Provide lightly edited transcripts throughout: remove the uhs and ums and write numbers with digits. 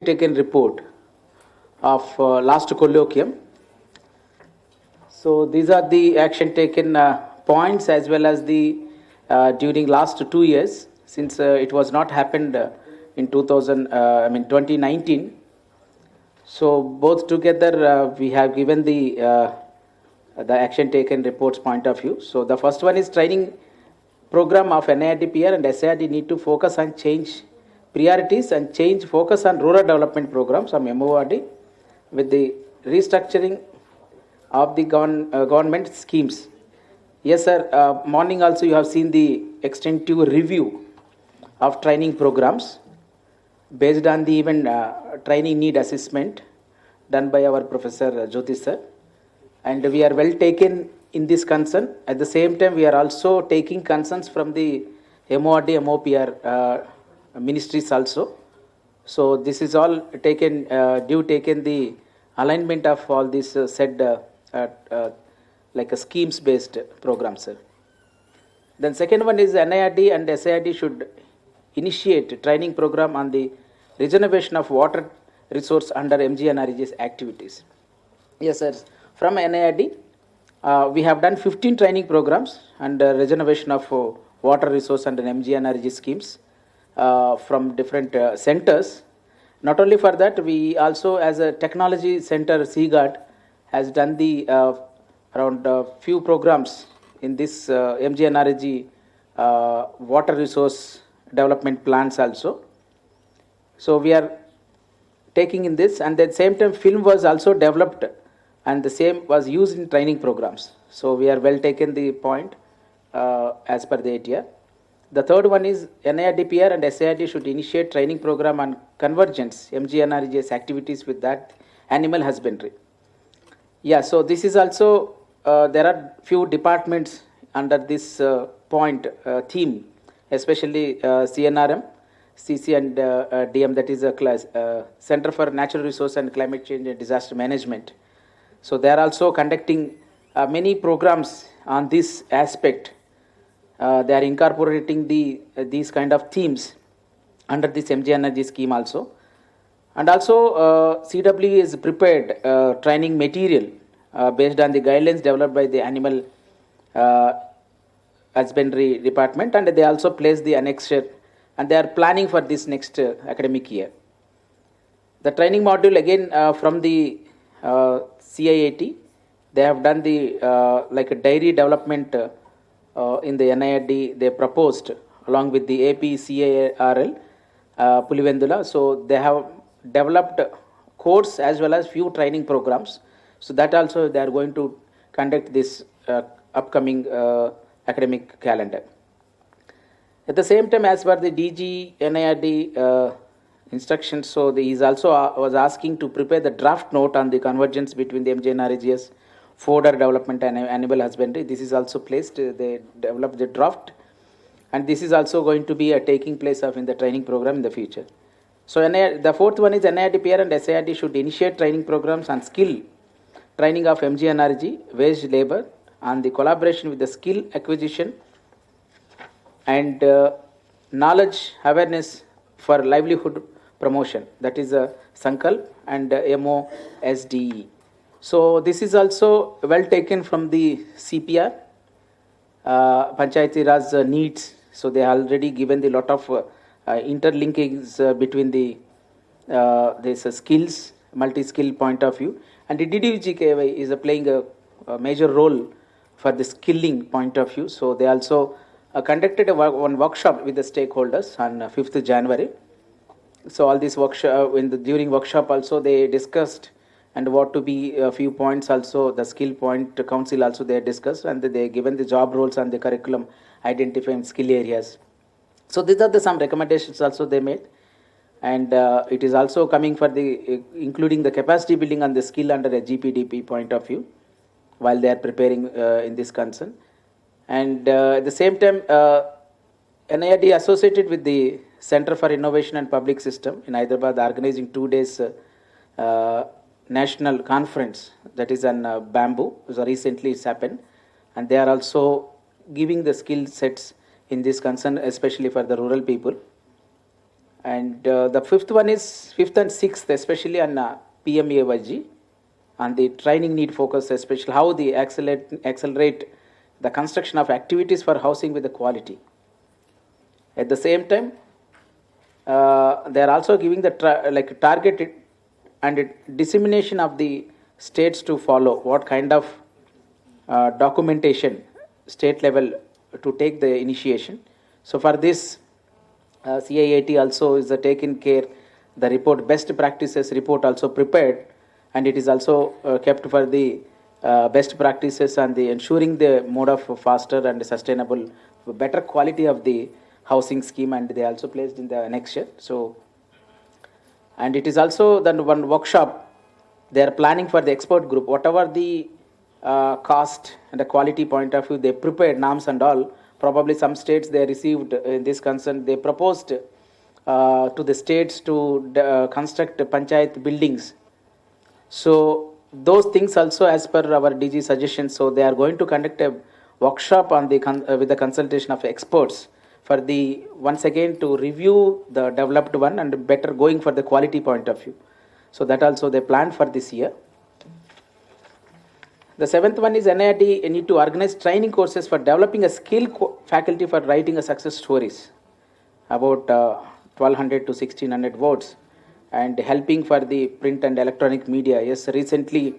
taken report of last colloquium. So these are the action taken points as well as the during last 2 years, since it was not happened in 2019. So both together we have given the action taken reports point of view. So the first one is training program of NIRDPR and SIRD need to focus on change priorities and change focus on rural development programs of MoPR with the restructuring of the government schemes. Yes, sir. Morning also you have seen the extensive review of training programs based on the even training need assessment done by our Professor Jyotish sir. And we are well taken in this concern. At the same time, we are also taking concerns from the MORD, MoPR ministries also. So this is all taken, taken the alignment of all these said like a schemes-based program, sir. Then second one is NIRD and SIRD should initiate training program on the regeneration of water resource under MGNRGS activities. Yes, sir. From NIRD, we have done 15 training programs under regeneration of water resource under MGNRG schemes from different centers. Not only for that, we also as a technology center, CGAT, has done the around few programs in this MGNRG water resource development plans also. So we are taking in this, and at the same time film was also developed and the same was used in training programs. So we are well taken the point as per the ATR. The third one is NIRDPR and SIRD should initiate training program on convergence MGNRGS activities with that animal husbandry. Yeah, so this is also there are few departments under this point theme, especially CNRM, CC and DM, that is a class Center for Natural Resource and Climate Change and Disaster Management. So they are also conducting many programs on this aspect. They are incorporating these kind of themes under this MGNRG scheme also. And also CW is prepared training material based on the guidelines developed by the Animal Husbandry Department, and they also place the annexure, and they are planning for this next academic year. The training module again from the CIAT, they have done the like a dairy development in the NIRD they proposed along with the APCARL Pulivendula. So they have developed course as well as few training programs. So that also they are going to conduct this upcoming academic calendar. At the same time, as per the DG NIRD instructions, so he is also was asking to prepare the draft note on the convergence between the MGNRGS fodder development and animal husbandry. This is also placed, they developed the draft, and this is also going to be taking place of in the training program in the future. So the fourth one is NIRDPR and SIRD should initiate training programs on skill training of MGNRG, wage labor, on the collaboration with the skill acquisition and knowledge awareness for livelihood promotion, that is a Sankalp and MOSDE. So this is also well taken from the CPR, Panchayati Raj needs. So they already given the lot of interlinkings between the this skills, multi-skill point of view, and the DDVGKY is playing a major role for the skilling point of view. So they also conducted one workshop with the stakeholders on 5th January. So all this workshop during workshop also they discussed, and what to be a few points also the skill point council also they discussed, and they given the job roles and the curriculum identifying skill areas. So these are the some recommendations also they made, and it is also coming for the including the capacity building on the skill under a GPDP point of view while they are preparing in this concern. And at the same time NIRD associated with the Center for Innovation and Public System in Hyderabad organizing 2 days national conference, that is on bamboo. So recently it's happened, and they are also giving the skill sets in this concern, especially for the rural people. And the fifth one is fifth and sixth, especially on PMAYG, on the training need focus, especially how the accelerate the construction of activities for housing with the quality. At the same time, they are also giving the targeted and dissemination of the states to follow what kind of documentation state level to take the initiation. So for this, CIAT also is taken care. The report, best practices report also prepared, and it is also kept for the best practices and the ensuring the mode of faster and sustainable, better quality of the housing scheme, and they also placed in the next year. So, and it is also then one workshop they are planning for the expert group, whatever the cost and the quality point of view, they prepared norms and all. Probably some states they received in this concern, they proposed to the states to construct Panchayat buildings. So those things also as per our DG suggestions, so they are going to conduct a workshop on the with the consultation of experts for the once again to review the developed one and better going for the quality point of view. So that also they planned for this year. The seventh one is NIRD need to organize training courses for developing a skill faculty for writing a success stories about 1200 to 1600 words and helping for the print and electronic media. Yes, recently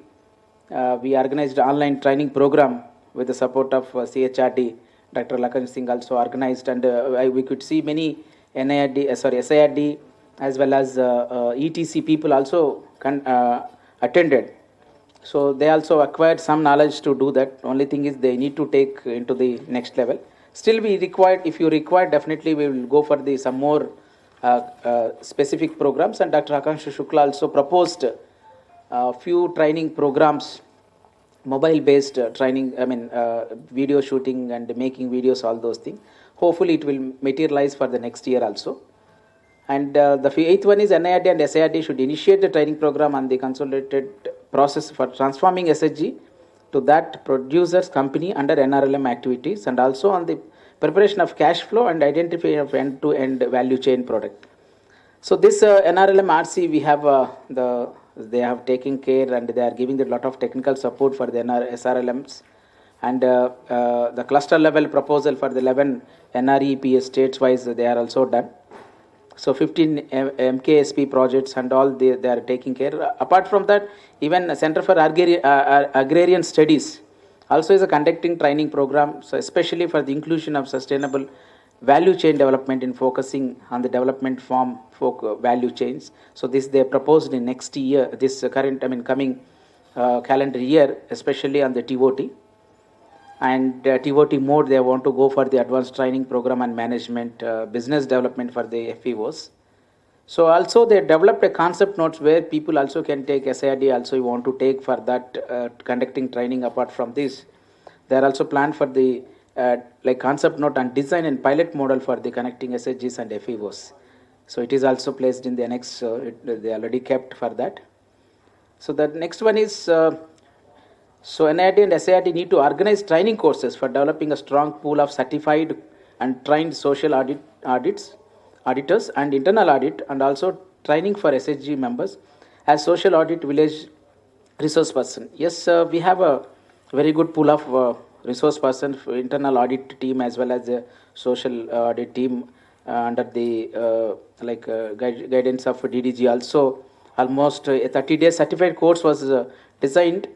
we organized online training program with the support of CHRD. Dr. Lakan Singh also organized, and we could see many SIRD as well as ETC people also attended. So they also acquired some knowledge to do that. Only thing is they need to take into the next level. Still we required, if you require, definitely we will go for the some more specific programs. And Dr. Akansha Shukla also proposed a few training programs, mobile based training, video shooting and making videos, all those things. Hopefully it will materialize for the next year also. And the eighth one is NIRD and SIRD should initiate the training program on the consolidated process for transforming SHG to that producers company under NRLM activities, and also on the preparation of cash flow and identification of end-to-end value chain product. So this NRLM RC we have they have taken care, and they are giving a lot of technical support for the SRLMs, and the cluster level proposal for the 11 NREPS states wise they are also done. So 15 MKSP projects and all they are taking care. Apart from that, even Center for Agrarian Studies also is a conducting training program, so especially for the inclusion of sustainable value chain development in focusing on the development form for value chains. So this they proposed in next year, this coming calendar year, especially on the TOT. And TOT mode, they want to go for the advanced training program and management, business development for the FEOs. So also they developed a concept notes where people also can take SIRD also you want to take for that conducting training. Apart from this, they are also planned for the concept note and design and pilot model for the connecting SHGs and FEOs. So it is also placed in the annex, they already kept for that. So the next one is, so NIRD and SIRD need to organize training courses for developing a strong pool of certified and trained social auditors and internal audit, and also training for SHG members as social audit village resource person. Yes, we have a very good pool of resource person for internal audit team as well as the social audit team under the guidance of DDG. Also, almost a 30-day certified course was designed.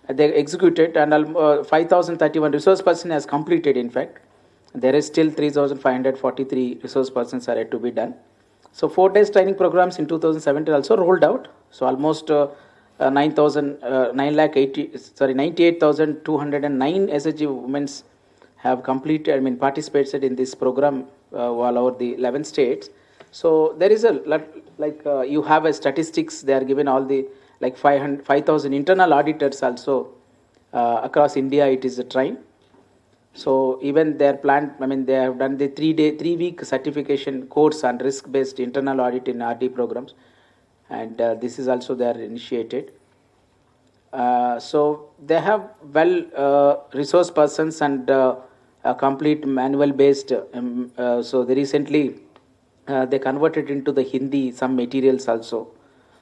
They executed, and 5,031 resource person has completed. In fact, there is still 3,543 resource persons are yet to be done. So 4 days training programs in 2017 also rolled out. So almost 98,209 SHG women have completed, participated in this program all over the 11 states. So there is a lot, you have a statistics. They are given all the 5,000 internal auditors also across India. It is a train. So even their plan, they have done the 3-week certification course on risk-based internal audit in RD programs, and this is also they are initiated. So they have resource persons and complete manual-based. So they recently they converted into the Hindi some materials also.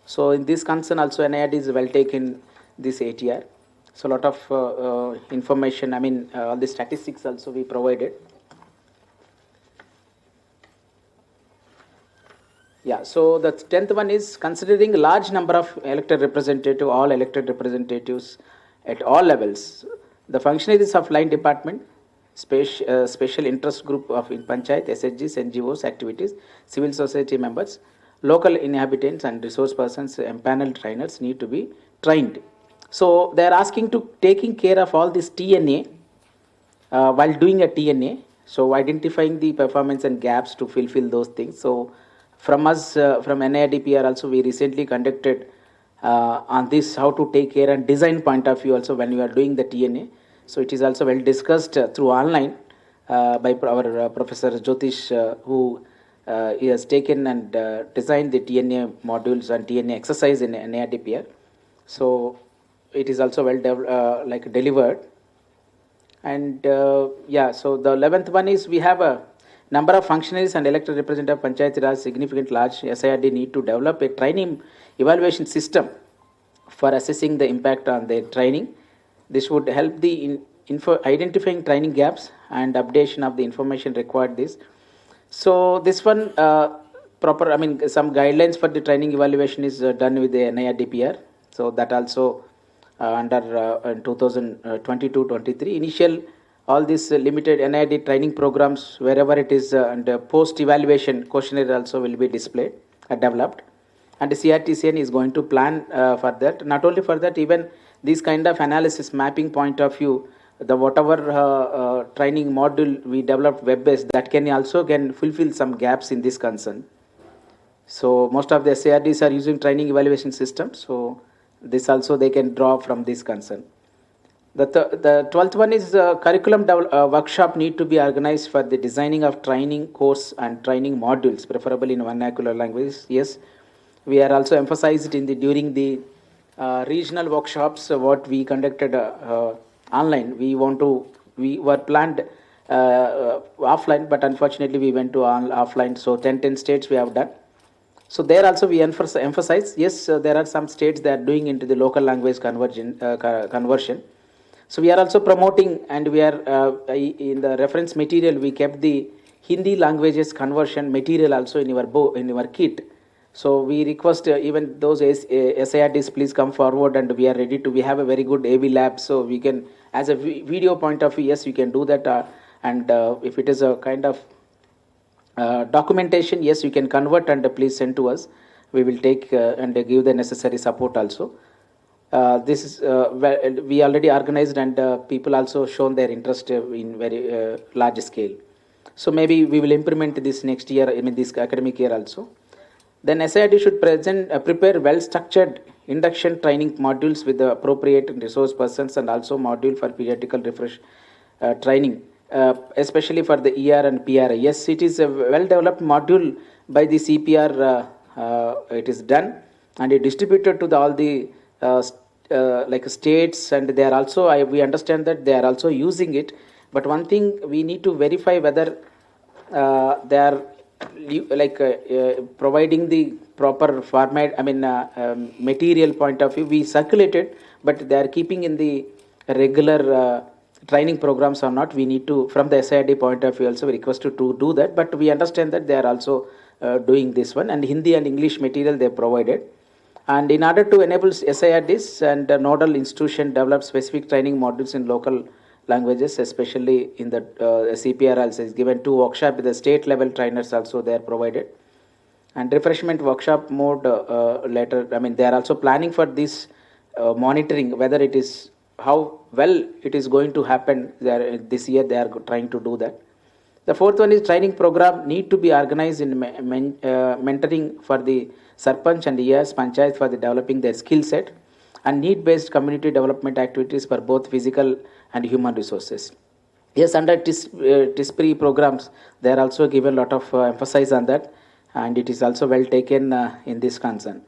So in this concern also NIRD is well taken this ATR. So a lot of information, I mean all the statistics also we provided. Yeah, so the 10th one is considering large number of elected representative, all elected representatives at all levels. The functionaries of line department, special interest group of in Panchayat, SHGs, NGOs, activities, civil society members, local inhabitants and resource persons, empaneled trainers need to be trained. So they are asking to taking care of all this TNA while doing a TNA. So identifying the performance and gaps to fulfill those things. So from us, from NIRDPR also, we recently conducted on this how to take care and design point of view also when you are doing the TNA. So it is also well discussed through online by our Professor Jyotish, who he has taken and designed the TNA modules and TNA exercise in NIRDPR. So it is also well like delivered. And yeah, so the 11th one is we have a number of functionaries and elected representative Panchayati Raj significant large SIRD need to develop a training evaluation system for assessing the impact on their training. This would help the identifying training gaps and updation of the information required this. So this one proper, I mean some guidelines for the training evaluation is done with the NIRDPR. So that also under 2022-23 initial all these limited NIRD training programs wherever it is and post evaluation questionnaire also will be displayed developed, and the CRTCN is going to plan for that. Not only for that, even this kind of analysis mapping point of view, the whatever training module we developed web based, that can also fulfill some gaps in this concern. So most of the SIRDs are using training evaluation systems, so this also they can draw from this concern. The 12th one is curriculum workshop need to be organized for the designing of training course and training modules, preferably in vernacular language. Yes, we are also emphasized in the during the regional workshops what we conducted online. We were planned offline, but unfortunately we went to offline. So 10 states we have done. So there also we emphasize, yes, there are some states that are doing into the local language conversion. So we are also promoting, and we are in the reference material we kept the Hindi languages conversion material also in our kit. So we request even those SIRDs please come forward, and we are ready to. We have a very good AV lab, so we can, as a video point of view, yes, we can do that. And if it is a kind of documentation, yes, you can convert and please send to us. We will take and give the necessary support also. This is we already organized, and people also shown their interest in very large scale. So maybe we will implement this next year, I mean this academic year also. Then SIRD should prepare well-structured induction training modules with the appropriate resource persons, and also module for periodical refresh training, especially for the ER and PR. Yes, it is a well-developed module by the CPR. It is done and it distributed to all the like states, and they are also. We understand that they are also using it. But one thing we need to verify whether they are like providing the proper format, I mean material point of view. We circulated, but they are keeping in the regular training programs or not. We need to, from the SIRD point of view also, we requested to do that, but we understand that they are also doing this one, and Hindi and English material they provided. And in order to enable SIRDs, and nodal institution develop specific training modules in local languages, especially in the CPR also is given 2 workshops with the state level trainers also they are provided. And refreshment workshop mode later, I mean they are also planning for this monitoring whether it is how well it is going to happen. This year they are trying to do that. The 4th one is training program need to be organized in mentoring for the Sarpanch and ES Panchayat for the developing their skill set, and need-based community development activities for both physical and human resources. Yes, under TISPRI programs, they are also given a lot of emphasis on that, and it is also well taken in this concern.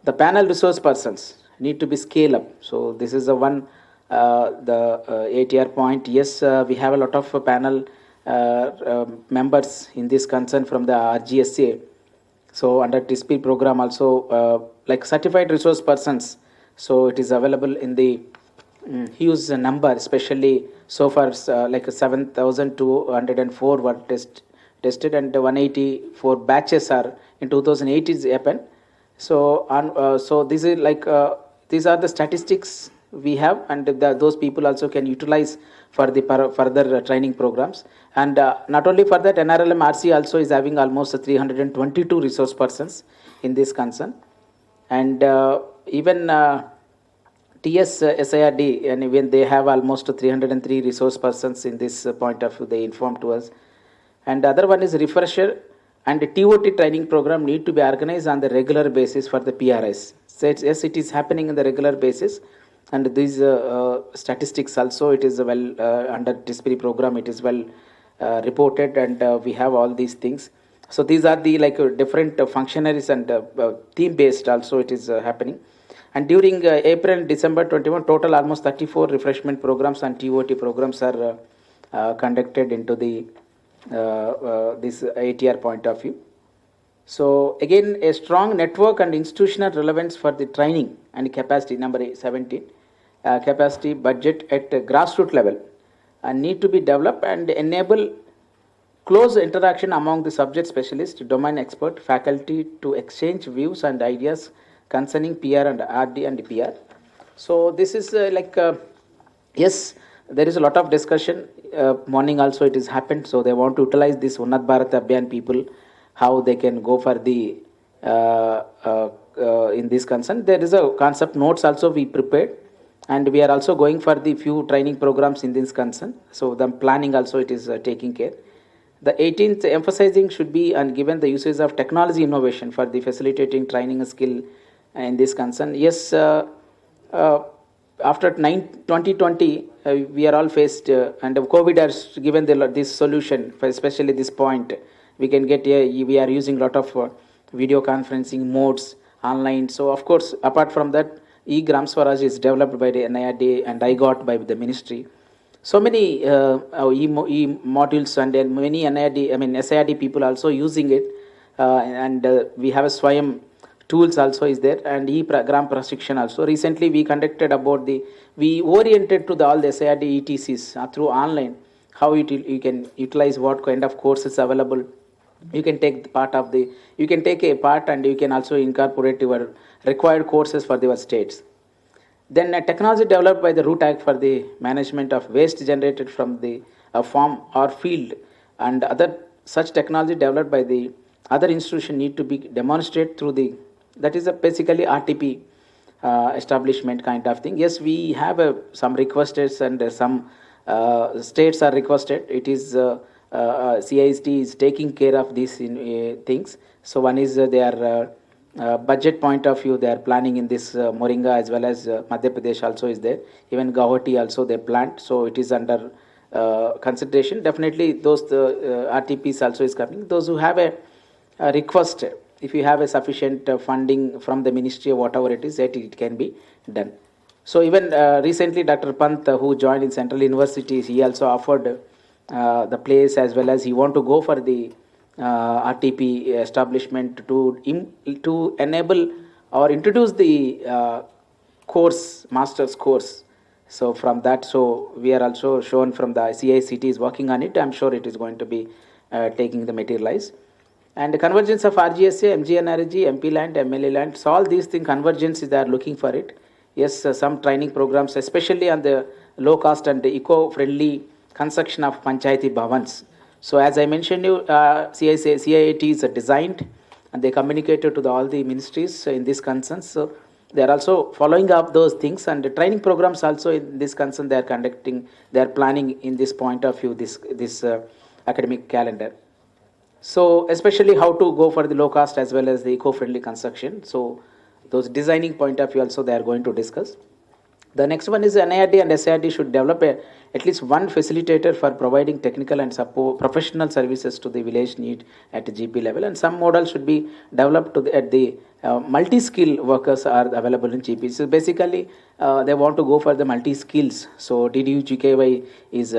The panel resource persons need to be scaled up. So this is the one, the ATR point. Yes, we have a lot of panel members in this concern from the RGSA. So under TSP program also, like certified resource persons, so it is available in the huge number, especially so far like 7,204 were tested and 184 batches are in 2008 is happened. So so this is like these are the statistics we have, and those people also can utilize for the further training programs. And not only for that, NRLM RC also is having almost 322 resource persons in this concern, and even TS SIRD, and even they have almost 303 resource persons in this point of view, they informed to us. And the other one is refresher and TOT training program need to be organized on the regular basis for the PRS. So yes, it is happening on the regular basis, and these statistics also, it is well under disciplinary program, it is well reported, and we have all these things. So these are the like different functionaries and theme based also it is happening. And during April and December 21, total almost 34 refreshment programs and TOT programs are conducted into the this ATR point of view. So again, a strong network and institutional relevance for the training and capacity, number 17, capacity budget at grassroots level need to be developed and enable close interaction among the subject specialists, domain expert, faculty to exchange views and ideas concerning PR and RD&PR. So this is yes, there is a lot of discussion. Morning also it has happened. So they want to utilize this Unnat Bharat Abhiyan people, how they can go for the in this concern. There is a concept notes also we prepared, and we are also going for the few training programs in this concern. So the planning also it is taking care. The 18th emphasizing should be and given the usage of technology innovation for the facilitating training skill in this concern. Yes, after 2020, we are all faced, and COVID has given this solution, for especially this point. We can get we are using a lot of video conferencing modes online. So, of course, apart from that, e-Gram Swaraj is developed by the NIRD and I got by the ministry. So many modules and many SIRD people also using it, and we have a Swayam tools also is there, and e-Gram Prashikshan also. Recently we conducted about we oriented to all the SIRD ETCs through online, how you can utilize what kind of courses available. You can take you can take a part, and you can also incorporate your required courses for your states. Then technology developed by the Root Act for the management of waste generated from the farm or field, and other such technology developed by the other institution need to be demonstrated through that is basically RTP establishment kind of thing. Yes, we have some requests, and some states are requested. It is CIST is taking care of these things. So one is their budget point of view, they are planning in this Moringa, as well as Madhya Pradesh also is there. Even Guwahati also they planned. So it is under consideration. Definitely those RTPs also is coming. Those who have a request, if you have a sufficient funding from the ministry or whatever it is, it can be done. So even recently Dr. Pant, who joined in Central Universities, he also offered the place, as well as he want to go for the RTP establishment to enable or introduce the master's course. So from that, so we are also shown from the CICT is working on it. I'm sure it is going to be taking the materialize. And the convergence of RGSA, MGNRG, MP land, MLA land, so all these things, convergence they are looking for it. Yes, some training programs, especially on the low cost and the eco-friendly construction of Panchayati Bhavans. So as I mentioned you, CIT is designed, and they communicated to all the ministries in this concern. So they are also following up those things, and the training programs also in this concern they are conducting, they are planning in this point of view, this academic calendar. So especially how to go for the low cost as well as the eco-friendly construction. So those designing point of view also they are going to discuss. The next one is NIRD and SIRD should develop at least one facilitator for providing technical and support professional services to the village need at the GP level, and some models should be developed at the multi-skill workers are available in GP. So basically they want to go for the multi-skills. So DDU GKY is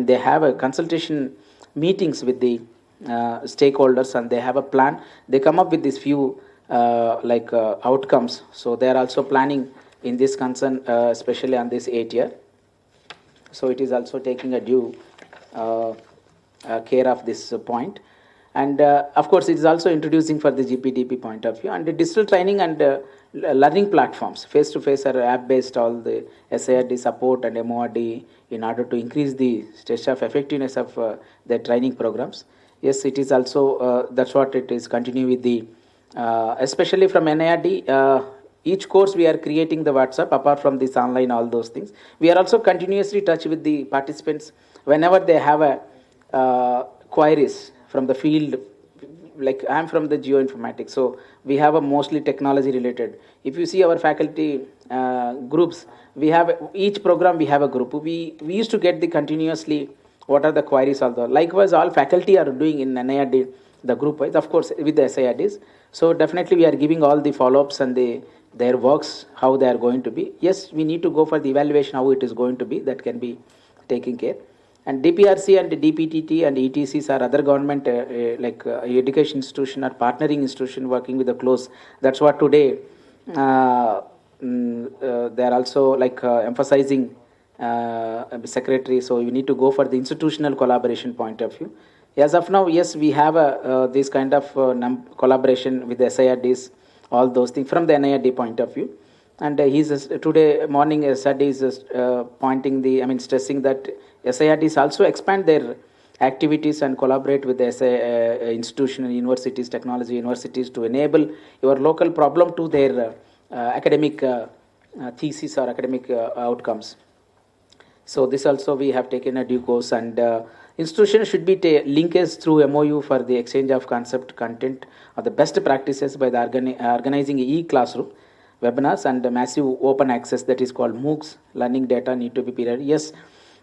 they have a consultation meetings with the stakeholders, and they have a plan. They come up with these few outcomes. So they are also planning in this concern, especially on this 8 year. So it is also taking a due care of this point. And of course, it is also introducing for the GPDP point of view, and the digital training and learning platforms, face-to-face or app-based, all the SIRD support and MORD, in order to increase the stage of effectiveness of their training programs. Yes, it is also, that's what it is, continue with the, especially from NIRD, each course we are creating the WhatsApp, apart from this online, all those things. We are also continuously touch with the participants whenever they have a queries from the field. Like I am from the geoinformatics, so we have a mostly technology related. If you see our faculty groups, we have each program, we have a group. We used to get the continuously what are the queries. Also, likewise, all faculty are doing in NIRD, the group wise, of course, with the SIRDs. So definitely we are giving all the follow-ups and their works, how they are going to be. Yes, we need to go for the evaluation, how it is going to be, that can be taken care. And DPRC and DPTT and ETCs are other government education institution or partnering institution working with the close. That's what today they are also emphasizing secretary. So you need to go for the institutional collaboration point of view. As of now, yes, we have this kind of collaboration with the SIRDs, all those things from the NIRD point of view. And he's today morning SIRD is stressing that SIRDs also expand their activities and collaborate with the institutional universities, technology universities, to enable your local problem to their academic thesis or academic outcomes. So this also we have taken a due course, and institutions should be linkage through MOU for the exchange of concept, content, or the best practices by the organizing e-classroom, webinars, and massive open access, that is called MOOCs. Learning data need to be period. Yes,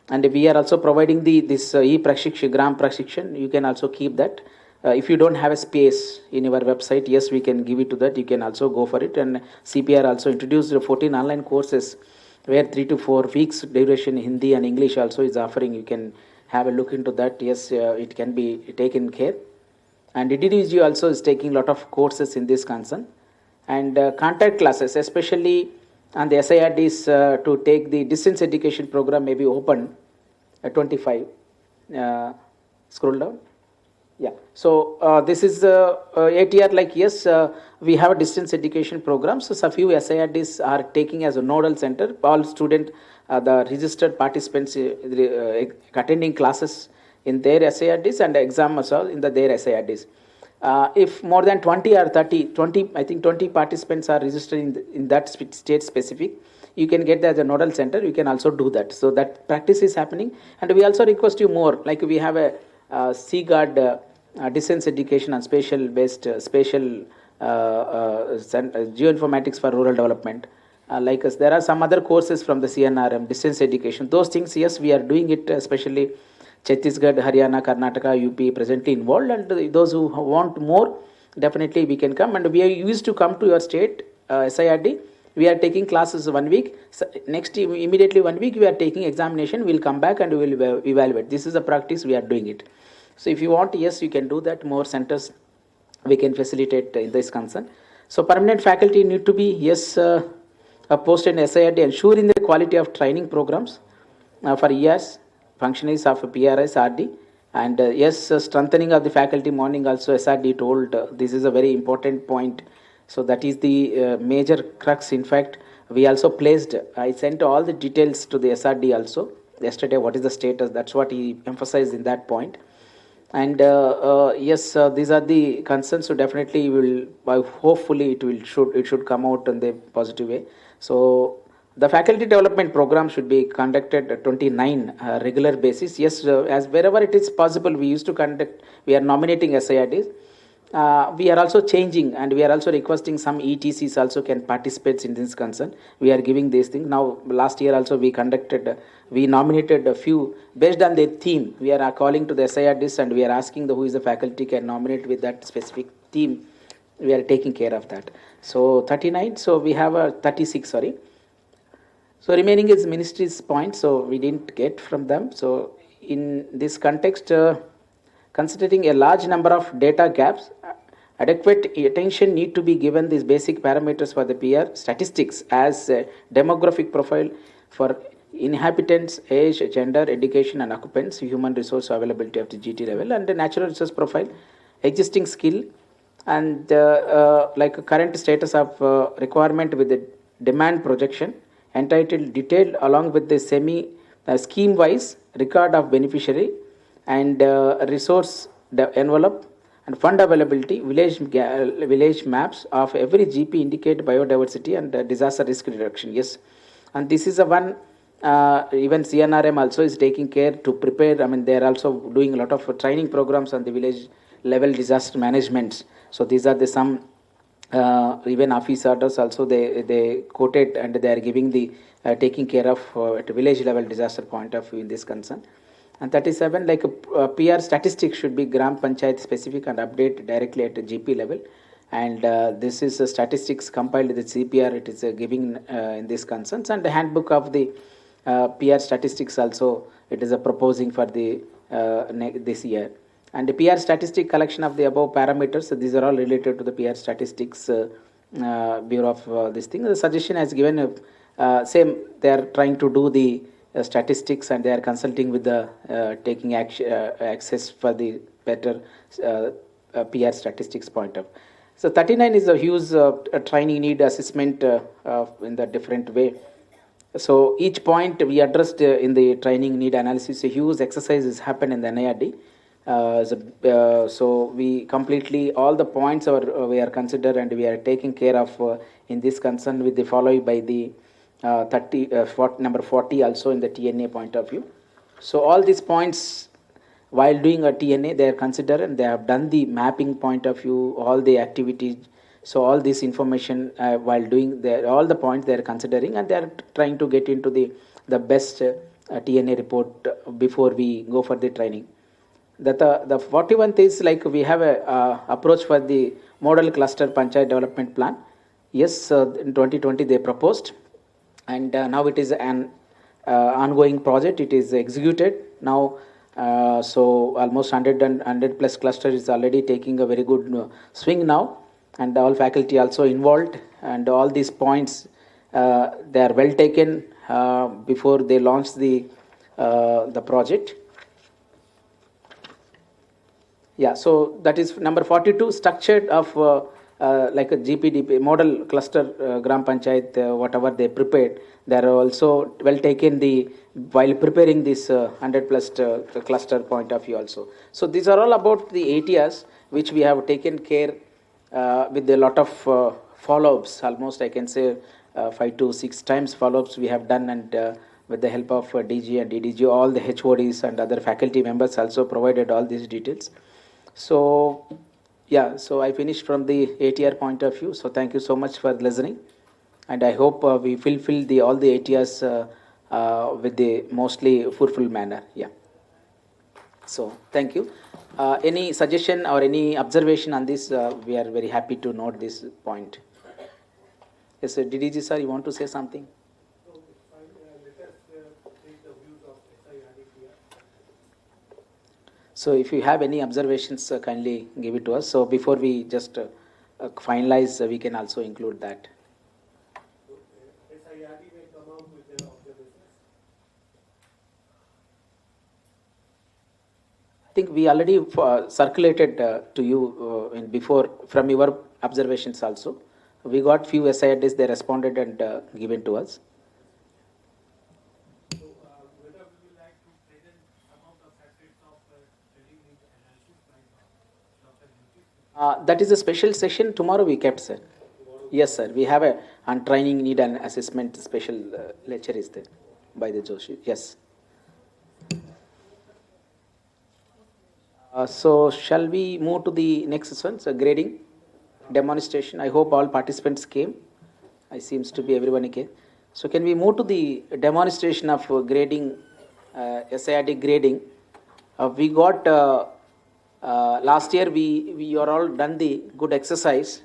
and we are also providing this e-prakshikshan, gram prakshikshan. You can also keep that. If you don't have a space in your website, yes, we can give it to that. You can also go for it. And CPR also introduced 14 online courses where 3 to 4 weeks duration, Hindi and English also is offering. You can have a look into that. Yes, it can be taken care. And DDG also is taking a lot of courses in this concern. And contact classes, especially on the SIRDs, to take the distance education program may be open at 25. Scroll down. Yeah. So this is 8 year, yes, we have a distance education program. So a few SIRDs are taking as a nodal center. All student, the registered participants attending classes in their SIRDs and exam also in their SIRDs. If more than 20 or 20 participants are registered in that state specific, you can get that as a nodal center. You can also do that. So that practice is happening. And we also request you more, like we have a CGuard distance education and spatial geoinformatics for rural development. Like us, there are some other courses from the CNRM, distance education. Those things, yes, we are doing it, especially Chhattisgarh, Haryana, Karnataka, UP presently involved, and those who want more, definitely we can come. And we are used to come to your state, SIRD. We are taking classes 1 week. So next, immediately 1 week, we are taking examination. We will come back and we will evaluate. This is a practice we are doing it. So if you want, yes, you can do that. More centers we can facilitate in this concern. So permanent faculty need to be, yes, posted in SIRD, ensuring the quality of training programs for years. Functionaries of PRS, RD, and yes, strengthening of the faculty. Morning also SRD told this is a very important point. So that is the major crux. In fact, we also placed, I sent all the details to the SRD also yesterday, what is the status. That's what he emphasized in that point. And yes, these are the concerns. So definitely hopefully it should come out in the positive way. So the faculty development program should be conducted at 29 regular basis. Yes, as wherever it is possible, we used to conduct. We are nominating SIRDs. We are also changing, and we are also requesting some ETCs also can participate in this concern. We are giving these things now. Last year also we nominated a few based on their theme. We are calling to the SIRDs and we are asking who is the faculty can nominate with that specific theme. We are taking care of that. So 39. So we have a 36. Sorry. So remaining is ministry's point, so we didn't get from them. So in this context, Considering a large number of data gaps, adequate attention need to be given these basic parameters for the PR statistics as demographic profile for inhabitants, age, gender, education and occupants, human resource availability of the GT level, and the natural resource profile, existing skill, and like a current status of requirement with the demand projection, entitled detailed along with the semi scheme wise record of beneficiary and resource envelope and fund availability, village maps of every GP indicate biodiversity and disaster risk reduction. Yes, and this is a one. Even CNRM also is taking care to prepare. I mean, they are also doing a lot of training programs on the village level disaster management. So these are the some even office orders also they quoted, and they are giving the taking care of at village level disaster point of view in this concern. And 37, like a PR statistics should be Gram Panchayat specific and update directly at the GP level. And this is statistics compiled with the CPR, it is giving in these concerns. And the handbook of the PR statistics also, it is proposing for the this year. And the PR statistic collection of the above parameters, so these are all related to the PR statistics bureau of this thing. The suggestion has given same, they are trying to do the statistics, and they are consulting with the taking action, access for the better PR statistics point of. So 39 is a huge training need assessment in the different way. So each point we addressed in the training need analysis, a huge exercise has happened in the NIRD. So we completely all the points we are considered and we are taking care of in this concern with the following by the number 40 also in the TNA point of view. So all these points while doing a TNA they are considered, and they have done the mapping point of view, all the activities. So all this information while doing all the points they are considering, and they are trying to get into the best TNA report before we go for the training. The 41th is like we have a approach for the model cluster Panchayat development plan. Yes, in 2020 they proposed, and now it is an ongoing project. It is executed now. So almost 100 plus cluster is already taking a very good swing now, and all faculty also involved, and all these points they are well taken before they launch the project. Yeah, so that is number 42, structured of like a GPDP model cluster Gram Panchayat, whatever they prepared, they are also well taken while preparing this 100 plus cluster point of view also. So these are all about the ATRs which we have taken care with a lot of follow-ups, almost I can say 5 to 6 times follow-ups we have done, and with the help of DG and DDG, all the HODs and other faculty members also provided all these details. So yeah, so I finished from the ATR point of view. So thank you so much for listening, and I hope we fulfill all the ATRs with the mostly fruitful manner. Yeah. So thank you. Any suggestion or any observation on this? We are very happy to note this point. Yes, sir. DDG sir, you want to say something? So if you have any observations, kindly give it to us. So before we just finalize, we can also include that. SIRD may come out with their observations. I think we already circulated to you before from your observations also. We got few SIRDs, they responded and given to us. That is a special session tomorrow we kept, sir. Yes, sir. We have a on training need and assessment special lecture is there by the Joshi. Yes. So shall we move to the next one? So grading, demonstration. I hope all participants came. I seems to be everyone came. So can we move to the demonstration of grading, SIRD grading? We got last year we are all done the good exercise,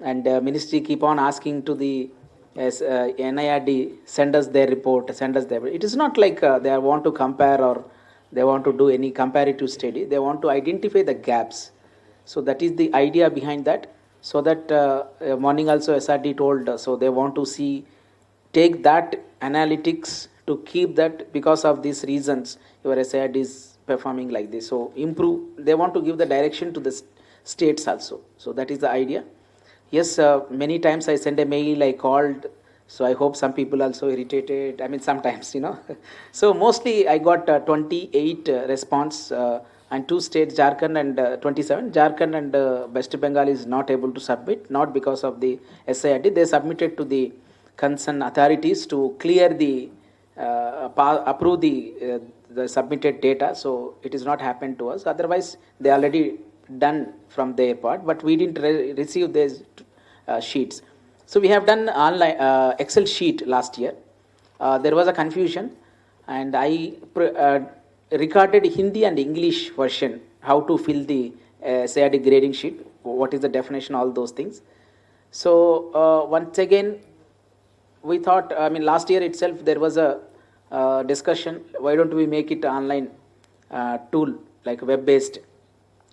and ministry keep on asking to the NIRD send us their report, send us their. It is not like they want to compare or they want to do any comparative study, they want to identify the gaps. So that is the idea behind that. So that morning also SRD told, so they want to see, take that analytics to keep that, because of these reasons your SIRD is performing like this. So improve, they want to give the direction to the states also. So that is the idea. Yes, many times I send a mail, I called, so I hope some people also irritated. I mean, sometimes, So mostly I got 28 response, and 2 states, Jharkhand and 27. Jharkhand and West Bengal is not able to submit, not because of the SIRD. They submitted to the concerned authorities to clear the, approve the submitted data. So it is not happened to us. Otherwise, they already done from their part, but we didn't receive these sheets. So we have done online Excel sheet last year. There was a confusion, and I recorded Hindi and English version, how to fill the SIRD grading sheet, what is the definition, all those things. So once again, we thought, I mean, last year itself there was a discussion, why don't we make it online tool, like web-based.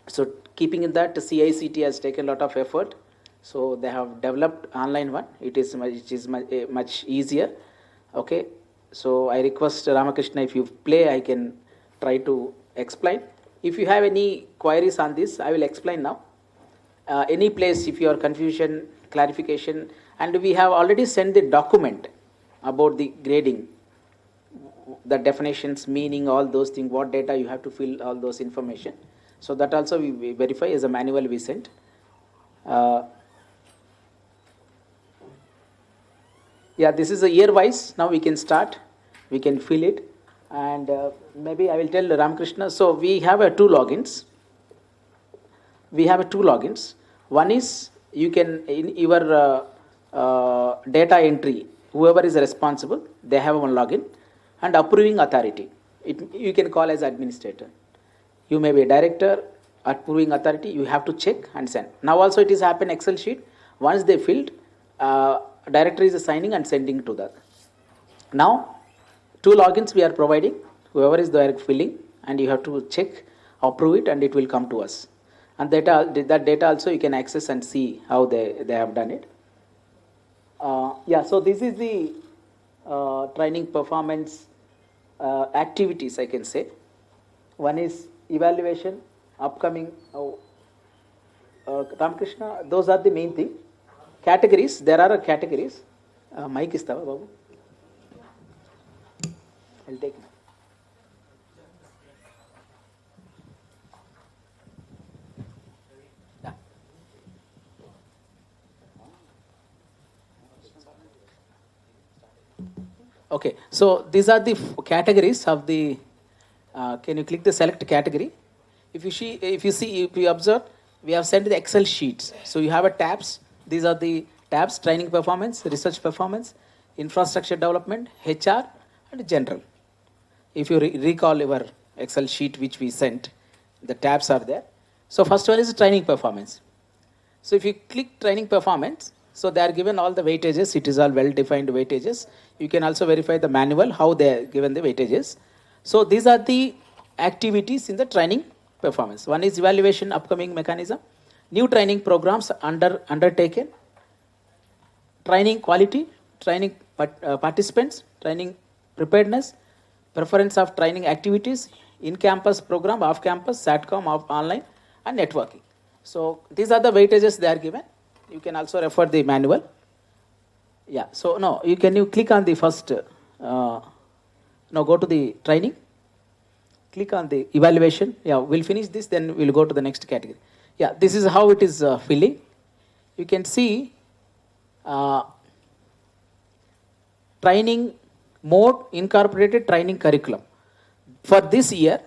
So keeping in that, CICT has taken a lot of effort. So they have developed online one. It is much easier. Okay. So I request Ramakrishna, if you play, I can try to explain. If you have any queries on this, I will explain now. Any place, if you are confusion, clarification, and we have already sent the document about the grading, the definitions, meaning, all those things, what data you have to fill, all those information. So that also we verify as a manual we sent. Yeah, this is a year-wise. Now we can start. We can fill it. And maybe I will tell Ramakrishna. So we have 2 logins. We have 2 logins. One is, you can, in your data entry, whoever is responsible, they have one login. And approving authority, you can call as administrator. You may be a director, approving authority, you have to check and send. Now also it is happened Excel sheet. Once they filled, director is assigning and sending to that. Now 2 logins we are providing, whoever is there filling, and you have to check, approve it, and it will come to us. And that data also you can access and see how they have done it. Yeah, so this is the training performance activities, I can say. One is evaluation, upcoming, Ramakrishna, those are the main thing. Categories, there are categories. Mic istava, Babu? I'll take it. Yeah. Okay, so these are the categories of the, can you click the select category? If you observe, we have sent the Excel sheets. So you have a tabs. These are the tabs: training performance, research performance, infrastructure development, HR, and general. If you recall your Excel sheet which we sent, the tabs are there. So first one is training performance. So if you click training performance, so they are given all the weightages. It is all well-defined weightages. You can also verify the manual, how they are given the weightages. So these are the activities in the training performance. One is evaluation, upcoming mechanism, new training programs undertaken, training quality, training participants, training preparedness, preference of training activities, in-campus program, off-campus, SATCOM, online, and networking. So these are the weightages they are given. You can also refer the manual. Yeah, so no, you click on the first, go to the training, click on the evaluation. Yeah, we'll finish this, then we'll go to the next category. Yeah, this is how it is filling. You can see training mode, incorporated training curriculum. For this year,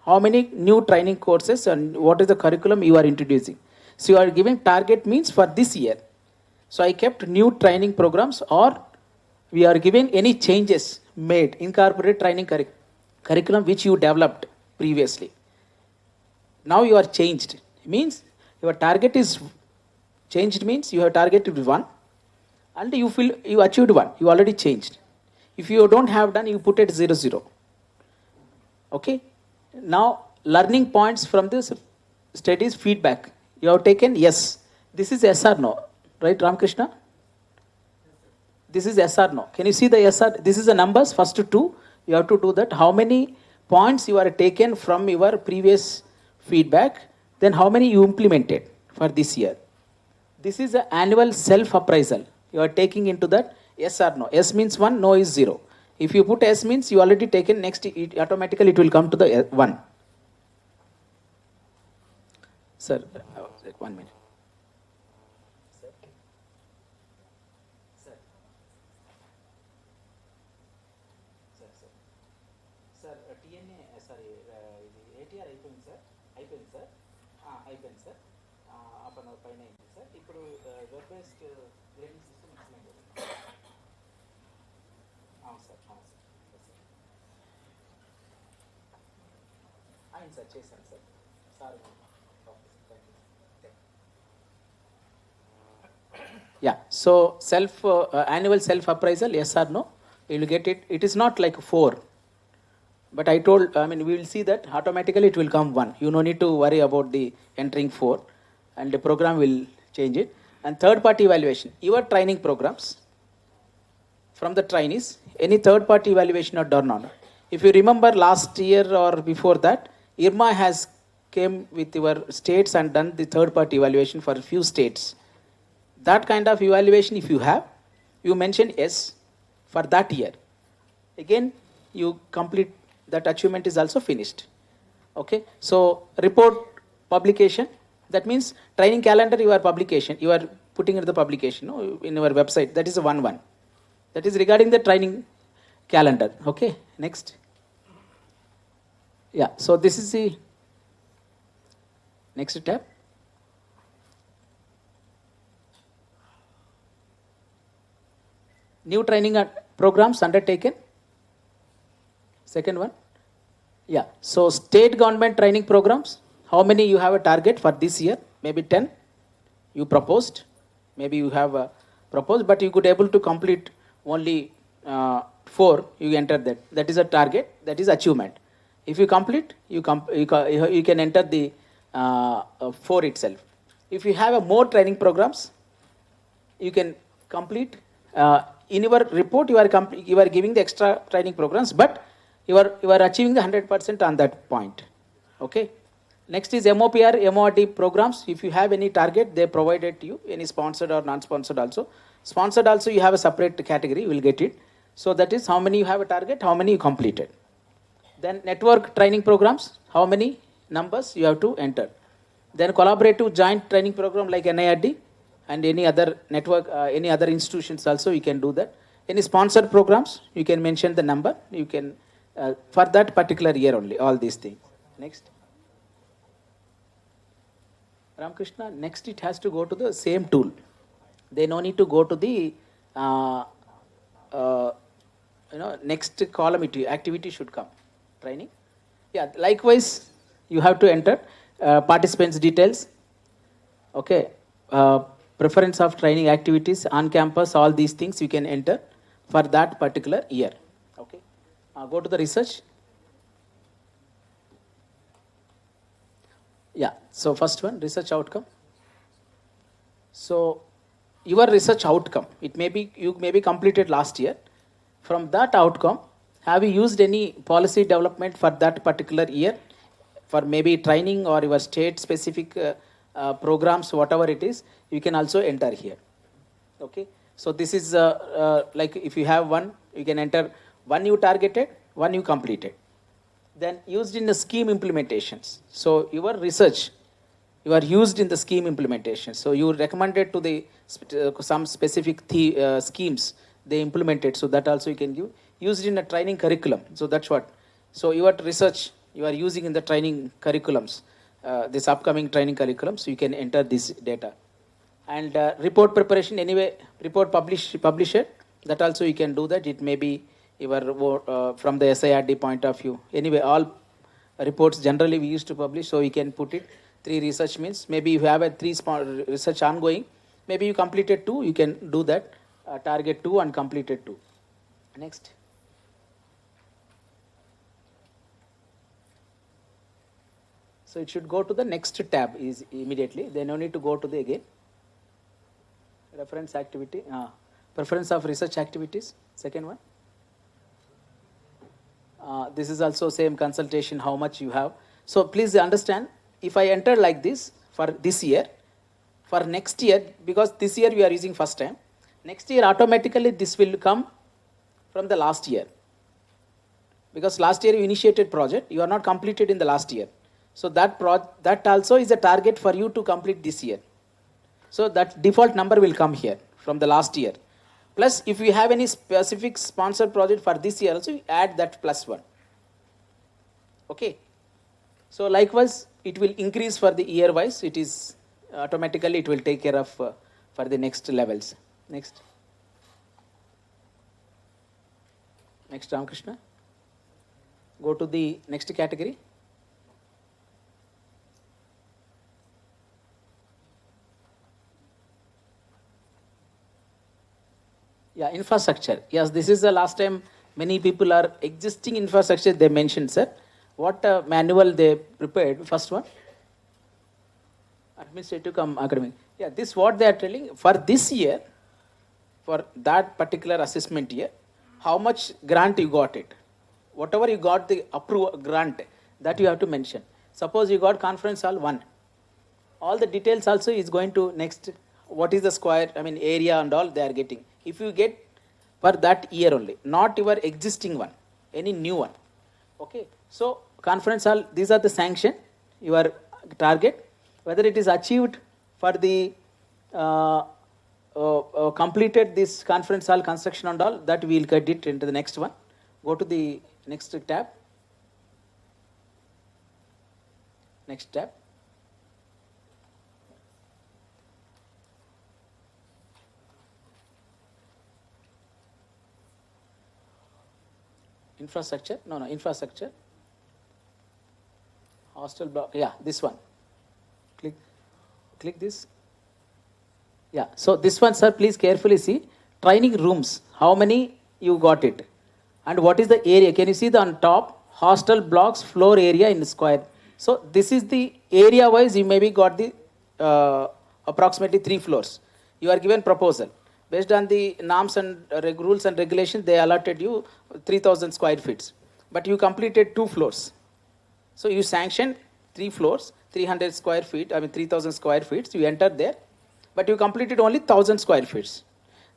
how many new training courses and what is the curriculum you are introducing? So you are giving target means for this year. So I kept new training programs, or we are giving any changes made, incorporated training curriculum which you developed previously. Now you are changed. Means your target is changed, means you have targeted 1 and you achieved 1. You already changed. If you don't have done, you put it 0, 0. Okay. Now, learning points from this studies feedback. You have taken yes. This is yes or no, right, Ramakrishna? This is yes or no. Can you see the yes or? This is the numbers, first two. You have to do that. How many points you are taken from your previous feedback, then how many you implemented for this year. This is an annual self-appraisal. You are taking into that yes or no. Yes means 1, no is 0. If you put S means you already taken, next it automatically it will come to the 1. Sir, 1 minute. Sir, TNA, sorry, ATR అయిపోయింది sir, అయిపోయింది sir, అయిపోయింది sir, half an hour పైన అయింది sir. ఇప్పుడు web based grading system explain చేయండి. అవును sir, అవును sir, అయింది సార్, చేశాను sir, sir. Yeah, so annual self appraisal, yes or no, you will get it. It is not like 4, but we will see that automatically it will come 1. You no need to worry about the entering 4, and the program will change it. And third party evaluation, your training programs from the trainees, any third party evaluation are done on. If you remember last year or before that, IRMA has came with your states and done the third party evaluation for a few states. That kind of evaluation, if you have, you mention yes for that year. Again, you complete that achievement is also finished. Okay, so report publication, that means training calendar, your publication, you are putting in the publication, no, in your website. That is a 1. That is regarding the training calendar. Okay, next. Yeah, so this is the next tab. New training programs undertaken. Second one. Yeah, so state government training programs, how many you have a target for this year? Maybe 10 you proposed, maybe you have proposed, but you could able to complete only 4, you enter that. That is a target, that is achievement. If you complete, you can enter the 4 itself. If you have a more training programs, you can complete. In your report, you are giving the extra training programs, but you are achieving the 100% on that point. Okay. Next is MoPR, MORD programs. If you have any target, they provided to you, any sponsored or non-sponsored also. Sponsored also, you have a separate category, you will get it. So that is how many you have a target, how many you completed. Then network training programs, how many numbers you have to enter. Then collaborative joint training program like NIRD and any other network, any other institutions also, you can do that. Any sponsored programs, you can mention the number, you can, for that particular year only, all these things. Next. Ramakrishna, next it has to go to the same tool. They no need to go to the, next column, activity should come. Training. Yeah, likewise, you have to enter participants' details. Okay. Preference of training activities on campus, all these things you can enter for that particular year. Okay. Go to the research. Yeah, so first one, research outcome. So your research outcome, you may be completed last year. From that outcome, have you used any policy development for that particular year, for maybe training or your state specific programs, whatever it is, you can also enter here. Okay, so this is like if you have 1, you can enter 1 you targeted, 1 you completed. Then used in the scheme implementations. So your research, you are used in the scheme implementation. So you recommended to the some specific schemes they implemented. So that also you can give. Used in a training curriculum. So that's what. So your research you are using in the training curriculums, this upcoming training curriculum. So you can enter this data. And report preparation, anyway, report publisher. That also you can do that. It may be your from the SIRD point of view. Anyway, all reports generally we used to publish, so you can put it. 3 research means maybe you have a 3 research ongoing. Maybe you completed 2, you can do that. Target 2 and completed 2. Next. So it should go to the next tab is immediately. Then no need to go to the again. Reference activity, preference of research activities, second one. This is also same consultation, how much you have. So please understand, if I enter like this for this year, for next year, because this year we are using first time, next year automatically this will come from the last year. Because last year you initiated project, you are not completed in the last year. So that also is a target for you to complete this year. So that default number will come here from the last year. Plus, if you have any specific sponsored project for this year also, you add that +1. Okay. So likewise, it will increase for the year wise. It is automatically, it will take care of for the next levels. Next. Next, Ramakrishna. Go to the next category. Yeah, infrastructure. Yes, this is the last time many people are existing infrastructure they mentioned, sir. What manual they prepared? First one. Administrative come academic. Yeah, this what they are telling. For this year, for that particular assessment year, how much grant you got it? Whatever you got the approved grant, that you have to mention. Suppose you got conference hall 1. All the details also is going to next. What is the square, area and all they are getting. If you get for that year only, not your existing one, any new one. Okay. So conference hall, these are the sanction, your target. Whether it is achieved for the completed this conference hall construction and all, that we will get it into the next one. Go to the next tab. Next tab. Infrastructure, infrastructure. Hostel block, yeah, this one. Click this. Yeah, so this one, sir, please carefully see. Training rooms, how many you got it? And what is the area? Can you see the on top? Hostel blocks, floor area in square. So this is the area wise, you maybe got the approximately 3 floors. You are given proposal. Based on the norms and rules and regulations, they allotted you 3,000 square feet. But you completed 2 floors. So you sanctioned 3 floors, 300 square feet, 3,000 square feet. You entered there, but you completed only 1,000 square feet.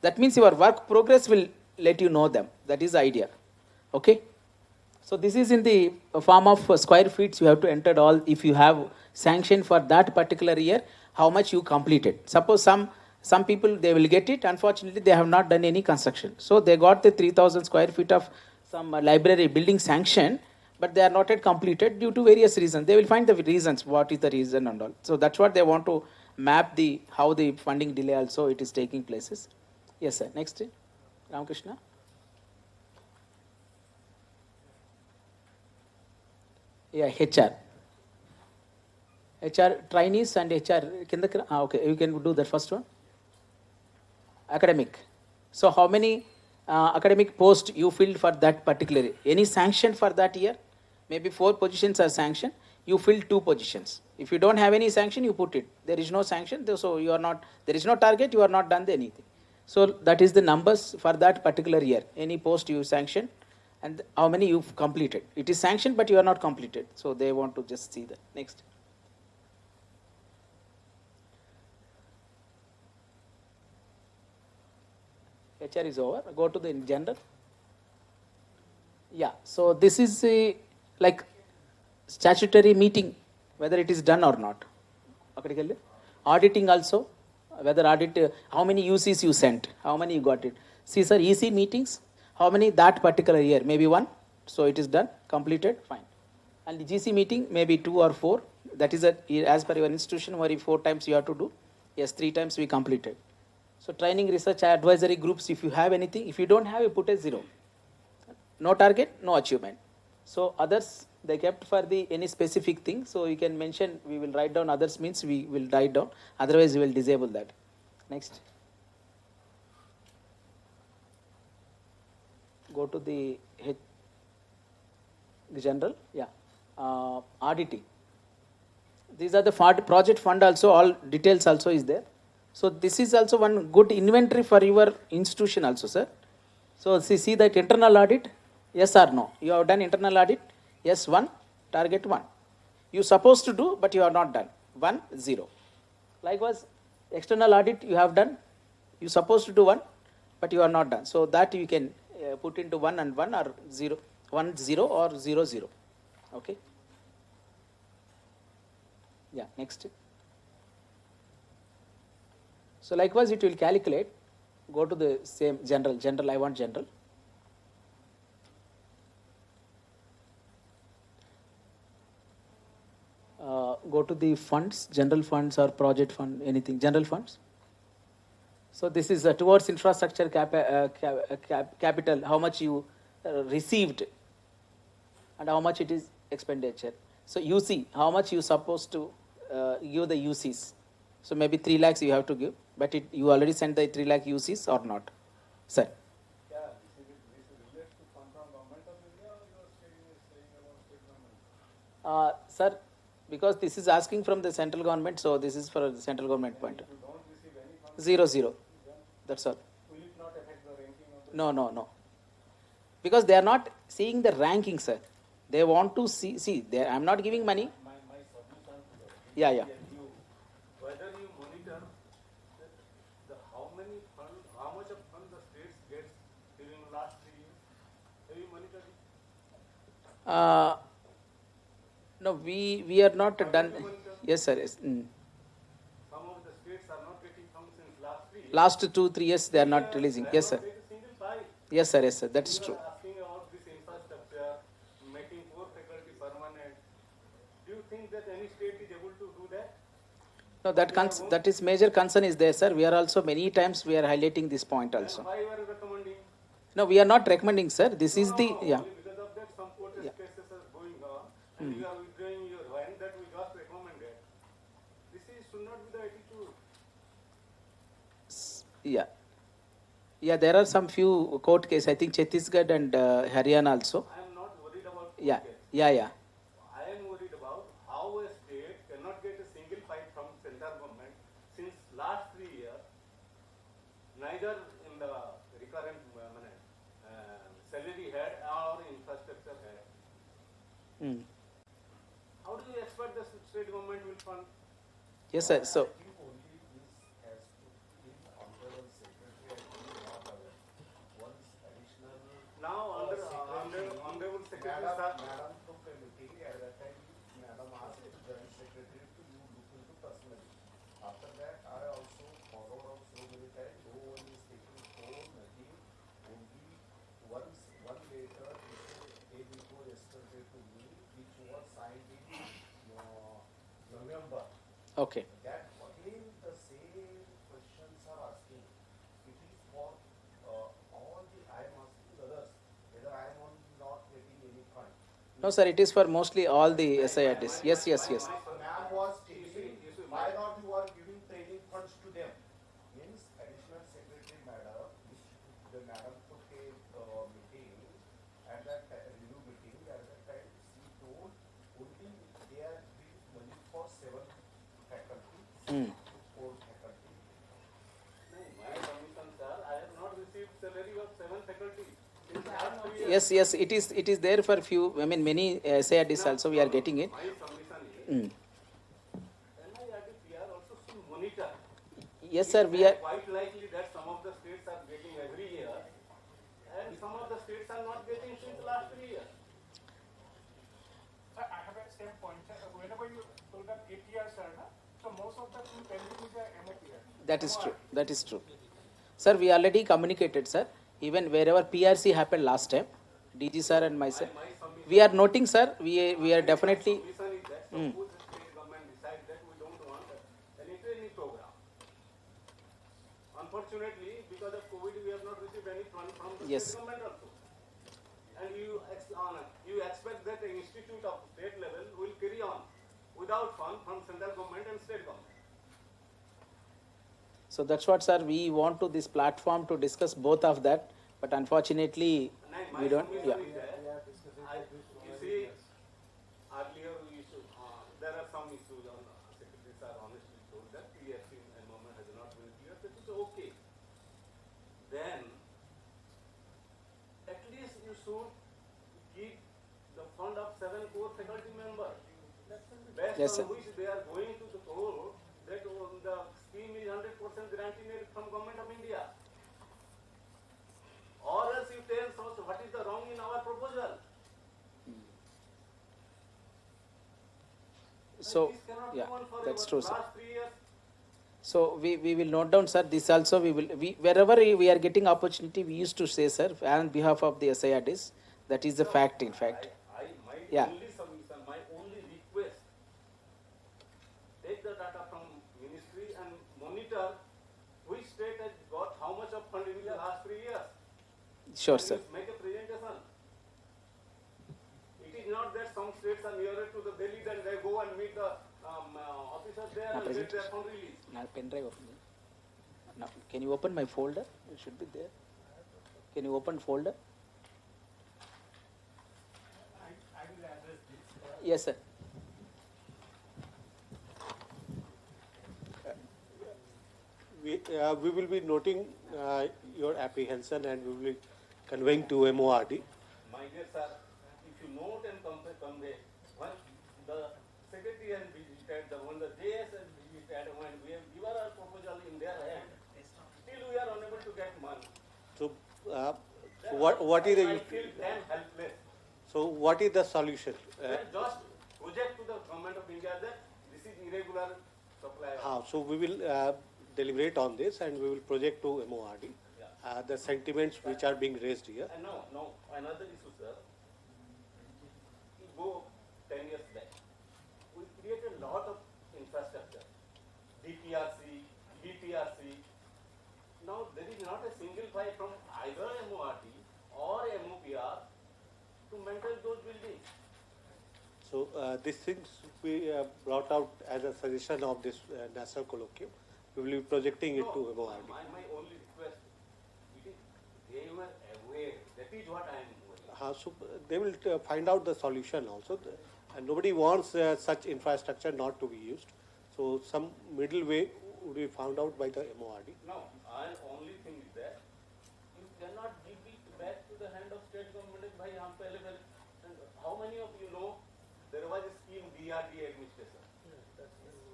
That means your work progress will let you know them. That is the idea. Okay. So this is in the form of square feet. You have to enter all. If you have sanctioned for that particular year, how much you completed. Suppose some people, they will get it. Unfortunately, they have not done any construction. So they got the 3,000 square feet of some library building sanction, but they are not yet completed due to various reasons. They will find the reasons, what is the reason and all. So that's what they want to map how the funding delay also it is taking places. Yes, sir. Next, Ramakrishna. Yeah, HR. HR trainees and HR. Okay, you can do that first one. Academic. So how many academic posts you filled for that particular, any sanction for that year? Maybe 4 positions are sanctioned. You filled 2 positions. If you don't have any sanction, you put it. There is no sanction, so you are not, there is no target, you are not done anything. So that is the numbers for that particular year. Any post you sanctioned and how many you've completed. It is sanctioned, but you are not completed. So they want to just see that. Next. HR is over. Go to the general. Yeah. So this is like statutory meeting, whether it is done or not. Auditing also, whether audit, how many UCs you sent, how many you got it. See, sir, EC meetings, how many that particular year, maybe 1. So it is done, completed, fine. And the GC meeting, maybe 2 or 4. That is as per your institution, where 4 times you have to do. Yes, 3 times we completed. So training, research, advisory groups, if you have anything, if you don't have, you put a 0. No target, no achievement. So others, they kept for the any specific thing. So you can mention, we will write down others means we will write down. Otherwise, we will disable that. Next. Go to the general. Yeah. Auditing. These are the project fund also, all details also is there. So this is also one good inventory for your institution also, sir. So see that internal audit, yes or no? You have done internal audit, yes, 1, target 1. You supposed to do, but you are not done, 1, 0. Likewise, external audit you have done, you supposed to do 1, but you are not done. So that you can put into 1 and 1 or 0, 1, 0 or 0, 0. Okay. Yeah, next. So likewise it will calculate, go to the same general, I want general. Go to the funds, general funds or project fund, anything, general funds. So this is towards infrastructure capital, how much you received and how much it is expenditure. So UC, how much you supposed to give the UCs. So maybe 3 lakhs you have to give, but you already sent the 3 lakh UCs or not, sir? Yeah, this relates to fund from government of India or you are saying about state government? Sir, because this is asking from the central government, so this is for the central government point. If you don't receive any funds, 0, 0. That's all. will it not affect the ranking of the? No. Because they are not seeing the ranking, sir. They want to see I'm not giving money. My submission to the Yeah. you, whether you monitor how much of fund the states gets during the last 3 years, have you monitored it? No, we are not done. Yes, sir. Yes. Some of the states are not getting funds since last 3 years. Last 2, 3 years they are not releasing. Yes, sir. Take a single pie. Yes, sir. That's true. You are asking about this infrastructure, making 4 faculty permanent. Do you think that any state is able to do that? No, that is major concern is there, sir. We are also many times we are highlighting this point also. Why you are recommending? No, we are not recommending, sir. This is the yeah. Only because of that some protest cases are going on and you are withdrawing your hand that we just recommended. Should not be the attitude. Yeah, there are some few court cases. I think Chhattisgarh and Haryana also. I am not worried about Yeah. I am worried about how a state cannot get a single pipe from central government since last 3 years, neither in the recurrent salary head or infrastructure head. How do you expect the state government will fund? Yes, sir. So. Now, honorable secretaries are. Madam took a meeting at that time. Madam asked the joint secretary to look into personally. After that, I also followed up so many times. No one is taking phone, nothing. Only one letter day before yesterday to me, which was signed in November. Okay. That again the same questions are asking. It is for all the I am asking others whether I am not getting any fund. No, sir. It is for mostly all the SIRDs. Yes. Ma'am was teaching, why not you are giving training funds to them? Means additional secretary madam, the madam took a meeting at that review meeting at that time. She told only they are giving money for 7 faculty, 4 faculty. No, my commission, sir, I have not received salary of 7 faculty. Since last 3 years. Yes. It is there for few. I mean, many SIRDs also we are getting it. My submission is, NIRDPR also should monitor. Yes, sir. We are. Quite likely that some of the states are getting every year and some of the states are not getting since last 3 years. Sir, I have a same point. Sir, whenever you told that 8 years, sir, so most of the things pending is the MoPR. That is true. Sir, we already communicated, sir. Even wherever PRC happened last time, DG sir and myself, we are noting, sir. We are definitely. Submission is that suppose the state government decides that we don't want any training program. Unfortunately, because of COVID, we have not received any fund from the Yes. state government also. And you expect that the institute of state level will carry on without fund from central government and state government. So that's what, sir. We want to this platform to discuss both of that, but unfortunately, And we don't. submission Yeah. is that you see, earlier we used to, there are some issues on should keep the fund of 7 core faculty members. Based Yes, on sir. which they are going to the court that the scheme is 100% granted from Government of India. Or else you tell us what is the wrong in our proposal. So, This cannot yeah, go on forever. that's true, sir. Last 3 years, So we will note down, sir. This also wherever we are getting opportunity, we used to say, sir, on behalf of the SIRDs, that is the fact, in fact. my Yeah. only submission, my only request, take the data from ministry and monitor which state has got how much of fund in the last 3 years. Sure, And sir. you make a presentation. It is not that some states are nearer to the Delhi than they go and meet the officers there and get their fund release. Now, pen drive open. Now, can you open my folder? It should be there. Can you open folder? I will address this. Yes, sir. We will be noting your apprehension and we will be conveying to MORD. My dear sir, if you note and convey, when the secretary has visited, when the JS has visited, when we have given our proposal in their hand, still we are unable to get money. So, what is I the feel damn helpless. so what is the solution? Then just project to the Government of India that this is irregular supply. So we will deliberate on this and we will project to MORD the sentiments which are being raised here. And no, another issue, sir. We go 10 years back. We created a lot of infrastructure. DPRC, BPRC. Now there is not a single file from either MORD or MoPR to maintain those buildings. So these things we brought out as a suggestion of this national colloquium. We will be projecting it to MORD. My only request, it is they were aware. That is what I am worried. So they will find out the solution also. And nobody wants such infrastructure not to be used. So some middle way would be found out by the MORD. No, and only thing is that you cannot give it back to the hand of state government by level. And how many of you know there was a scheme DRD administration?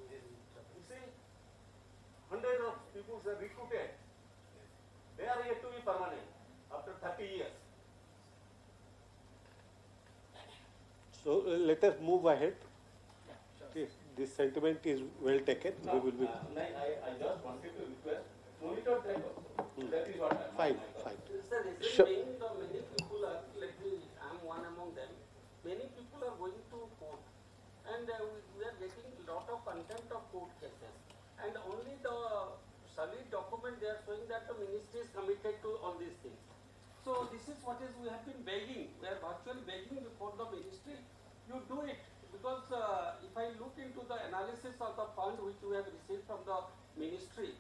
You see, hundreds of people are recruited. They are yet to be permanent after 30 years. So let us move ahead. This sentiment is well taken. We will be I just wanted to request, monitor that also. That is what I am. fine, fine. Sir, this Sure. is being the many people are, like me, I am one among them, many people are going to court and we are getting a lot of contempt of court cases and only the solid document they are showing that the ministry is committed to all these things. So this is what is we have been begging, we are virtually begging before the ministry, you do it because if I look into the analysis of the fund which we have received from the ministry,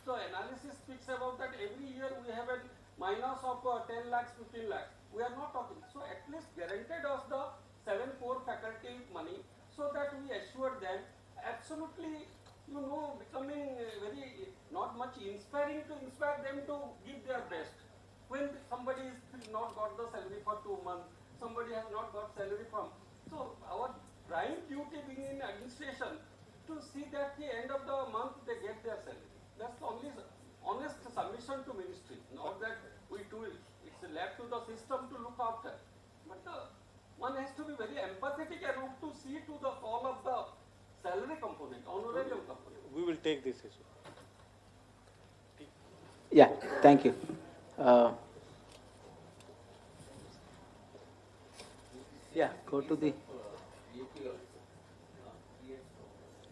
so analysis speaks about that every year we have a minus of 10 lakhs, 15 lakhs. We are not talking. So at least guaranteed us the 7 core faculty money so that we assure them absolutely, becoming very not much inspiring to inspire them to give their best. When somebody is not got the salary for 2 months, somebody has not got salary from. So our prime duty being in administration to see that the end of the month they get their salary. That's the only honest submission to ministry. Not that we do it. It's left to the system to look after. But one has to be very empathetic enough to see to the fall of the salary component, honorarium component. We will take this issue. Yeah, thank you. Yeah, go to the.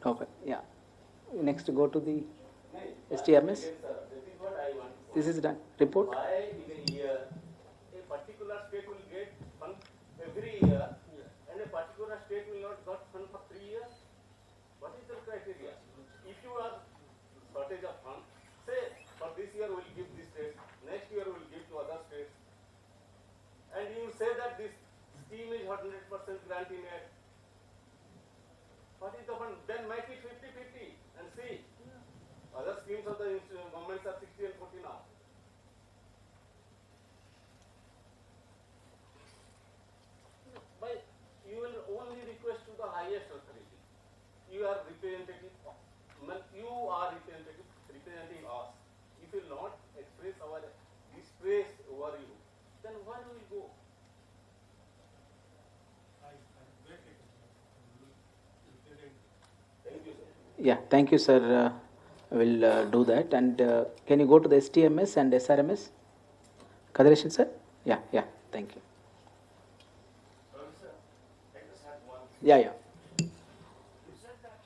Okay, yeah. Next, go to the STMS. That is what I want. This is done. Report. Why in a year a particular state will get fund every year and a particular state will not got fund for 3 years? What is the criteria? If you are shortage of fund, say for this year we will give this state, next year we will give to other states, and you say that this scheme is 100% grant in it. What is the fund? Then make it 50-50 and see. Other schemes of the governments are 60 and 40 now. representative, you are representing us. If you not express our distress over you, then where will we go? Thank you, sir. Yeah, thank you, sir. I will do that. And can you go to the STMS and SRMS? Kadireshan, sir? Yeah, yeah, thank you. Sir, I just had one. Yeah, yeah. You said that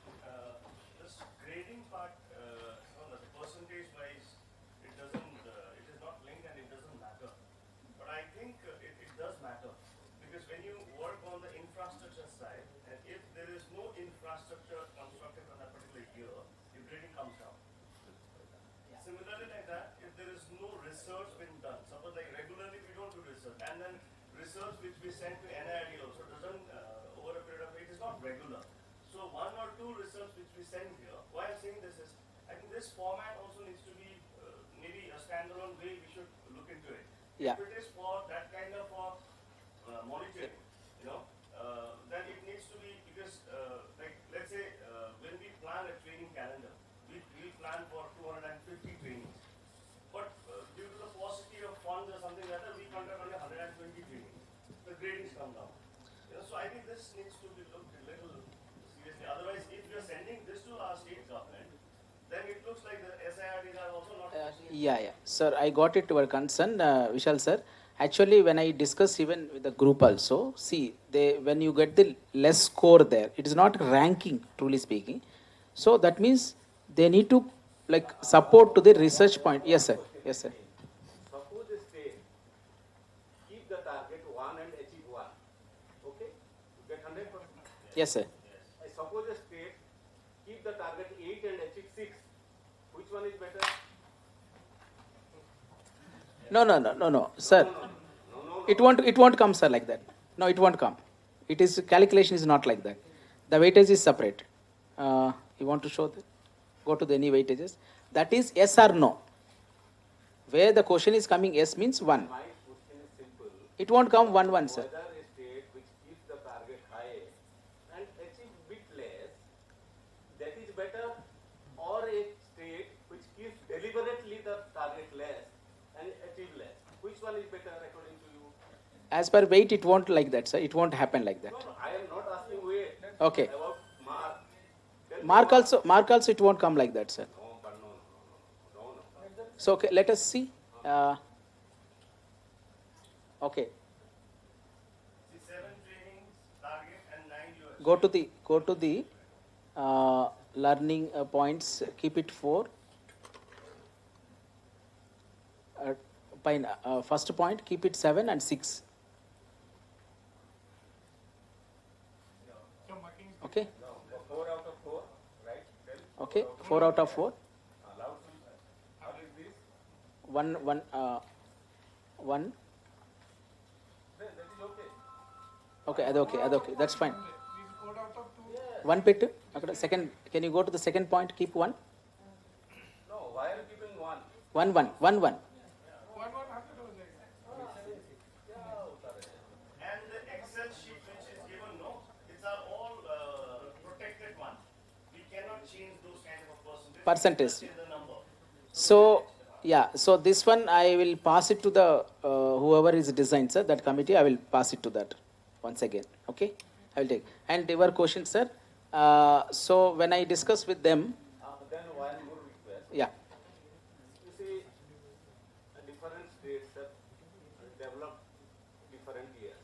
this grading part, the percentage wise, it is not linked and it doesn't matter. But I think it does matter because when you work on the infrastructure side, and if there is no infrastructure constructed on that particular year, the grading comes down. Similarly, like that, if there is no research being done, suppose like regularly we don't do research, and then research which we send to NIRD also doesn't over a period of it is not regular. So one or two research which we send here. Why I'm saying this is, I think this format also needs to be maybe a standalone way we should look into it. Yeah. If it is for that kind of monitoring, then it needs to be because like let's say when we plan a training calendar, we plan for 250 trainings. But due to the paucity of funds or something like that, we conduct only 120 trainings. The gradings come down. So I think this needs to be looked a little seriously. Otherwise, if you're sending this to our state government, then it looks like the SIRDs are also not. Yeah. Sir, I got it, your concern, Vishal, sir. Actually, when I discuss even with the group also, see, when you get the less score there, it is not ranking, truly speaking. So that means they need to like support to the research point. Yes, sir. Yes, sir. Suppose a state keep the target 1 and achieve 1. Okay? You get 100%. Yes, sir. I suppose a state keep the target 8 and achieve 6. Which one is better? No, sir. It won't come, sir, like that. No, it won't come. It is calculation is not like that. The weightage is separate. You want to show that? Go to the any weightages. That is yes or no. Where the question is coming yes means 1. My question is simple. It won't come 1, sir. Whether a state which keeps the target high and achieve bit less, that is better, or a state which keeps deliberately the target less and achieve less. Which one is better according to you? As per weight, it won't like that, sir. It won't happen like that. No, I am not asking weight. Okay. About mark. Tell me Mark also, it won't come like that, sir. No. So okay, let us see. Okay. See, 7 trainings target and 9 yours. Go to the learning points. Keep it 4. First point, keep it 7 and 6. Your marking is Okay. 4 out of 4, right? Tell. Okay. 4 out of 4. Allowed. How is this? 1. Then that is okay. Okay. Okay. That's fine. this 4 out of 2. 1 pit. Okay. Second. Can you go to the second point? Keep 1. No, why are you keeping 1? 1. 1 have to do like And the Excel sheet which is given, no, it's are all protected one. We cannot change those kind of a percentage. Percentage. Change the number. So yeah. So this one I will pass it to the whoever is designed, sir. That committee I will pass it to that once again. Okay. I will take. And your question, sir. So when I discuss with them, Then one more request. yeah. You see, different states have developed different years.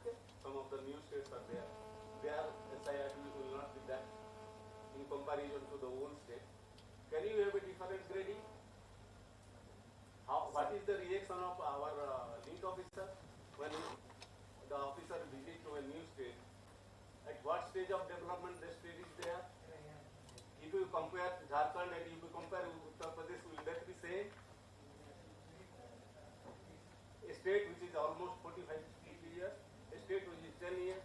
Okay? Some of the new states are there. Their SIRD will not be that in comparison to the old state. Can you have a different grading? What is the reaction of our link officer when the officer visits to a new state? At what stage of development the state is there? If you compare Jharkhand and if you compare Uttar Pradesh, will that be same? A state which is almost 45 years, a state which is 10 years.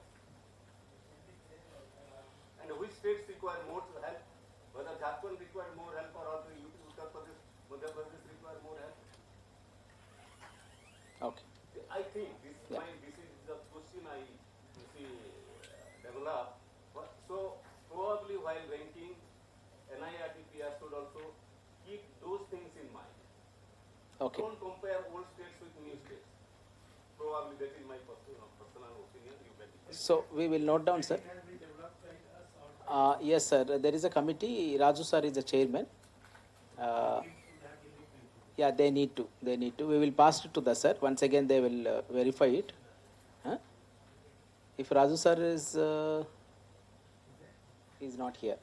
And which states require more help? Whether Jharkhand require more help or also Uttar Pradesh, Madhya Pradesh require more help? Okay. I think this is the question I developed. So probably while ranking, NIRDPR should also keep those things in mind. Okay. Don't compare old states with new states. Probably that is my personal opinion. You can decide. So we will note down, sir. Yes, sir. There is a committee. Raju sir is the chairman. Yeah, they need to. They need to. We will pass it to the sir. Once again, they will verify it. Huh? If Raju sir is not here.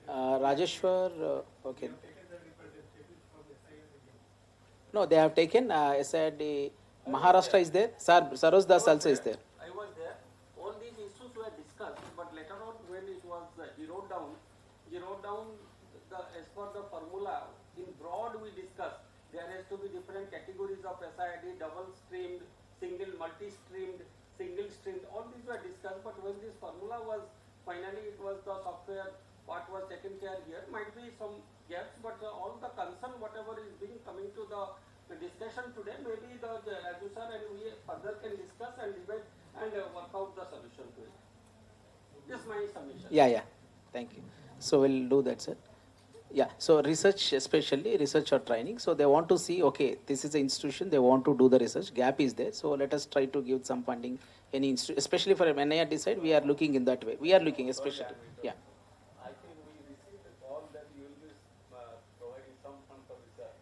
Rajeshwar, okay. No, they have taken SID. Maharashtra is there. Saroz Das also is there. I was there. All these issues were discussed, but later on when it was zeroed down the as per the formula in broad we discussed. There has to be different categories of SID, double streamed, single, multi-streamed, single streamed. All these were discussed, but when this formula was finally it was the software what was taken care here. Might be some gaps, but all the concern whatever is being coming to the discussion today, maybe the Raju sir and we further can discuss and debate and work out the solution to it. This is my submission. Yeah. Thank you. So we'll do that, sir. Yeah. So research, especially research or training. So they want to see, okay, this is an institution. They want to do the research. Gap is there. So let us try to give some funding. Any institution, especially for NIRD side, we are looking in that way. We are looking, especially. Yeah. I think we received a call that you will be providing some fund for research.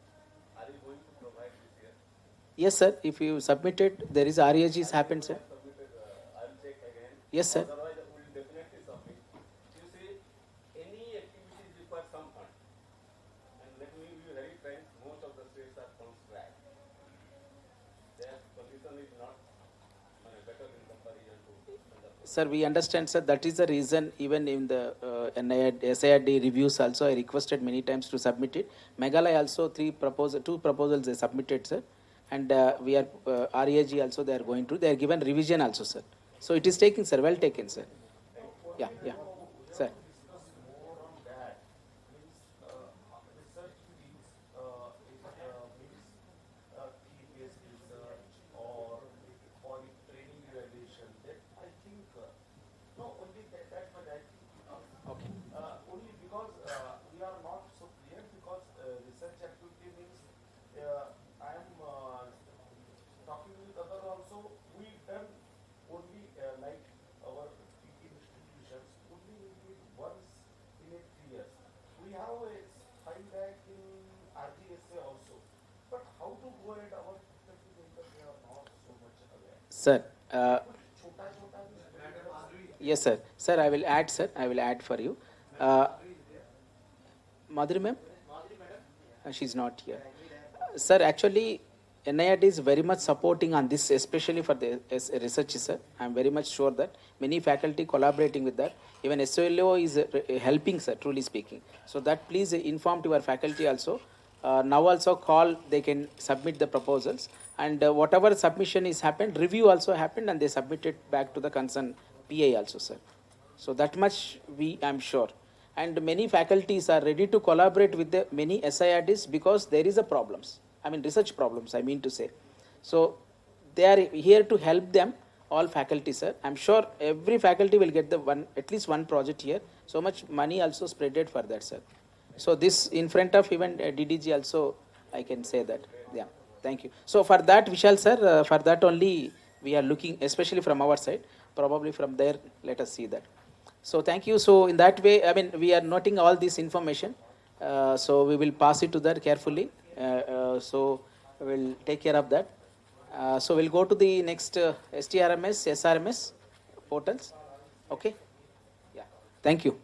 Are you going to provide this year? Yes, sir. If you submitted, there is RAGs happened, sir. Submitted, I'll check again. Yes, sir. Otherwise, we will definitely submit. You see, any activities require some fund. And let me be very frank, most of the states are from scratch. Their position is not better in comparison to other. Sir, we understand, sir. That is the reason even in the SIRD reviews also, I requested many times to submit it. Meghalaya also two proposals they submitted, sir. And we are, RAG also they are going to. They are given revision also, sir. So it is taken, sir. Well taken, sir. Yeah, sir. Discuss more on that. Means research means key-based research or training evaluation. That I think no only that but I think Okay. only because we are not so clear because research activity means I am talking with other also. We done only like our institutions only we meet once in 3 years. We have a file back in RGSA also. But how to go ahead our faculty members they are not so much aware. Sir, Chota yes, sir. Sir, I will add, sir. I will add for you. Madhuri ma'am? She's not here. Sir, actually, NIRD is very much supporting on this, especially for the research, sir. I am very much sure that many faculty collaborating with that. Even SOLO is helping, sir, truly speaking. So that please inform to your faculty also. Now also call, they can submit the proposals. And whatever submission is happened, review also happened and they submitted back to the concerned PA also, sir. So that much I am sure. And many faculties are ready to collaborate with the many SIRDs because there is a problems. I mean research problems, I mean to say. So they are here to help them, all faculty, sir. I'm sure every faculty will get at least one project here. So much money also spreaded for that, sir. So this in front of even DDG also, I can say that. Yeah, thank you. So for that, Vishal sir, for that only we are looking, especially from our side. Probably from there, let us see that. So thank you. So in that way, I mean, we are noting all this information. So we will pass it to that carefully. So we will take care of that. So we'll go to the next STRMS, SRMS portals. Okay. Yeah. Thank you.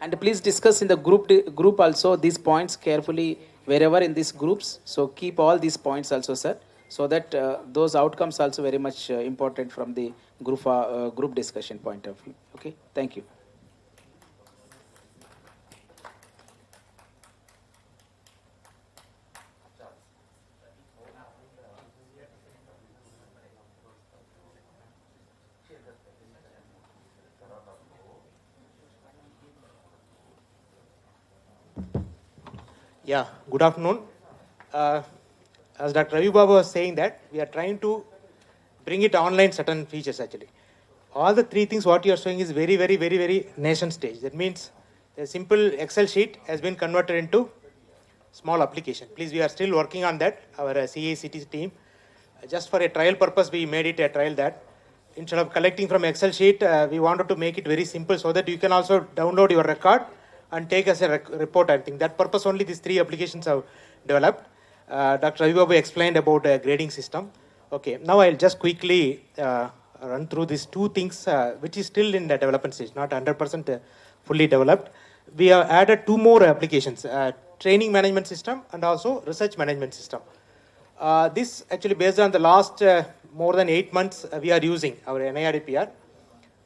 And please discuss in the group also these points carefully wherever in these groups. So keep all these points also, sir, so that those outcomes also very much important from the group discussion point of view. Okay. Thank you. Yeah, good afternoon. As Dr. Ravi Baba was saying that, we are trying to bring it online certain features actually. all the three things what you are showing is very, very, very, very nascent stage. That means the simple Excel sheet has been converted into small application. Please, we are still working on that, our CACT team. Just for a trial purpose, we made it a trial that instead of collecting from Excel sheet, we wanted to make it very simple so that you can also download your record and take as a report. I think that purpose only these three applications have developed. Dr. Ravi Babu explained about a grading system. Okay, now I'll just quickly run through these two things, which is still in the development stage, not 100% fully developed. We have added two more applications, training management system and also research management system. This actually based on the last more than 8 months, we are using our NIRDPR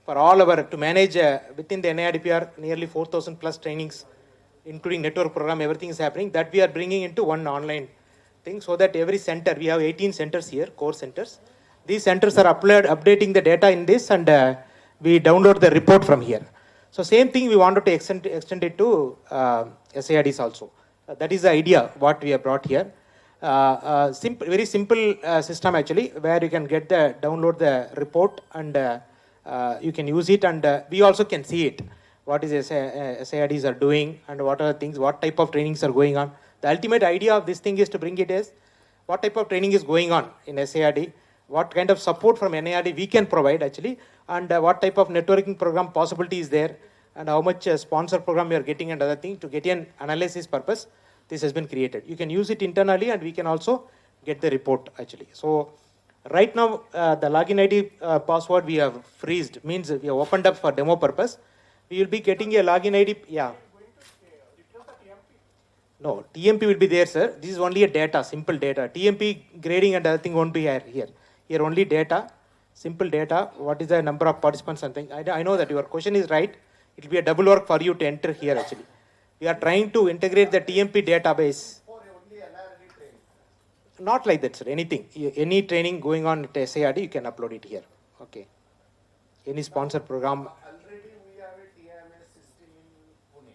for all our, to manage within the NIRDPR nearly 4,000 plus trainings, including network program, everything is happening, that we are bringing into one online thing so that every center, we have 18 centers here, core centers. These centers are updating the data in this and we download the report from here. So same thing we wanted to extend it to SIRDs also. That is the idea what we have brought here. Very simple system actually, where you can get the download the report and you can use it, and we also can see it. What is SIRDs are doing and what are the things, what type of trainings are going on. The ultimate idea of this thing is to bring it as what type of training is going on in SIRD, what kind of support from NIRD we can provide actually, and what type of networking program possibility is there, and how much sponsor program we are getting and other thing to get an analysis purpose. This has been created. You can use it internally and we can also get the report actually. So right now the login ID password we have freezed, means we have opened up for demo purpose. We will be getting a login ID, yeah. No, TMP will be there, sir. This is only a data, simple data. TMP grading and other thing won't be here. Here only data, simple data. What is the number of participants, something. I know that your question is right. It will be a double work for you to enter here actually. We are trying to integrate the TMP database. For only NIRD training. Not like that, sir. Anything. Any training going on at SIRD, you can upload it here. Okay. Any sponsor program. Already we have a TMS system in Pune.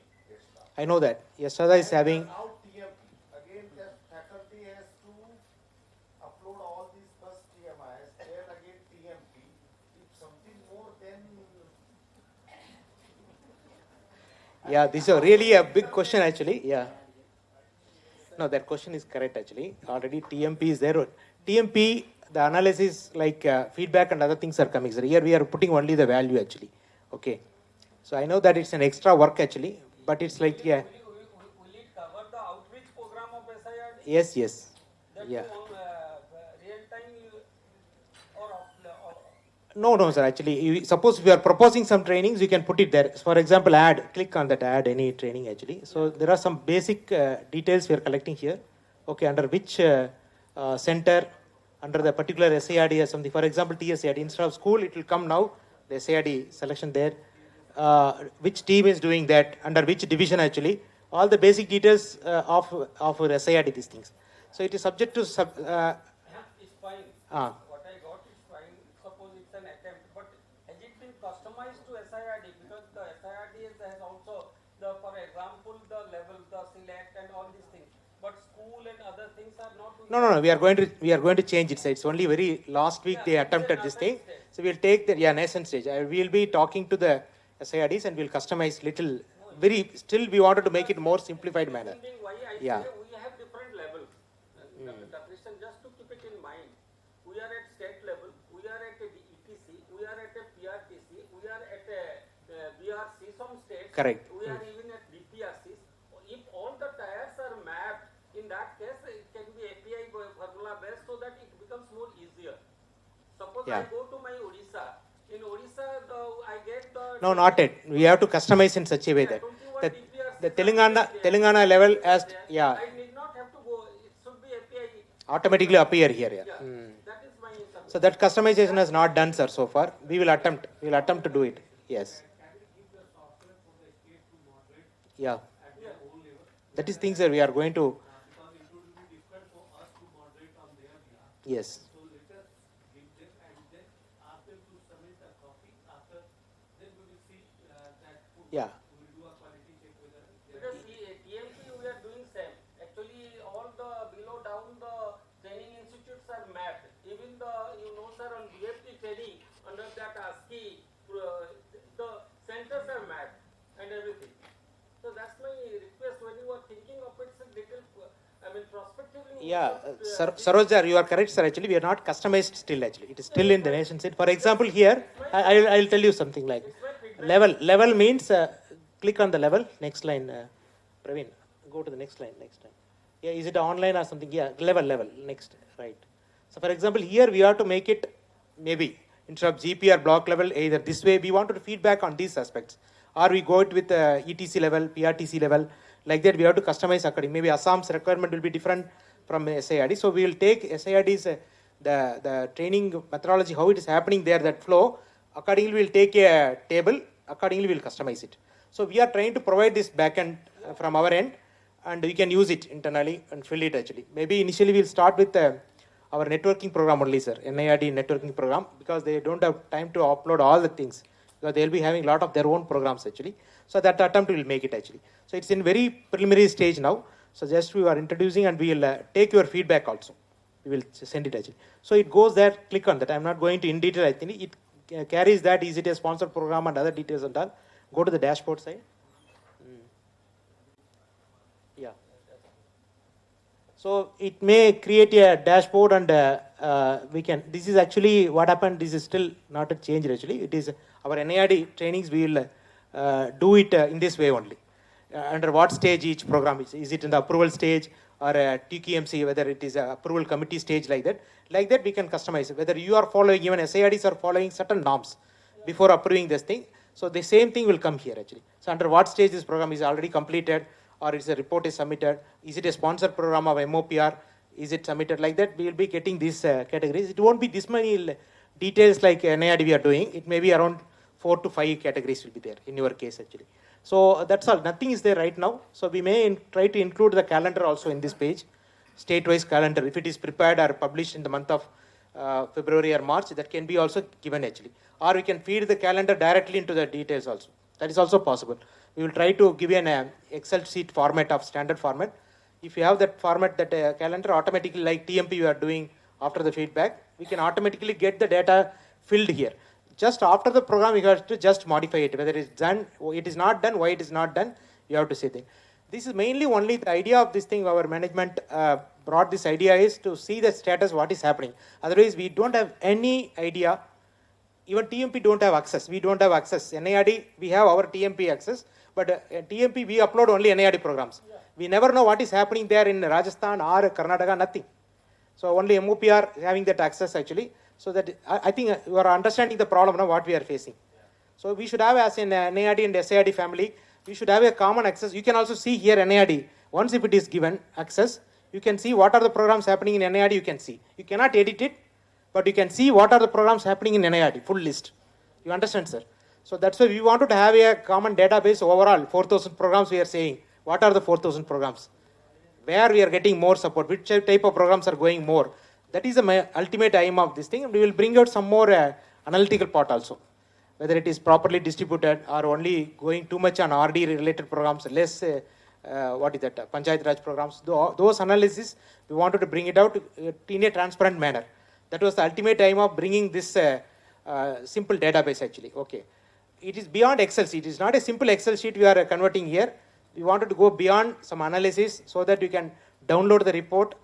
I know that. Yastada is having. Now TMP. Again, the faculty has to upload all these first TMIs, then again TMP. If something more, then Yeah, this is really a big question actually. Yeah. No, that question is correct actually. Already TMP is there. TMP, the analysis like feedback and other things are coming. So here we are putting only the value actually. Okay. So I know that it's an extra work actually, but it's like, yeah. Will it cover the outreach program of SIRD? Yes, yes. That Yeah. on real time or No, sir. Actually, suppose we are proposing some trainings, you can put it there. For example, click on that add any training actually. So there are some basic details we are collecting here. Okay, under which center, under the particular SIRD or something. For example, TSIRD, instead of school, it will come now, the SIRD selection there. Which team is doing that, under which division actually. All the basic details of SIRD, these things. So it is subject to, it's fine. What I got is fine. Suppose it's an attempt, but has it been customized to SIRD? Because the SIRD has also for example, the level, the select, and all these things. But school and other things are not doing. No. We are going to change it. It's only very last week they attempted this thing. So we'll take the nascent stage. We'll be talking to the SIRDs and we'll customize little. Still we wanted to make it more simplified manner. Why I Yeah. say we have different levels. Christian, just to keep it in mind, we are at state level, we are at a ETC, we are at a PRTC, we are at a BRC, some states. Correct. We are even at DPRCs. If all the tiers are mapped, in that case, it can be API formula based so that it becomes more easier. Suppose I go to my Odisha. In Odisha, I get the... No, not it. We have to customize in such a way that the Telangana level as, yeah. I need not have to go, it should be API. Automatically appear here. Yeah. That is my submission. So that customization is not done, sir, so far. We will attempt to do it. Yes. Yeah. That is things that we are going to. Yes. Yeah. Because TMP we are doing same. Actually, all the below down the training institutes are mapped. Even the, sir, on BFT training, under that ASCII, Yeah, Sarojar, you are correct, sir. Actually, we are not customized still. Actually, it is still in the nation state. For example, here I'll tell you something like level. Level means click on the level. Next line, Praveen. Go to the next line. Next line. Yeah, is it online or something? Yeah, level. Next, right. So, for example, here we have to make it maybe instead of GPR block level either this way. We wanted to feedback on these aspects, or we go it with ETC level, PRTC level. Like that, we have to customize according. Maybe Assam's requirement will be different from SIRD. So we will take SIRD's the training methodology, how it is happening there, that flow. Accordingly, we will take a table. Accordingly, we will customize it. So we are trying to provide this backend from our end, and we can use it internally and fill it actually. Maybe initially we will start with our networking program only, sir, NIRD networking program, because they don't have time to upload all the things, because they'll be having a lot of their own programs actually. So that attempt will make it actually. So it's in very preliminary stage now. So just we are introducing, and we will take your feedback also. We will send it actually. So it goes there, click on that. I'm not going to in detail, I think. It carries that, is it a sponsored program and other details and all. Go to the dashboard side. Yeah. So it may create a dashboard, and we can, this is actually what happened, this is still not a change actually. It is our NIRD trainings, we will do it in this way only. Under what stage each program is. Is it in the approval stage or a TQMC, whether it is a approval committee stage like that. Like that we can customize it. Whether you are following, even SIRDs are following certain norms before approving this thing. So the same thing will come here actually. So under what stage this program is already completed, or is a report is submitted, is it a sponsored program of MoPR, is it submitted, like that we will be getting these categories. It won't be this many details like NIRD we are doing. It may be around 4 to 5 categories will be there in your case actually. So that's all, nothing is there right now. So we may try to include the calendar also in this page, state-wise calendar. If it is prepared or published in the month of February or March, that can be also given actually. Or we can feed the calendar directly into the details also. That is also possible. We will try to give you an Excel sheet format of standard format. If you have that format, that calendar automatically, like TMP you are doing after the feedback, we can automatically get the data filled here. Just after the program, you have to just modify it, whether it's done, it is not done, why it is not done, you have to say that. This is mainly only the idea of this thing. Our management brought this idea is to see the status, what is happening. Otherwise, we don't have any idea. Even TMP don't have access. We don't have access. NIRD, we have our TMP access, but TMP, we upload only NIRD programs. Yeah. We never know what is happening there in Rajasthan or Karnataka, nothing. So only MoPR having that access actually. So that I think you are understanding the problem now what we are facing. Yeah. So we should have, as in NIRD and SIRD family, we should have a common access. You can also see here NIRD. Once if it is given access, you can see what are the programs happening in NIRD, you can see. You cannot edit it, but you can see what are the programs happening in NIRD, full list. You understand, sir? So that's why we wanted to have a common database overall, 4,000 programs we are saying. What are the 4,000 programs? Where we are getting more support, which type of programs are going more. That is the ultimate aim of this thing. And we will bring out some more analytical part also. Whether it is properly distributed or only going too much on RD related programs, less, Panchayati Raj programs. Those analysis, we wanted to bring it out in a transparent manner. That was the ultimate aim of bringing this simple database actually. Okay. It is beyond Excel sheet. It is not a simple Excel sheet we are converting here. We wanted to go beyond some analysis so that you can download the report,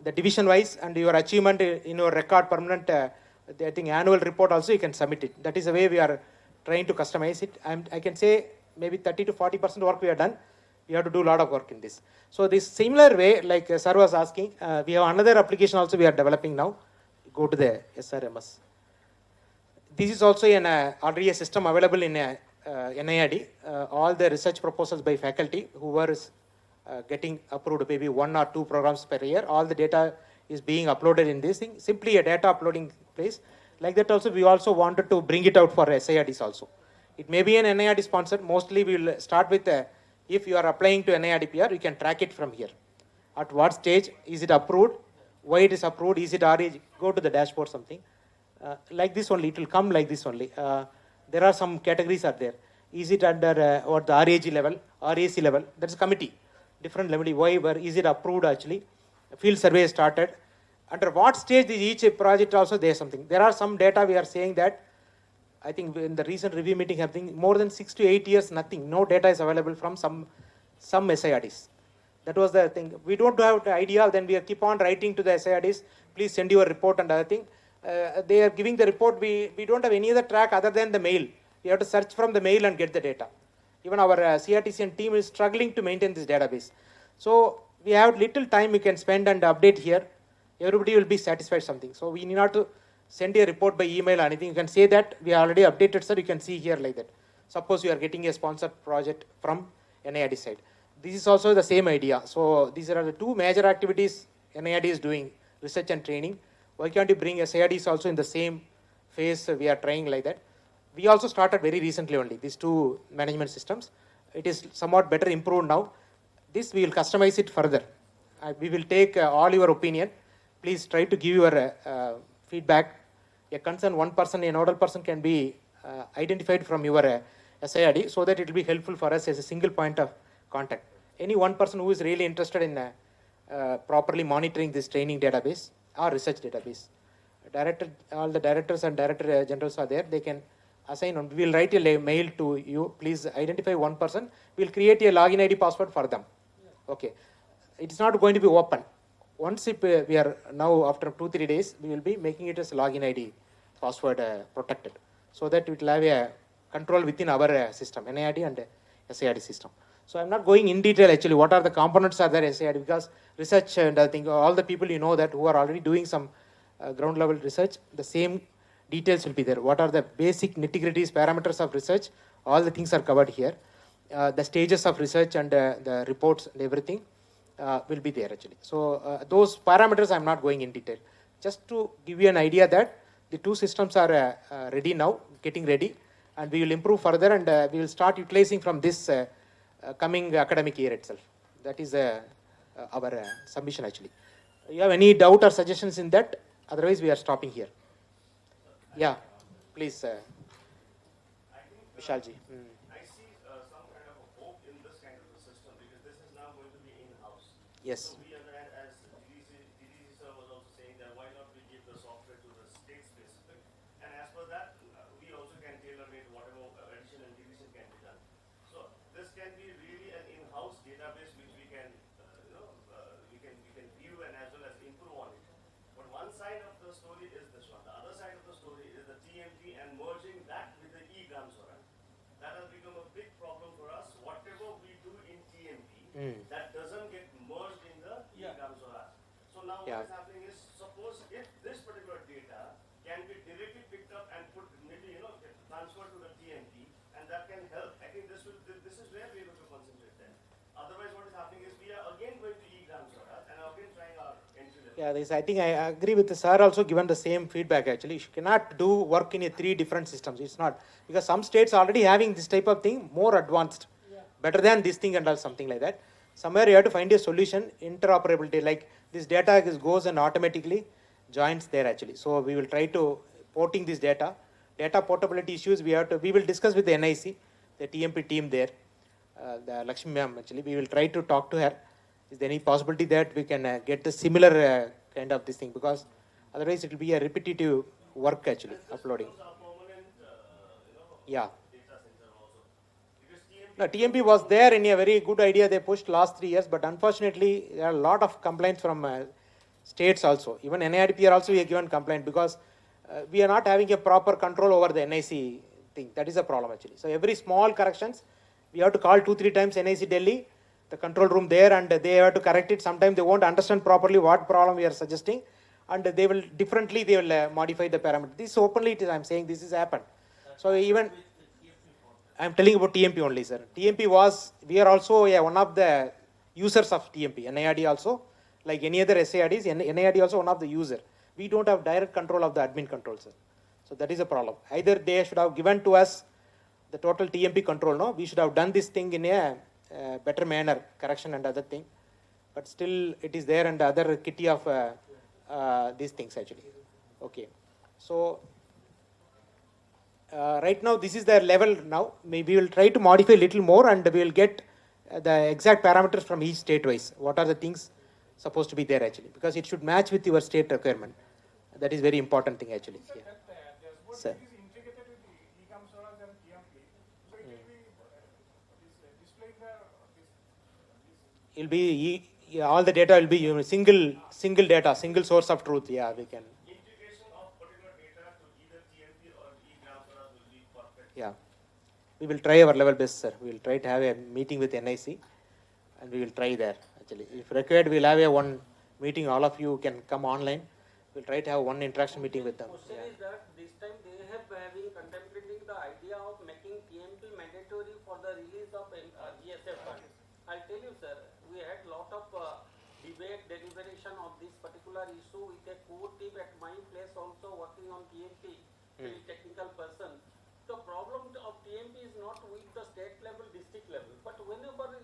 the division wise, and your achievement in your record permanent, I think annual report also you can submit it. That is the way we are trying to customize it. I can say maybe 30 to 40% work we have done. We have to do a lot of work in this. So this similar way, like sir was asking, we have another application also we are developing now. Go to the SRMS. This is also an RDA system available in NIRD. All the research proposals by faculty, whoever is getting approved, maybe 1 or 2 programs per year, all the data is being uploaded in this thing. Simply a data uploading place. Like that also, we also wanted to bring it out for SIRDs also. It may be an NIRD sponsored. Mostly we will start with, if you are applying to NIRDPR, you can track it from here. At what stage is it approved? Why it is approved? Is it RAG? Go to the dashboard something. Like this only, it will come like this only. There are some categories are there. Is it under what the RAG level, RAC level? That's a committee. Different level. Why? Where is it approved actually? Field survey started. Under what stage is each project also there is something. There are some data we are saying that, I think in the recent review meeting happening, more than 6 to 8 years, nothing. No data is available from some SIRDs. That was the thing. We don't have the idea, then we keep on writing to the SIRDs, please send your report and other thing. They are giving the report, we don't have any other track other than the mail. We have to search from the mail and get the data. Even our CRTCN team is struggling to maintain this database. So we have little time we can spend and update here. Everybody will be satisfied something. So we need not to send a report by email or anything. You can say that we already updated, sir. You can see here like that. Suppose you are getting a sponsored project from NIRD side. This is also the same idea. So these are the two major activities NIRD is doing, research and training. Why can't you bring SIRDs also in the same phase we are trying like that? We also started very recently only, these two management systems. It is somewhat better improved now. This we will customize it further. We will take all your opinion. Please try to give your feedback. A concerned one person, a nodal person can be identified from your SIRD so that it will be helpful for us as a single point of contact. Any one person who is really interested in properly monitoring this training database or research database. All the directors and director generals are there. They can assign, we will write a mail to you. Please identify one person. We will create a login ID password for them. Okay. It is not going to be open. Once we are now, after 2-3 days, we will be making it as login ID password protected, so that it will have a control within our system, NIRD and SIRD system. So I'm not going in detail actually what are the components are there SIRD, because research and I think all the people you know that who are already doing some ground level research, the same details will be there. What are the basic nitty-gritties, parameters of research, all the things are covered here. The stages of research and the reports and everything will be there actually. So those parameters I'm not going in detail. Just to give you an idea that the two systems are ready now, getting ready, and we will improve further, and we will start utilizing from this coming academic year itself. That is our submission actually. You have any doubt or suggestions in that? Otherwise we are stopping here. Yeah, please, Vishalji. I see some kind of a hope in this kind of a system because this is now going to be in-house. Yes. So we, as DDC sir was also saying that why not we give the software to the state specific, and as per that we also can tailor made whatever addition and deletion can be done. So this can be really an in-house database which we can we can view and as well as improve on it. But one side of the story is this one. The other side of the story is the TMP and merging that with the e-Gramswara. That has become a big problem for us. Whatever we do in TMP, that doesn't get merged in the e-Gramswara. So now what is happening is, suppose if this particular data can be directly picked up and put maybe transferred to the TMP, and that can help. I think this is where we have to concentrate then. Otherwise, what is happening is we are again going to e-Gramswara and again trying our entry level. Yeah, I think I agree with the sir also given the same feedback actually. You cannot do work in 3 different systems. It's not, because some states already having this type of thing more advanced, better than this thing and all something like that. Somewhere you have to find a solution, interoperability, like this data goes and automatically joins there actually. So we will try to porting this data portability issues we will discuss with the NIC, the TMP team there, the Lakshmi ma'am actually. We will try to talk to her. Is there any possibility that we can get the similar kind of this thing, because otherwise it will be a repetitive work actually, uploading. Yeah. No, TMP was there in a very good idea they pushed last 3 years, but unfortunately there are a lot of complaints from states also. Even NIRDPR also we have given complaint because we are not having a proper control over the NIC thing. That is a problem actually. So every small corrections, we have to call 2-3 times NIC Delhi, the control room there, and they have to correct it. Sometimes they won't understand properly what problem we are suggesting, and they will modify the parameter. This openly I am saying this has happened. So even I am telling about TMP only, sir. TMP was, we are also one of the users of TMP, NIRD also, like any other SIRDs, NIRD also one of the user. We don't have direct control of the admin control, sir. So that is a problem. Either they should have given to us the total TMP control, no? We should have done this thing in a better manner, correction and other thing. But still it is there and the other kitty of these things actually. Okay. So right now this is their level now. Maybe we will try to modify a little more and we will get the exact parameters from each state wise. What are the things supposed to be there actually? Because it should match with your state requirement. That is very important thing actually. Sir, Yeah. that dashboard Sir. is integrated with the e-Gramswara and TMP, so it will be displaying the it'll be all the data will be single data, single source of truth. Yeah, we can. Integration of particular data to either TMP or e-GramParas will be perfect. Yeah, we will try our level best, sir. We will try to have a meeting with NIC, and we will try there. Actually, if required, we'll have a one meeting. All of you can come online. We'll try to have one interaction meeting with them. Question is that this time they have having contemplating the idea of making TMP mandatory for the release of RGSA funds. I'll tell you, sir, we had lot of debate, deliberation of this particular issue with a core team at my place also working on TMP, very technical person. The problem of TMP is not with the state level, district level, but whenever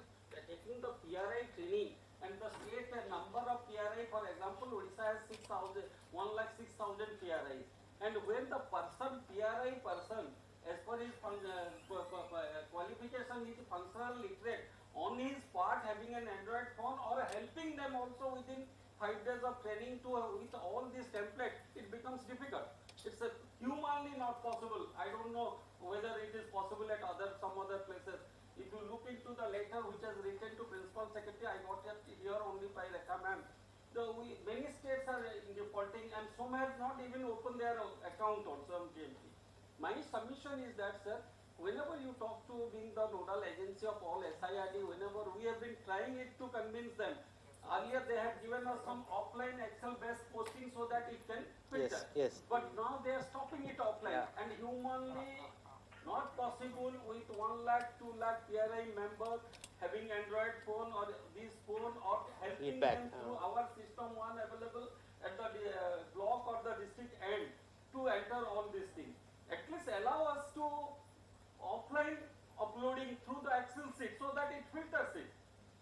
taking the PRI training and the state number of PRI, for example, Odisha has 1,06,000 PRIs, and when the PRI person, as per his qualification, is functional literate, on his part having an Android phone or helping them also within 5 days of training to with all these templates, it becomes difficult. It's humanly not possible. I don't know whether it is possible at some other places. If you look into the letter which has written to Principal Secretary, I got it here only by Rekha ma'am. Many states are defaulting and some have not even opened their account also on GMP. My submission is that, sir, whenever you talk to being the nodal agency of all SIRD, whenever we have been trying it to convince them, earlier they had given us some offline Excel-based posting so that it can filter. Yes. But now they are stopping it offline, and humanly not possible with 1 lakh, 2 lakh PRI members having Android phone or this phone or helping them through our system one available at the block or the district end to enter all these things. At least allow us to offline uploading through the Excel sheet so that it filters it.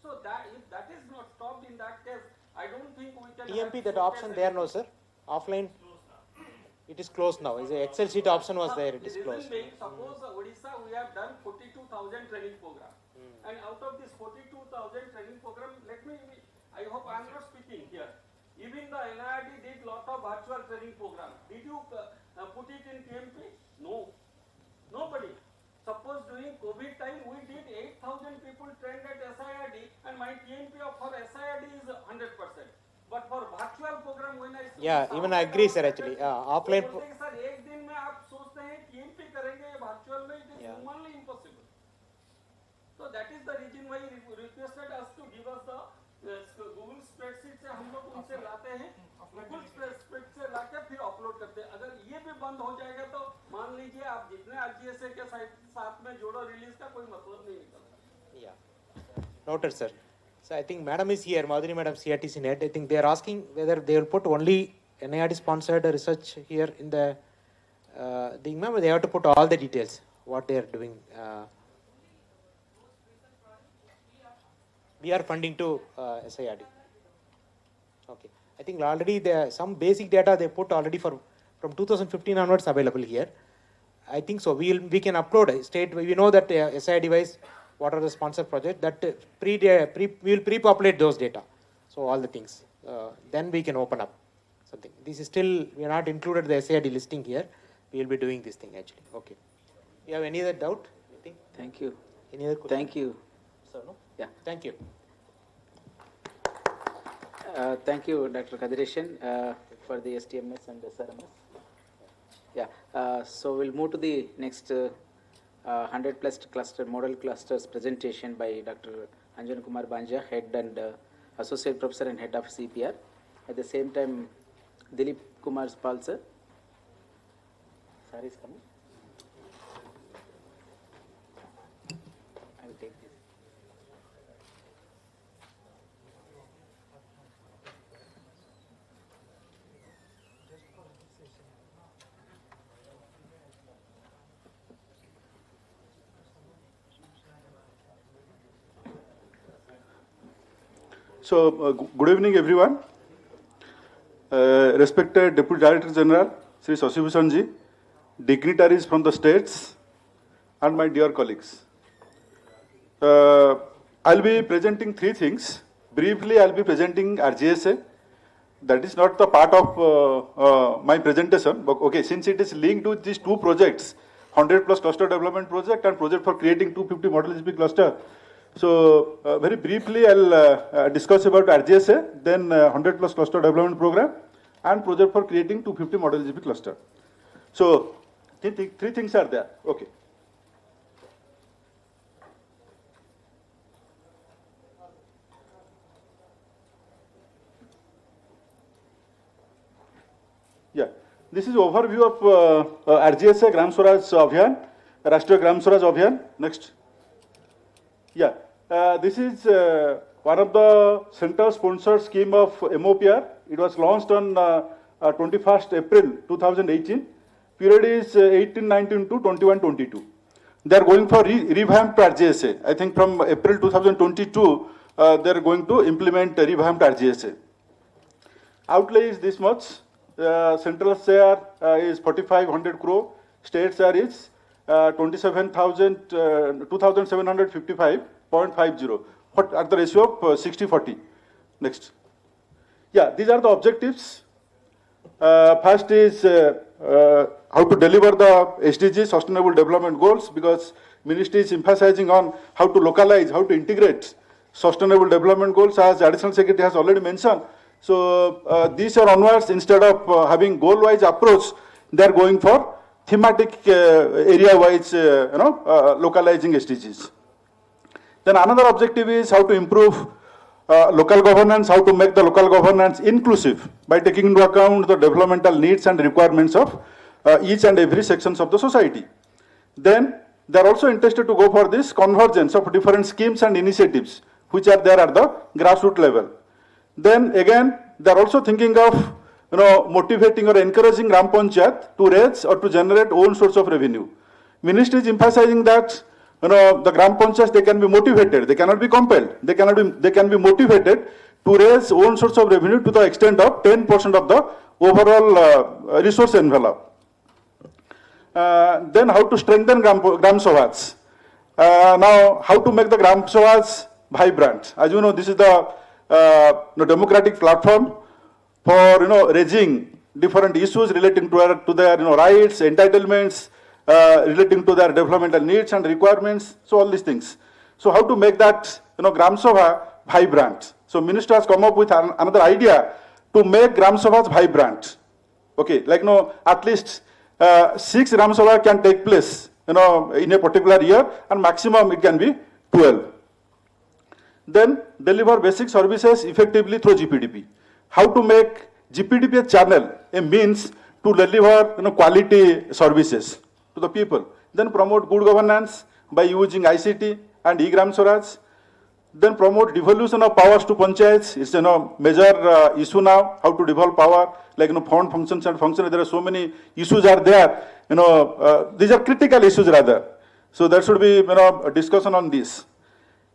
So that if that is not stopped in that case, I don't think we can. TMP, that option there, no, sir. Offline. It is closed now. The Excel sheet option was there. It is closed. Suppose Odisha, we have done 42,000 training program, and out of this 42,000 training program, I hope I am not speaking here. Even the NIRD did lot of virtual training program. Did you put it in TMP? No, nobody. Suppose during COVID time, we did 8,000 people trained at SIRD, and my TMP for SIRD is 100%. But for virtual program, when I even I agree, sir. Actually, offline. Sir एक दिन में आप सोचते हैं TMP करेंगे virtual में, it is humanly impossible. So that is the reason why he requested us to give us the Google spreadsheet से हम लोग उनसे लाते हैं, Google spreadsheet से लाके फिर अपलोड करते हैं. अगर ये भी बंद हो जाएगा तो मान लीजिए आप जितने RGSA के साथ में जोड़ो रिलीज का कोई मतलब नहीं निकलता. Yeah. Noted, sir. So I think Madam is here, Madhuri Madam, CRTC Net. I think they are asking whether they will put only NIRD sponsored research here in the thing. Remember, they have to put all the details, what they are doing. We are funding to SIRD. Okay. I think already there some basic data they put already from 2015 onwards available here. I think so. We can upload state. We know that SIRD device. What are the sponsor project that we will pre-populate those data. So all the things. Then we can open up something. This is still, we are not included the SIRD listing here. We will be doing this thing actually. Okay. You have any other doubt? Anything? Thank you. Any other question? Thank you. Sir, no? Yeah. Thank you. Thank you, Dr. Kadireshan, for the STMS and SRMS. Yeah. So we'll move to the next 100 plus cluster model clusters presentation by Dr. Anjan Kumar Banja, head and associate professor and head of CPR. At the same time, Dilip Kumar Pal sir. Sir is coming. I will take this. So, good evening, everyone. Respected Deputy Director General, Sri Sasibhushan ji, dignitaries from the states, and my dear colleagues. I'll be presenting three things. Briefly, I'll be presenting RGSA. That is not the part of my presentation, but okay, since it is linked to these two projects, 100 plus cluster development project and project for creating 250 model HP cluster, So very briefly, I'll discuss about RGSA, then 100 plus cluster development program, and project for creating 250 model GP cluster. So three things are there. Okay. Yeah, this is overview of RGSA Gram Swaraj Abhiyan, Rashtriya Gram Swaraj Abhiyan. Next. Yeah, this is one of the center-sponsored scheme of MoPR. It was launched on 21st April 2018. Period is 18-19 to 21-22. They are going for revamped RGSA. I think from April 2022, they are going to implement revamped RGSA. Outlay is this much. Central share is 4,500 crore. State share is 2,755.50 at the ratio of 60-40. Next. Yeah, these are the objectives. First is how to deliver the SDG, Sustainable Development Goals, because Ministry is emphasizing on how to localize, how to integrate Sustainable Development Goals, as Additional Secretary has already mentioned. So these are onwards, instead of having goal-wise approach, they are going for thematic area-wise, localizing SDGs. Then another objective is how to improve local governance, how to make the local governance inclusive by taking into account the developmental needs and requirements of each and every sections of the society. Then they are also interested to go for this convergence of different schemes and initiatives which are there at the grassroots level. Then again, they are also thinking of motivating or encouraging Gram Panchayat to raise or to generate own source of revenue. Ministry is emphasizing that the Gram Panchayats, they can be motivated, they cannot be compelled, they can be motivated to raise own source of revenue to the extent of 10% of the overall resource envelope. Then how to strengthen Gram Sabhas. Now, how to make the Gram Sabhas vibrant. As you know, this is the democratic platform for raising different issues relating to their rights, entitlements, relating to their developmental needs and requirements. So all these things. So how to make that Gram Sabha vibrant. So Minister has come up with another idea to make Gram Sabhas vibrant. Okay, like at least 6 Gram Sabha can take place in a particular year, and maximum it can be 12. Then deliver basic services effectively through GPDP. How to make GPDP a channel, a means to deliver quality services to the people. Then promote good governance by using ICT and e-Gram Swaraj. Then promote devolution of powers to panchayats. It's major issue now, how to devolve power, like fund functions and functions. There are so many issues are there. These are critical issues rather. So there should be a discussion on this.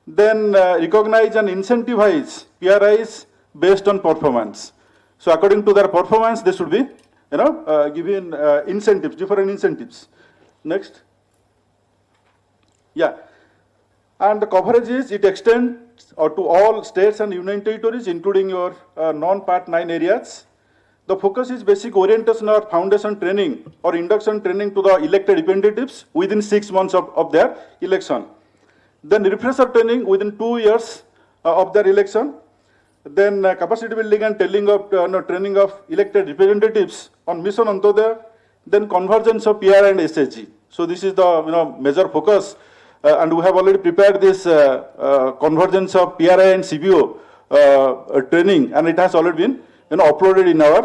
Then recognize and incentivize PRIs based on performance. So according to their performance, they should be given incentives, different incentives. Next. Yeah. And the coverage is, it extends to all states and union territories, including your non-Part 9 areas. The focus is basic orientation or foundation training or induction training to the elected representatives within 6 months of their election. Then refresher training within 2 years of their election. Then capacity building and training of elected representatives on Mission Antodaya. Then convergence of PR and SSG. So this is the major focus, and we have already prepared this convergence of PRI and CBO training, and it has already been uploaded in our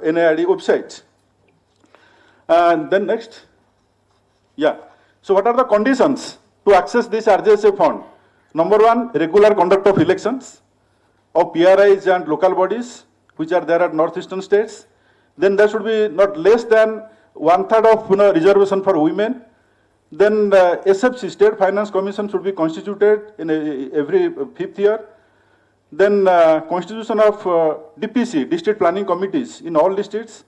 NIRD website. And then next, yeah. So what are the conditions to access this RGSA fund? Number 1, regular conduct of elections of PRIs and local bodies which are there at northeastern states. Then there should be not less than 1/3 of reservation for women. Then SFC, State Finance Commission, should be constituted in every 5th year. Then constitution of DPC, District Planning Committees, in all districts.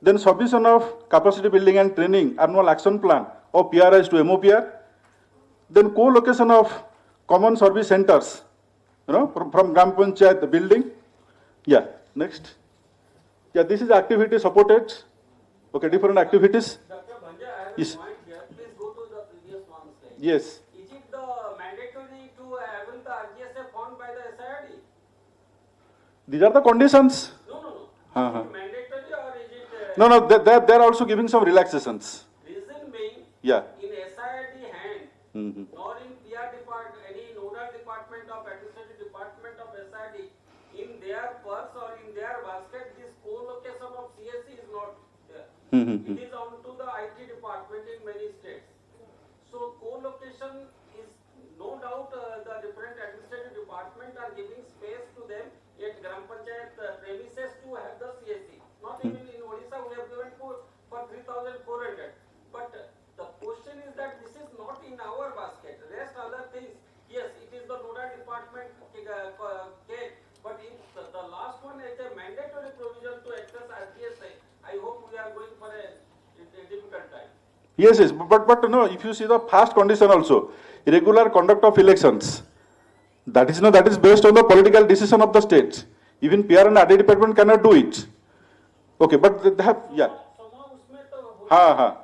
Then submission of capacity building and training annual action plan of PRIs to MoPR. Then co-location of common service centers, from Gram Panchayat building. Yeah, next. Yeah, this is activity supported. Okay, different activities. Dr. Bhanja, I have Yes. a point here. Please go to the previous one slide. Yes. Is it the mandatory to These are the conditions. No, no, no. Uh-huh. Is it mandatory or is it? No, no, they are also giving some relaxations. Reason being, Yeah. in SIRD hand, Mm-hmm. nor in PR department, any nodal department of administrative department of SIRD, in their purse or in their basket, this co-location of CSC is not there. Mm-hmm. It is on to the IT department in many states. So co-location is no doubt the different administrative department are giving space to them at Gram Panchayat premises to have the CSC. Not even in Odisha we have given for 3,400. But the question is that this is not in our basket. Rest other things, yes, it is the nodal department cake. But if the last one is a mandatory provision to access RGSA, I hope we are going for a difficult time. Yes, yes, but no, if you see the first condition also, irregular conduct of elections, that is based on the political decision of the state. Even PR and RD department cannot do it. Okay, but they have, yeah. Ha.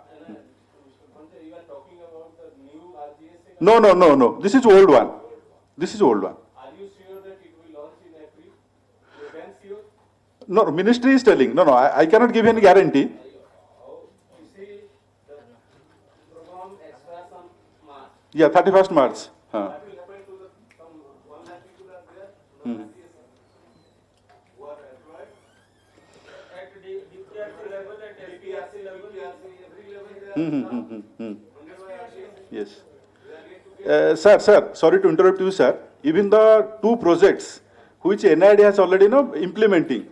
You are talking about the new RGSA. No. This is old one. This is old one. Are you sure that it will launch in April? You are then sure? No, ministry is telling. No, I cannot give any guarantee. You see, the program expires on March. Yeah, 31st March. What will happen to the some 1 lakh people are there? The RGSA who are employed. At DP&SSD level and SPRC level. Every level they are Yes. Sir, sorry to interrupt you, sir. Even the two projects which NID has already implementing,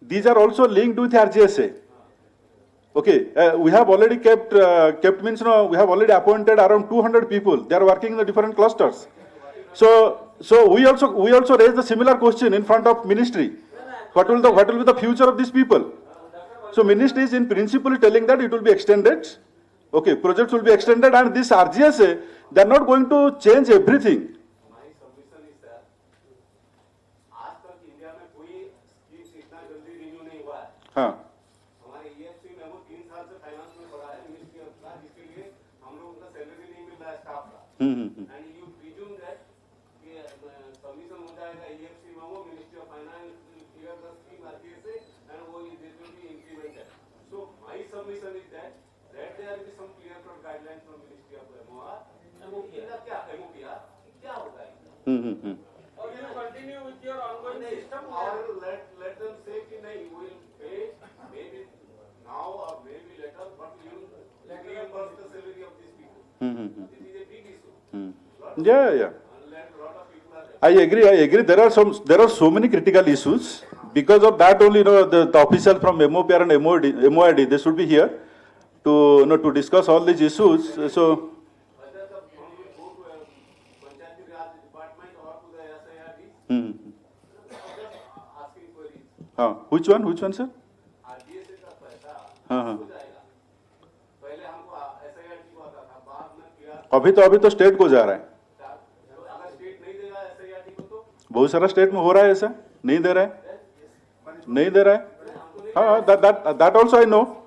these are also linked with RGSA. Okay, we have already kept means we have already appointed around 200 people. They are working in the different clusters. So we also raised the similar question in front of ministry. What will be the future of these people? So ministry is in principle telling that it will be extended. Okay, projects will be extended, and this RGSA, they are not going to change everything. My submission is that आज तक India में कोई schemes इतना जल्दी renew नहीं हुआ है. हाँ. हमारे EFC में वो 3 साल से फाइनेंस में पड़ा है मिनिस्ट्री ऑफ का, जिसके लिए हम लोग उनका सैलरी नहीं मिल रहा है स्टाफ का. एंड यू प्रिज्यूम दैट कि सबमिशन हो जाएगा EFC में, वो ministry of finance clear the scheme RGSA and वो this will be implemented. So my submission is that there will be some clear cut guidelines from Ministry of MoPR. MoPR क्या होगा? Or you continue with your ongoing system? Or let them say कि नहीं, we will pay maybe now or maybe later, but you will reimburse the salary of these people. This is a big issue. Yeah. And let lot of people are there. I agree. There are so many critical issues. Because of that only, the officials from MoPR and MOID, they should be here to discuss all these issues. So. Whether the fund will go to a Panchayati department or to the SIRD, just asking queries. Which one, sir? RGSA का पैसा हाँ. हो जाएगा. पहले हमको SIRD को आता था, बाद में PR. अभी तो स्टेट को जा रहा है. अगर स्टेट नहीं देगा SIRD को तो बहुत सारा स्टेट में हो रहा है ऐसा. नहीं दे रहा है. हाँ, that also I know.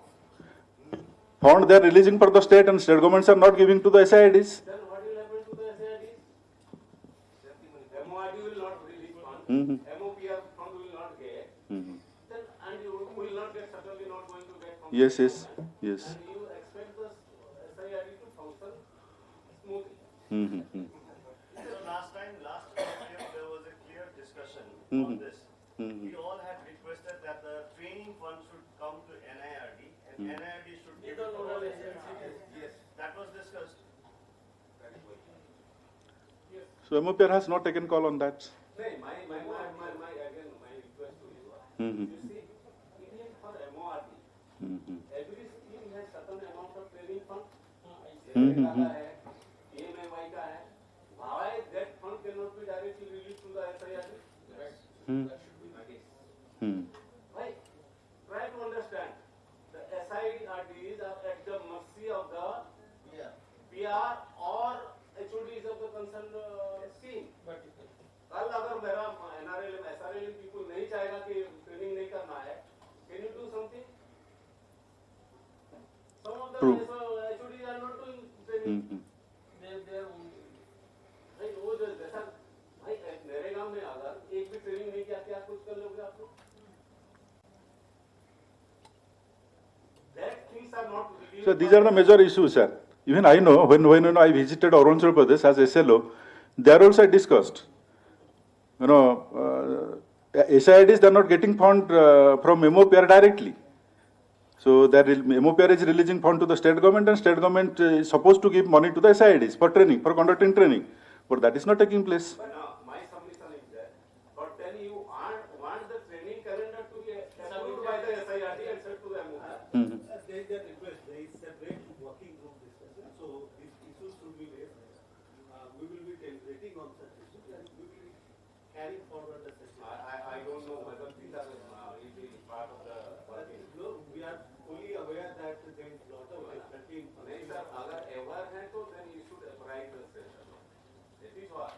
Fund they are releasing for the state, and state governments are not giving to the SIDs. then what will happen to the SIRD? MOID will not release fund. MoPR fund will not get. Then and you will not get, certainly not going to get from Yes. And you expect the SIRD to function smoothly. So last time there was a clear discussion on this. We all had requested that the training fund should come to NIRD and NIRD should give it to all SIRDs. Yes, that was discussed. So MoPR has not taken call on that. My request to you are, you see, even for MORD, every scheme has certain amount of training fund. EMI का है. Why that fund cannot be directly released to the SIRD? That should be my case. Right? Try to understand. The SIRDs are at the mercy of the PR or HODs of the concerned scheme. कल अगर मेरा NRLM, SRLM people नहीं चाहेगा कि training नहीं करना है, can you do something? Some of the HODs are not doing training. They are only. भाई वो जो जैसा भाई मेरे गांव में अगर एक भी ट्रेनिंग नहीं किया, क्या कुछ कर लोगे आप? things are not reviewed. So these are the major issues, sir. Even I know when I visited Arunachal Pradesh as SLO, there also I discussed. SIDs they are not getting fund from MoPR directly. So that MoPR is releasing fund to the state government, and state government is supposed to give money to the SIDs for training, for conducting training. But that is not taking place. But my submission is that, but then you want the training calendar to be approved by the SIRD and sent to the MoPR. There is a request, there is separate working group discussion, so these issues should be raised. We will be deliberating on such issues and we will be carrying forward the session. I don't know whether these are part of the working. No, we are fully aware that there is lot of difficulty in नहीं sir, अगर ever है तो then you should apply the session. That is why.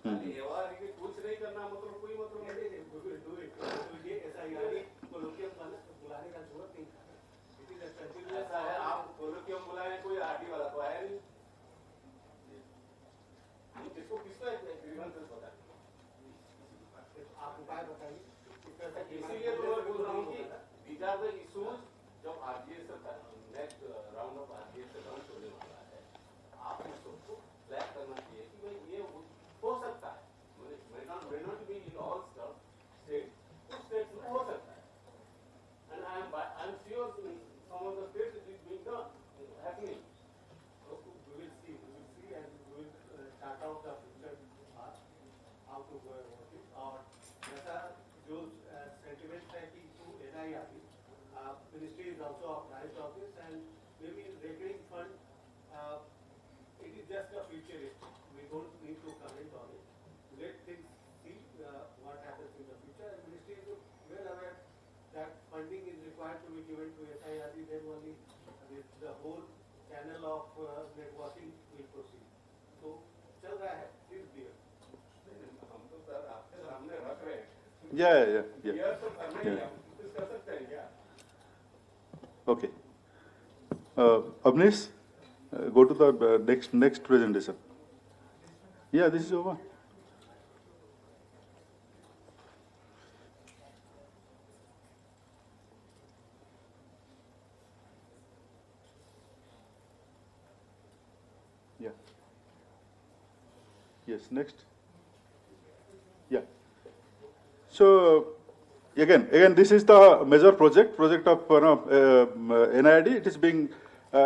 Ever है कि कुछ नहीं करना मतलब कोई मतलब नहीं. we will do it. तो ये SIRD colloquium बुलाने का जरूरत नहीं है. It is a continuous. ऐसा है आप कोलोकियम बुलाएं कोई आरटी वाला तो आया नहीं. किसको ग्रीवेंसेस पता है? आप उपाय बताइए. इसीलिए तो मैं बोल रहा हूँ कि these are the issues जब RGSA का next round of RGSA launch होने वाला है, आप इस सबको फ्लैग करना चाहिए कि भाई ये हो सकता है, may not be in all states, कुछ states में हो सकता है, and I am sure some of the states it is being done, happening. We will see and we will start out the future path, how to go about it. और जैसा जो sentiments है कि through NIRD, ministry is also a private office and maybe recurring fund, it is just a futuristic. We don't need to comment on it. Let things see what happens in the future, and ministry is well aware that funding is required to be given to SIRD, then only the whole channel of networking will proceed. So चल रहा है, please be here. हम तो sir आपके सामने रख रहे हैं. Yeah. ये तो करना ही है, हम डिस्कस सकते हैं क्या? Okay. Abnesh, go to the next presentation. Yeah, this is over. Yeah. Yes, next. Yeah. So again, this is the major project of NIRD. It is being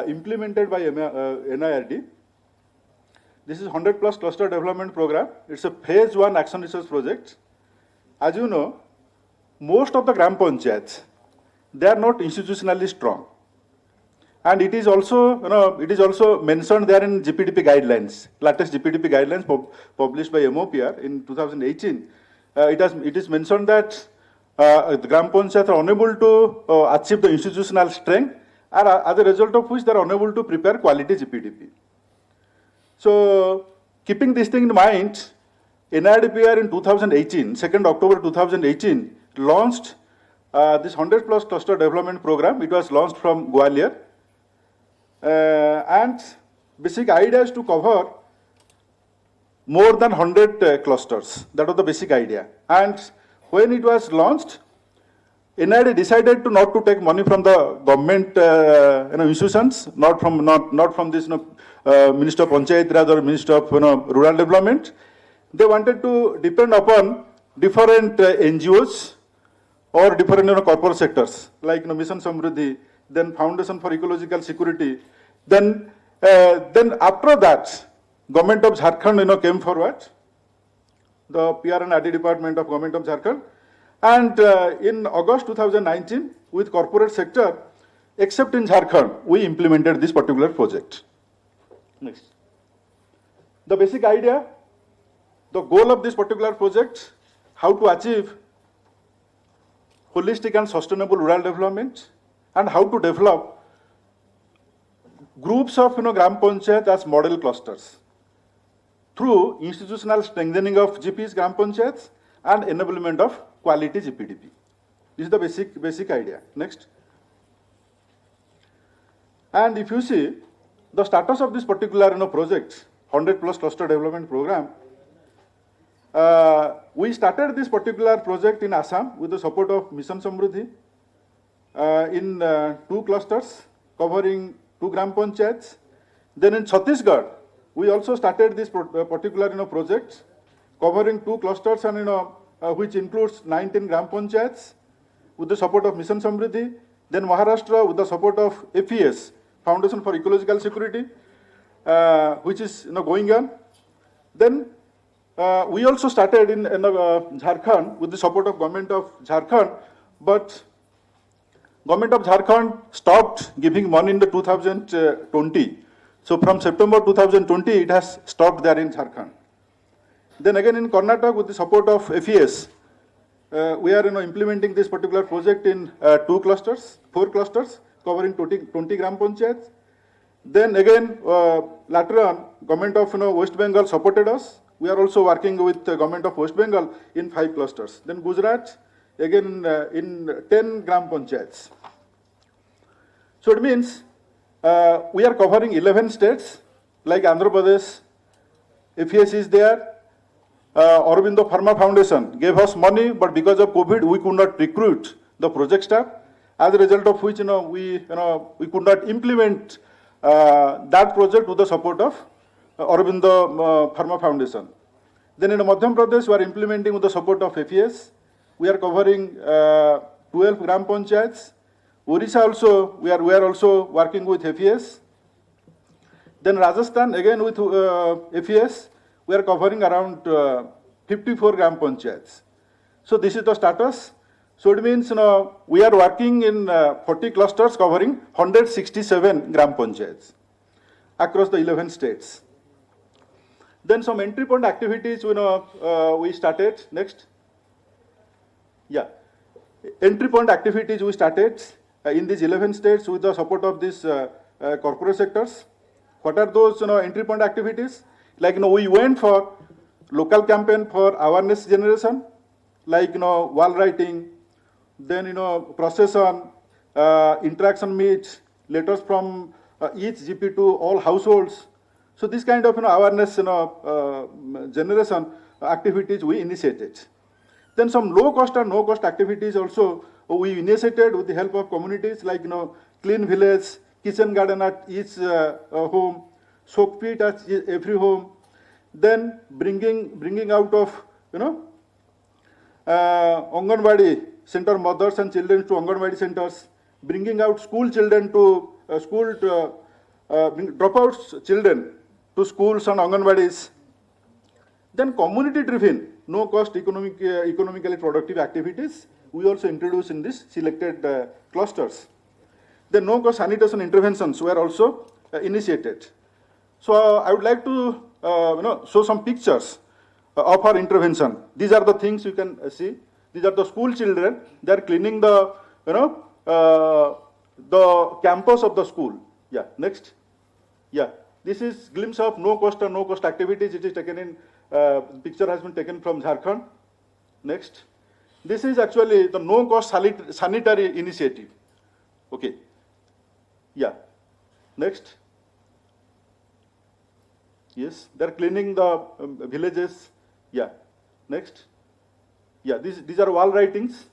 implemented by NIRD. This is 100 plus cluster development program. It's a phase 1 action research project. As you know, most of the Gram Panchayats, they are not institutionally strong. And it is also mentioned there in GPDP guidelines, latest GPDP guidelines published by MoPR in 2018. It is mentioned that the Gram Panchayats are unable to achieve the institutional strength, and as a result of which they are unable to prepare quality GPDP. So, keeping this thing in mind, NIRDPR in 2018, 2nd October 2018, launched this 100 plus cluster development program. It was launched from Gwalior. And basic idea is to cover more than 100 clusters. That was the basic idea. And when it was launched, NIRD decided not to take money from the government institutions, not from this Minister of Panchayati or Minister of Rural Development. They wanted to depend upon different NGOs or different corporate sectors like Mission Samruddhi, then Foundation for Ecological Security. Then after that, Government of Jharkhand came forward, the PR and RD department of Government of Jharkhand. And in August 2019, with corporate sector, except in Jharkhand, we implemented this particular project. Next. The basic idea, the goal of this particular project, how to achieve holistic and sustainable rural development, and how to develop groups of Gram Panchayat as model clusters through institutional strengthening of GPs, Gram Panchayats, and enablement of quality GPDP. This is the basic idea. Next. And if you see the status of this particular project, 100 plus cluster development program, we started this particular project in Assam with the support of Mission Samruddhi in 2 clusters, covering 2 gram panchayats. Then in Chhattisgarh, we also started this particular project covering 2 clusters and which includes 19 gram panchayats with the support of Mission Samriddhi. Then Maharashtra with the support of FES, Foundation for Ecological Security, which is going on. Then we also started in Jharkhand with the support of government of Jharkhand, but government of Jharkhand stopped giving money in the 2020. So from September 2020, it has stopped there in Jharkhand. Then again in Karnataka with the support of FES, we are implementing this particular project in 4 clusters covering 20 gram panchayats. Then again, later on, government of West Bengal supported us. We are also working with the government of West Bengal in 5 clusters. Then Gujarat, again in 10 gram panchayats. So it means we are covering 11 states, like Andhra Pradesh, FES is there. Aurobindo Pharma Foundation gave us money, but because of COVID, we could not recruit the project staff. As a result of which, we could not implement that project with the support of Aurobindo Pharma Foundation. Then in Madhya Pradesh, we are implementing with the support of FES. We are covering 12 gram panchayats. Orissa also, we are also working with FES. Then Rajasthan, again with FES, we are covering around 54 gram panchayats. So this is the status. So it means we are working in 40 clusters covering 167 gram panchayats across the 11 states. Then some entry point activities we started. Next. Yeah. Entry point activities we started in these 11 states with the support of these corporate sectors. What are those entry point activities? Like we went for local campaign for awareness generation, like wall writing, then procession, interaction meets, letters from each GP to all households. So this kind of awareness generation activities we initiated. Then some low cost and no cost activities also we initiated with the help of communities, like clean village, kitchen garden at each home, soak pit at every home. Then bringing out of Anganwadi center mothers and children to Anganwadi centers, bringing out school children to dropouts children to schools and Anganwadis. Then community driven, no cost economically productive activities we also introduced in this selected clusters. Then no cost sanitation interventions were also initiated. So I would like to show some pictures of our intervention. These are the things you can see. These are the school children. They are cleaning the campus of the school. Yeah. Next. Yeah. This is glimpse of no cost and no cost activities. It is taken in picture has been taken from Jharkhand. Next. This is actually the no cost sanitary initiative. Okay. Yeah. Next. Yes, they are cleaning the villages. Yeah. Next. Yeah, these are wall writings.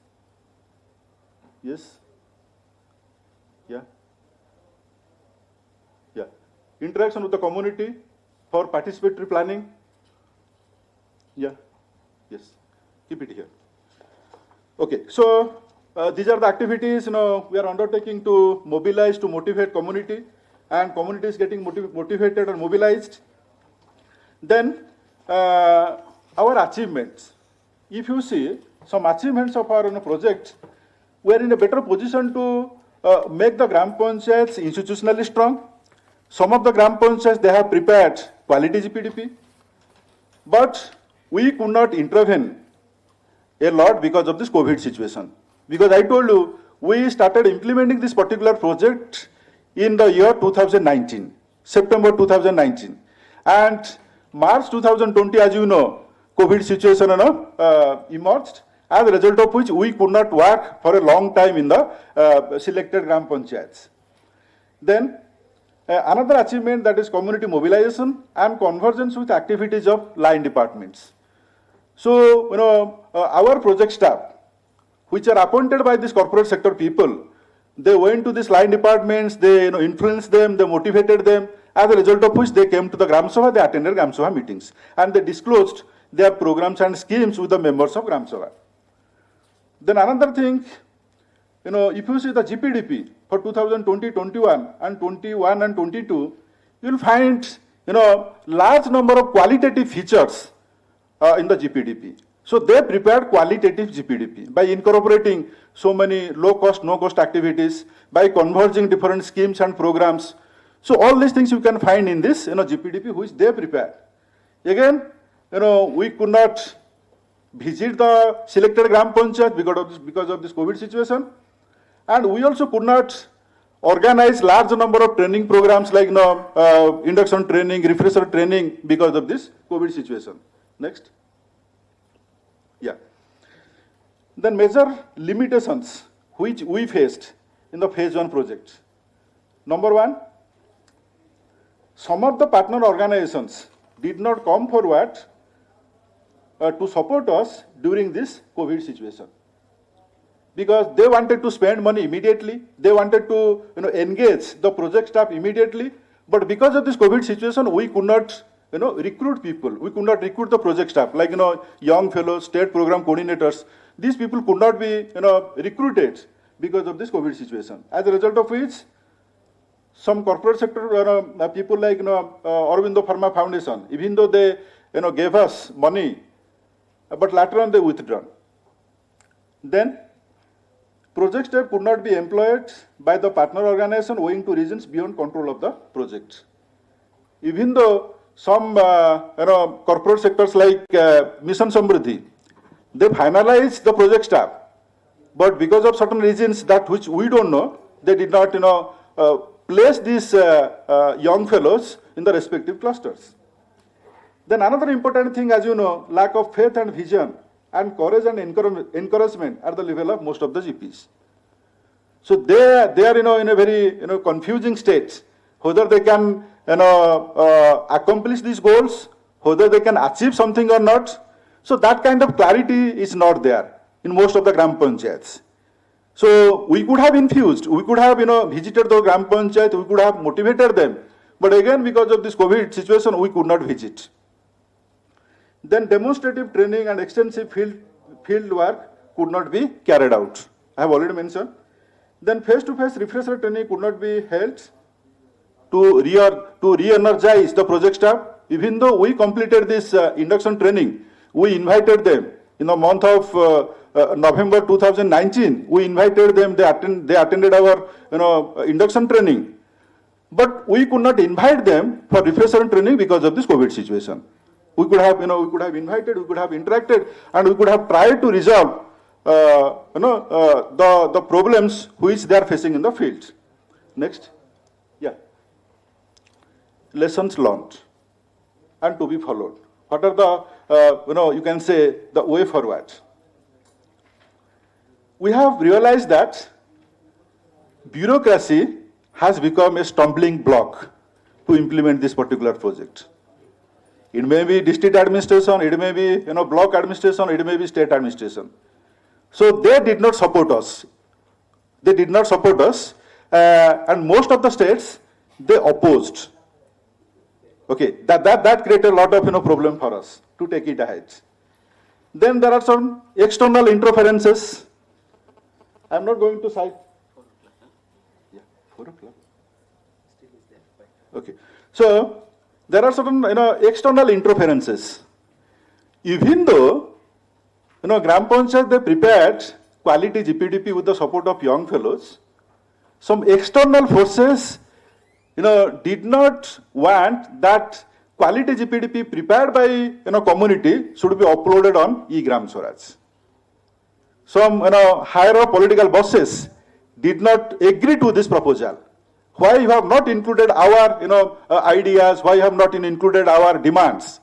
Yes. Yeah. Yeah. Interaction with the community for participatory planning. Yeah. Yes. Keep it here. Okay. So these are the activities we are undertaking to mobilize, to motivate community, and community is getting motivated and mobilized. Then our achievements. If you see some achievements of our project, we are in a better position to make the gram panchayats institutionally strong. Some of the gram panchayats, they have prepared quality GPDP, but we could not intervene a lot because of this COVID situation. Because I told you, we started implementing this particular project in the year 2019, September 2019. And March 2020, as you know, COVID situation emerged, as a result of which we could not work for a long time in the selected gram panchayats. Then another achievement, that is community mobilization and convergence with activities of line departments. So, our project staff, which are appointed by these corporate sector people, They went to these line departments, they influenced them, they motivated them, as a result of which they came to the Gram Sabha, they attended Gram Sabha meetings, and they disclosed their programs and schemes with the members of Gram Sabha. Then another thing, if you see the GPDP for 2020-21 and 21 and 22, you'll find, large number of qualitative features in the GPDP. So they prepared qualitative GPDP by incorporating so many low-cost, no-cost activities, by converging different schemes and programs. So all these things you can find in this, GPDP, which they prepared. Again, we could not visit the selected Gram Panchayat because of this COVID situation, and we also could not organize large number of training programs like induction training, refresher training because of this COVID situation. Next. Yeah. Then major limitations which we faced in the phase 1 project. Number 1, some of the partner organizations did not come forward to support us during this COVID situation, because they wanted to spend money immediately, they wanted to engage the project staff immediately, but because of this COVID situation, we could not recruit people, we could not recruit the project staff, like young fellows, state program coordinators. These people could not be recruited because of this COVID situation. As a result of which, some corporate sector people like Aurobindo Pharma Foundation, even though they gave us money, but later on they withdrawn. Then project staff could not be employed by the partner organization owing to reasons beyond control of the project. Even though some corporate sectors like Mission Samriddhi, they finalized the project staff, but because of certain reasons that which we don't know, they did not place these young fellows in the respective clusters. Then another important thing, as you know, lack of faith and vision and courage and encouragement at the level of most of the GPs. So they are in a very confusing state, whether they can accomplish these goals, whether they can achieve something or not. So that kind of clarity is not there in most of the Gram Panchayats. So we could have infused, we could have visited the Gram Panchayat, we could have motivated them, but again because of this COVID situation, we could not visit. Then demonstrative training and extensive field work could not be carried out. I have already mentioned. Then face-to-face refresher training could not be held to re-energize the project staff. Even though we completed this induction training, we invited them in the month of November 2019. We invited them. They attended our induction training, but we could not invite them for refresher training because of this COVID situation. We could have invited, we could have interacted, and we could have tried to resolve the problems which they are facing in the field. Next. Yeah. Lessons learned and to be followed. What are the, you can say, the way forward? We have realized that bureaucracy has become a stumbling block to implement this particular project. It may be district administration, it may be block administration, it may be state administration. So they did not support us. They did not support us, and most of the states they opposed. Okay, that created a lot of problem for us to take it ahead. Then there are some external interferences. I'm not going to cite. Yeah, 4 o'clock. Okay, so there are certain external interferences. Even though Gram Panchayat they prepared quality GPDP with the support of young fellows, some external forces did not want that quality GPDP prepared by community should be uploaded on e-Gram Swaraj. Some higher up political bosses did not agree to this proposal. Why you have not included our ideas? Why you have not included our demands?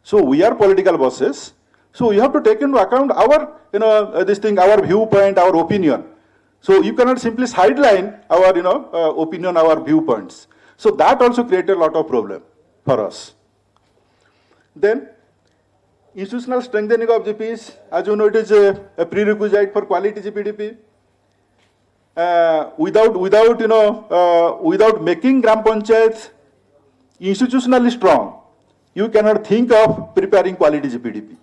So we are political bosses. So we have to take into account our our viewpoint, our opinion. So you cannot simply sideline our opinion, our viewpoints. So that also created a lot of problem for us. Then institutional strengthening of GPs, as you know, it is a prerequisite for quality GPDP. without making Gram Panchayat institutionally strong, you cannot think of preparing quality GPDP.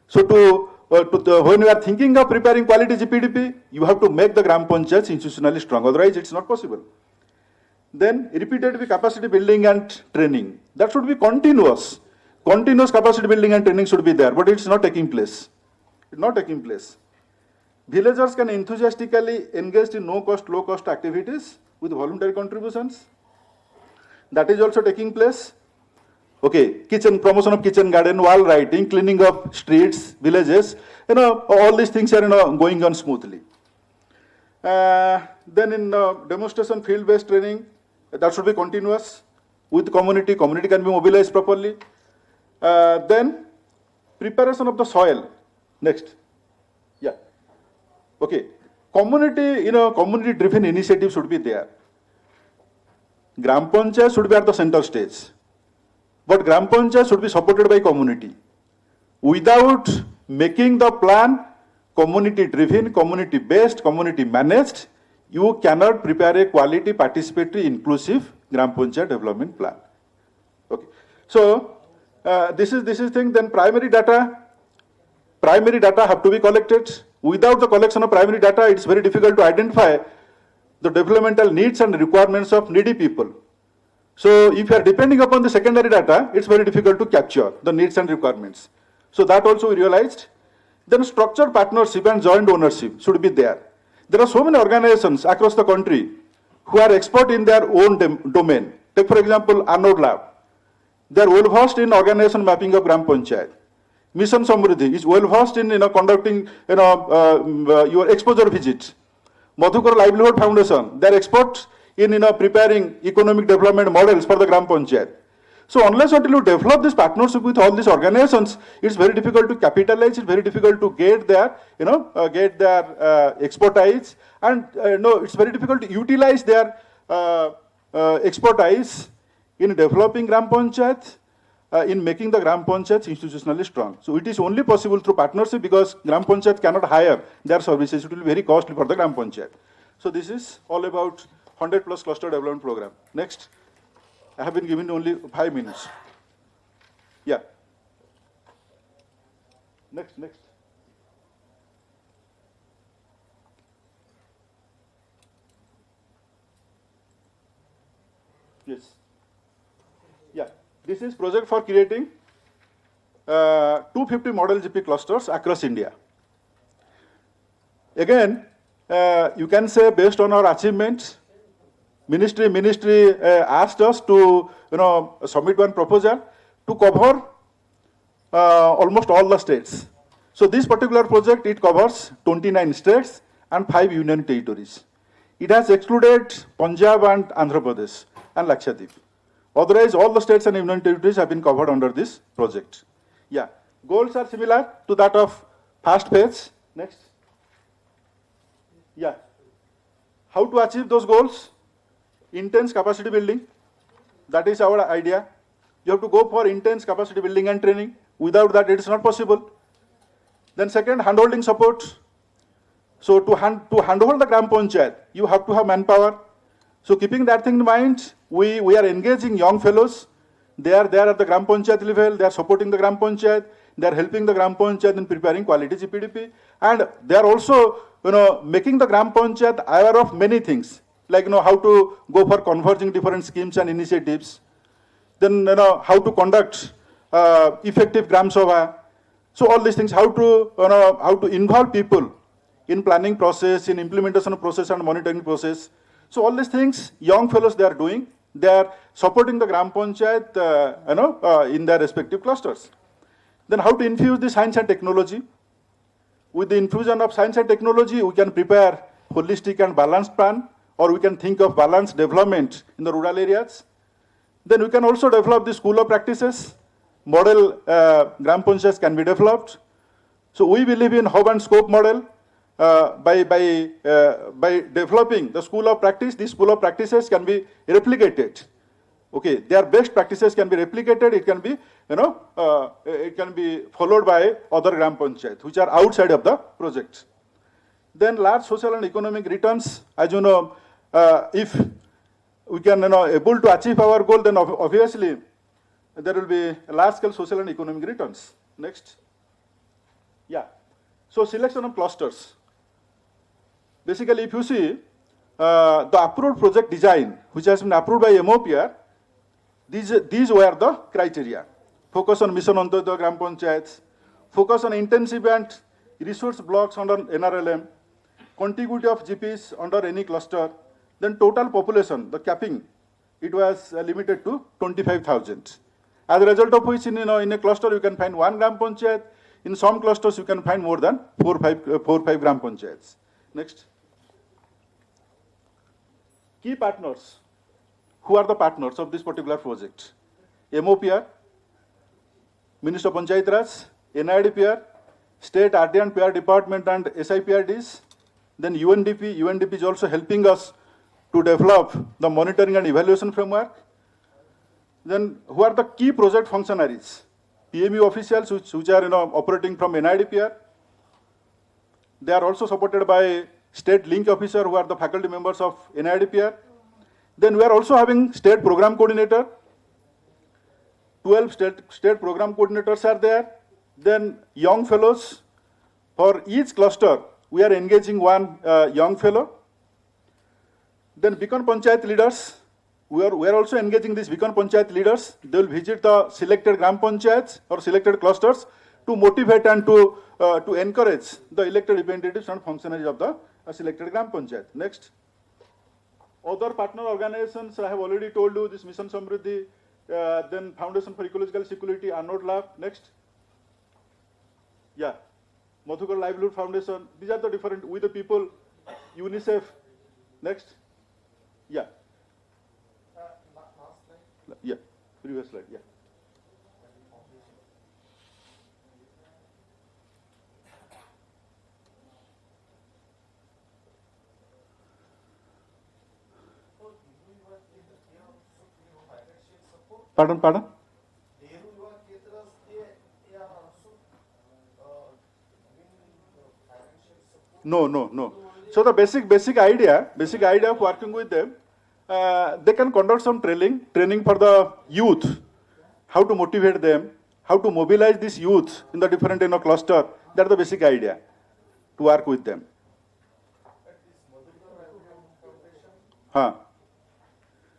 So when you are thinking of preparing quality GPDP, you have to make the Gram Panchayats institutionally strong. Otherwise, it's not possible. Then repeated capacity building and training. That should be continuous. Continuous capacity building and training should be there, but it's not taking place. It's not taking place. Villagers can enthusiastically engage in no-cost, low-cost activities with voluntary contributions. That is also taking place. Okay, promotion of kitchen garden, wall writing, cleaning of streets, villages, all these things are going on smoothly. Then in demonstration field-based training, that should be continuous with community. Community can be mobilized properly. Then preparation of the soil. Next. Yeah. Okay. Community, community-driven initiative should be there. Gram Panchayat should be at the center stage. But Gram Panchayat should be supported by community. Without making the plan community-driven, community-based, community-managed, you cannot prepare a quality, participatory, inclusive Gram Panchayat development plan. Okay. So this is thing. Then primary data have to be collected. Without the collection of primary data, it's very difficult to identify the developmental needs and requirements of needy people. So if you are depending upon the secondary data, it's very difficult to capture the needs and requirements. So that also we realized. Then structured partnership and joint ownership should be there. There are so many organizations across the country who are expert in their own domain. Take for example, Arnold Lab. They are well versed in organization mapping of Gram Panchayat. Mission Samruddhi is well versed in conducting your exposure visits. Madhukar Livelihood Foundation, they are experts in preparing economic development models for the Gram Panchayat. So unless until you develop this partnership with all these organizations, it's very difficult to capitalize. It's very difficult to get their expertise, and it's very difficult to utilize their expertise in developing Gram Panchayat, in making the Gram Panchayats institutionally strong. So it is only possible through partnership, because Gram Panchayat cannot hire their services. It will be very costly for the Gram Panchayat. So this is all about 100+ cluster development program. Next. I have been given only 5 minutes. Yeah. Next. Yes. Yeah. This is project for creating 250 model GP clusters across India. Again, you can say based on our achievements, Ministry asked us to submit one proposal to cover almost all the states. So this particular project, it covers 29 states and 5 union territories. It has excluded Punjab and Andhra Pradesh and Lakshadweep. Otherwise, all the states and union territories have been covered under this project. Yeah, goals are similar to that of first phase. Next. Yeah. How to achieve those goals? Intense capacity building. That is our idea. You have to go for intense capacity building and training. Without that, it is not possible. Then second, handholding support. So to handhold the Gram Panchayat, you have to have manpower. So keeping that thing in mind, we are engaging young fellows. They are there at the Gram Panchayat level. They are supporting the Gram Panchayat. They are helping the Gram Panchayat in preparing quality GPDP. And they are also making the Gram Panchayat aware of many things, like how to go for converging different schemes and initiatives. Then how to conduct effective Gram Sabha. So all these things, how to involve people in planning process, in implementation process and monitoring process. So all these things, young fellows, they are doing. They are supporting the Gram Panchayat, in their respective clusters. Then how to infuse the science and technology. With the infusion of science and technology, we can prepare holistic and balanced plan, or we can think of balanced development in the rural areas. Then we can also develop the school of practices. Model Gram Panchayats can be developed. So we believe in hub and scope model. By developing the school of practice, these school of practices can be replicated. Okay, their best practices can be replicated. It can be, it can be followed by other Gram Panchayat, which are outside of the project. Then large social and economic returns, as you know, if we can able to achieve our goal, then obviously there will be large scale social and economic returns. Next. Yeah. So selection of clusters. Basically, if you see the approved project design, which has been approved by MoPR, these were the criteria. Focus on mission on the Gram Panchayats, focus on intensive and resource blocks under NRLM, contiguity of GPs under any cluster, then total population, the capping, it was limited to 25,000. As a result of which, in a cluster you can find 1 Gram Panchayat, in some clusters you can find more than 4-5 Gram Panchayats. Next. Key partners. Who are the partners of this particular project? MoPR, Minister of Panchayat Raj, NIRDPR, State RD&PR department and SIPRDs, then UNDP. UNDP is also helping us to develop the monitoring and evaluation framework. Then who are the key project functionaries? PMU officials which are operating from NIRDPR. They are also supported by state link officer who are the faculty members of NIRDPR. Then we are also having state program coordinator. 12 state program coordinators are there. Then young fellows. For each cluster, we are engaging one young fellow. Then Beacon Panchayat leaders. We are also engaging these Beacon Panchayat leaders. They will visit the selected Gram Panchayats or selected clusters to motivate and to encourage the elected representatives and functionaries of the selected Gram Panchayat. Next. Other partner organizations, I have already told you, this Mission Samriddhi, then Foundation for Ecological Security, Arnold Lab. Next. Yeah. Madhukar Livelihood Foundation. These are the different, with the people, UNICEF. Next. Yeah. Last slide. Yeah. Previous slide. Yeah. Pardon? No. So the basic idea of working with them, they can conduct some training for the youth, how to motivate them, how to mobilize this youth in the different cluster. That's the basic idea to work with them.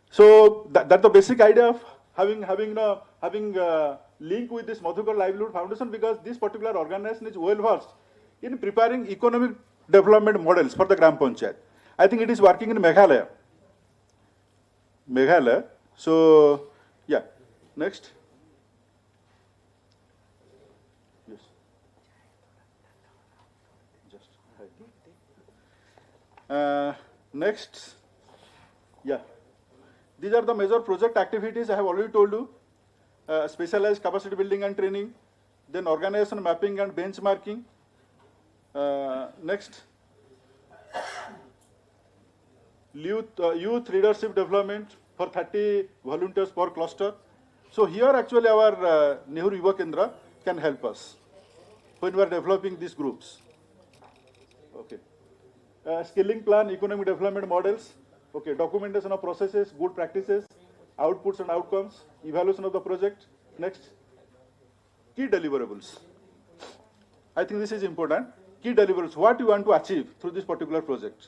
So that's the basic idea of having link with this Madhukar Livelihood Foundation, because this particular organization is well versed in preparing economic development models for the Gram Panchayat. I think it is working in Meghalaya. So yeah. Next. Yes. Next. Yeah. These are the major project activities I have already told you. Specialized capacity building and training, then organization mapping and benchmarking. Next. Youth leadership development for 30 volunteers per cluster. So here actually our Nehru Yuva Kendra can help us when we are developing these groups. Okay. Skilling plan, economic development models. Okay, documentation of processes, good practices, outputs and outcomes, evaluation of the project. Next, key deliverables. I think this is important. Key deliverables, what you want to achieve through this particular project.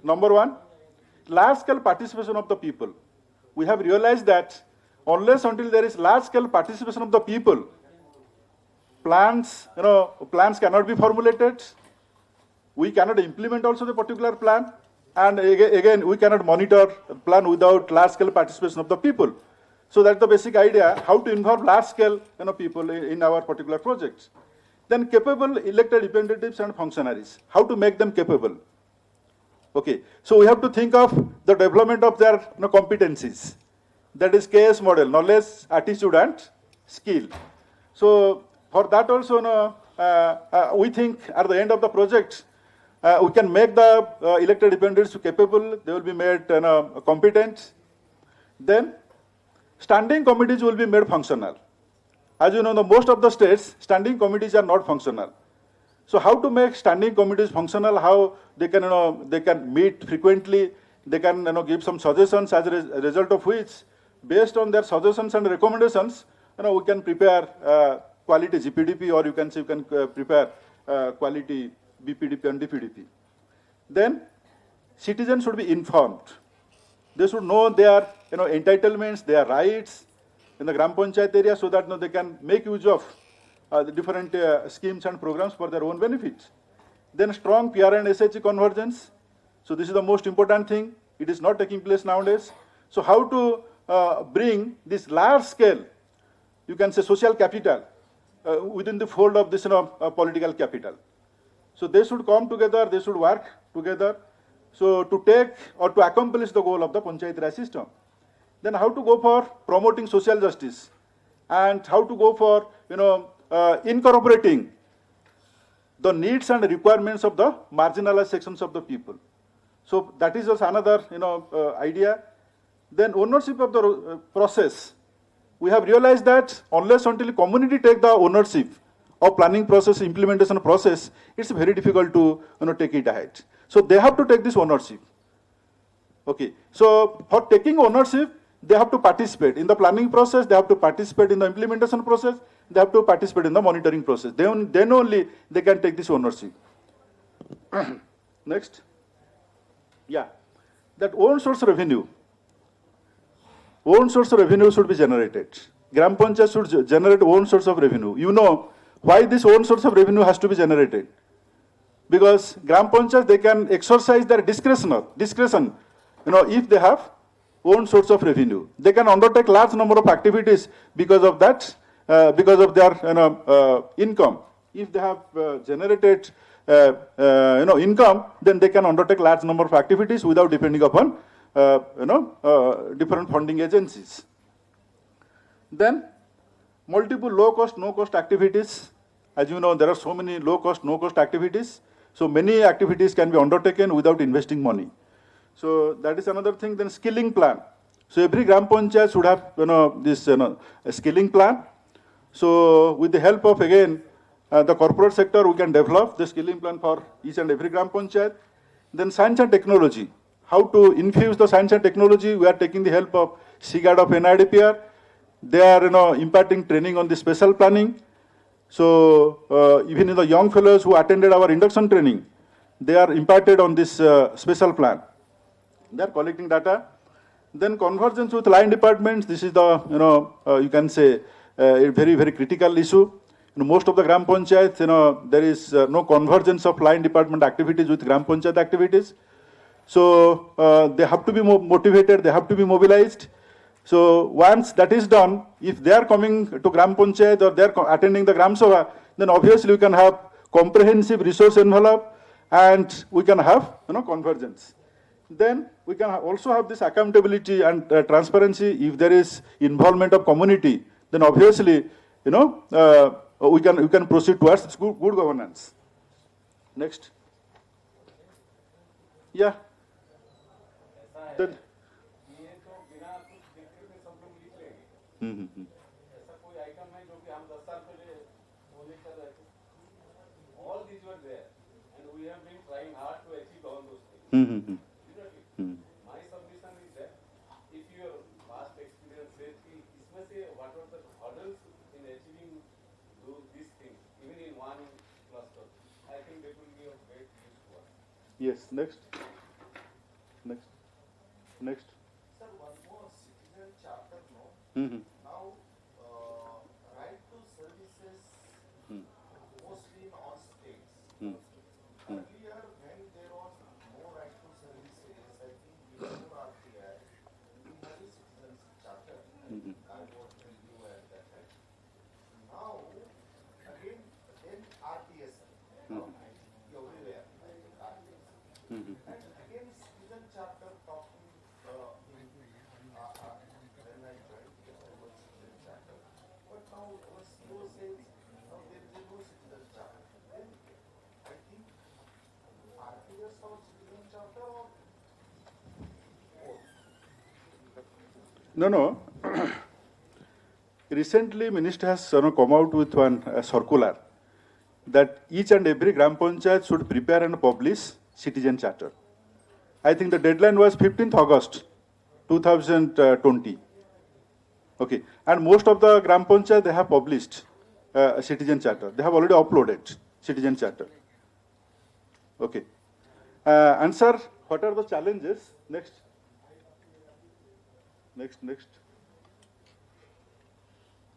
Number one, large-scale participation of the people. We have realized that unless until there is large-scale participation of the people, plans cannot be formulated. We cannot implement also the particular plan. And again, we cannot monitor a plan without large-scale participation of the people. So that's the basic idea, how to involve large-scale people in our particular projects. Then capable elected representatives and functionaries, how to make them capable. Okay, so we have to think of the development of their competencies. That is KS model, knowledge, attitude and skill. So for that also, we think at the end of the project, we can make the elected representatives capable, they will be made competent. Then standing committees will be made functional. As you know, most of the states, standing committees are not functional. So how to make standing committees functional, how they can, they can meet frequently, they can, give some suggestions as a result of which, based on their suggestions and recommendations, we can prepare quality GPDP, or you can say you can prepare quality BPDP and DPDP. Then citizens should be informed. They should know their entitlements, their rights in the Gram Panchayat area, so that they can make use of the different schemes and programs for their own benefit. Then strong PR and SHG convergence. So this is the most important thing. It is not taking place nowadays. So how to bring this large scale, you can say social capital, within the fold of this political capital. So they should come together, they should work together, so to take or to accomplish the goal of the Panchayat Raj system. Then how to go for promoting social justice, and how to go for incorporating the needs and requirements of the marginalized sections of the people. So that is just another idea. Then ownership of the process. We have realized that unless until community take the ownership of planning process, implementation process, it's very difficult to take it ahead. So they have to take this ownership. Okay. So for taking ownership, they have to participate in the planning process, they have to participate in the implementation process, they have to participate in the monitoring process. Then only they can take this ownership. Next. Yeah. That own source revenue. Own source of revenue should be generated. Gram Panchayat should generate own source of revenue. You know why this own source of revenue has to be generated? Because Gram Panchayat, they can exercise their discretion, if they have own source of revenue. They can undertake large number of activities because of that, because of their income. If they have generated income, then they can undertake large number of activities without depending upon different funding agencies. Then multiple low cost, no cost activities. As you know, there are so many low cost, no cost activities. So many activities can be undertaken without investing money. So that is another thing. Then skilling plan. So every Gram Panchayat should have this a skilling plan. So with the help of again the corporate sector, we can develop the skilling plan for each and every Gram Panchayat. Then science and technology. How to infuse the science and technology? We are taking the help of CGAD of NIRDPR. They are imparting training on the spatial planning. So even in the young fellows who attended our induction training, they are imparted on this spatial plan. They are collecting data. Then convergence with line departments. This is the you can say a very very critical issue. Most of the Gram Panchayats, there is no convergence of line department activities with Gram Panchayat activities. So they have to be motivated, they have to be mobilized. So once that is done, if they are coming to Gram Panchayat or they are attending the Gram Sabha, then obviously we can have comprehensive resource envelope and we can have convergence. Then we can also have this accountability and transparency. If there is involvement of community, then obviously we can proceed towards good governance. Next. Yeah. Then. ऐसा कोई item है जो कि हम 10 साल पहले वो लेकर रहे थे. All these were there, and we have been trying hard to achieve all those things. My submission is that if your past experience says कि इसमें से what are the hurdles in achieving these things, even in one cluster, I think that will be of great use to us. Yes. Next. Sir, one more citizen chapter, no? Now, right to services mostly in all states. Earlier, when there was no right to services, I think before RTI, we had a citizen charter. I was with you at that time. Now, again, then RGSA. Everywhere, I think RGSA. And again, citizen charter talking when I joined the citizen charter. But now our CEO says there is no citizen charter. Then I think RTS or citizen charter or both? No. Recently, Minister has come out with one circular that each and every Gram Panchayat should prepare and publish citizen charter. I think the deadline was 15th August 2020. Okay, and most of the Gram Panchayat, they have published a citizen charter. They have already uploaded citizen charter. Okay. And sir, what are the challenges? Next.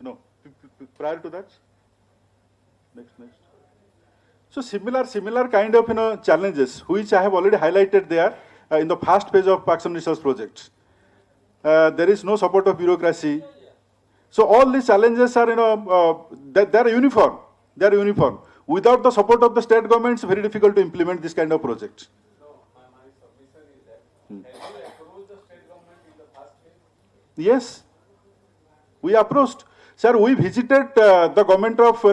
No, prior to that. Next. So similar kind of challenges which I have already highlighted there in the first phase of Parks and Research project. There is no support of bureaucracy. So all these challenges are they are uniform. They are uniform. Without the support of the state government, it's very difficult to implement this kind of project. No, my submission is that have you approached the state government in the first phase? Yes, we approached. Sir, we visited the government of, we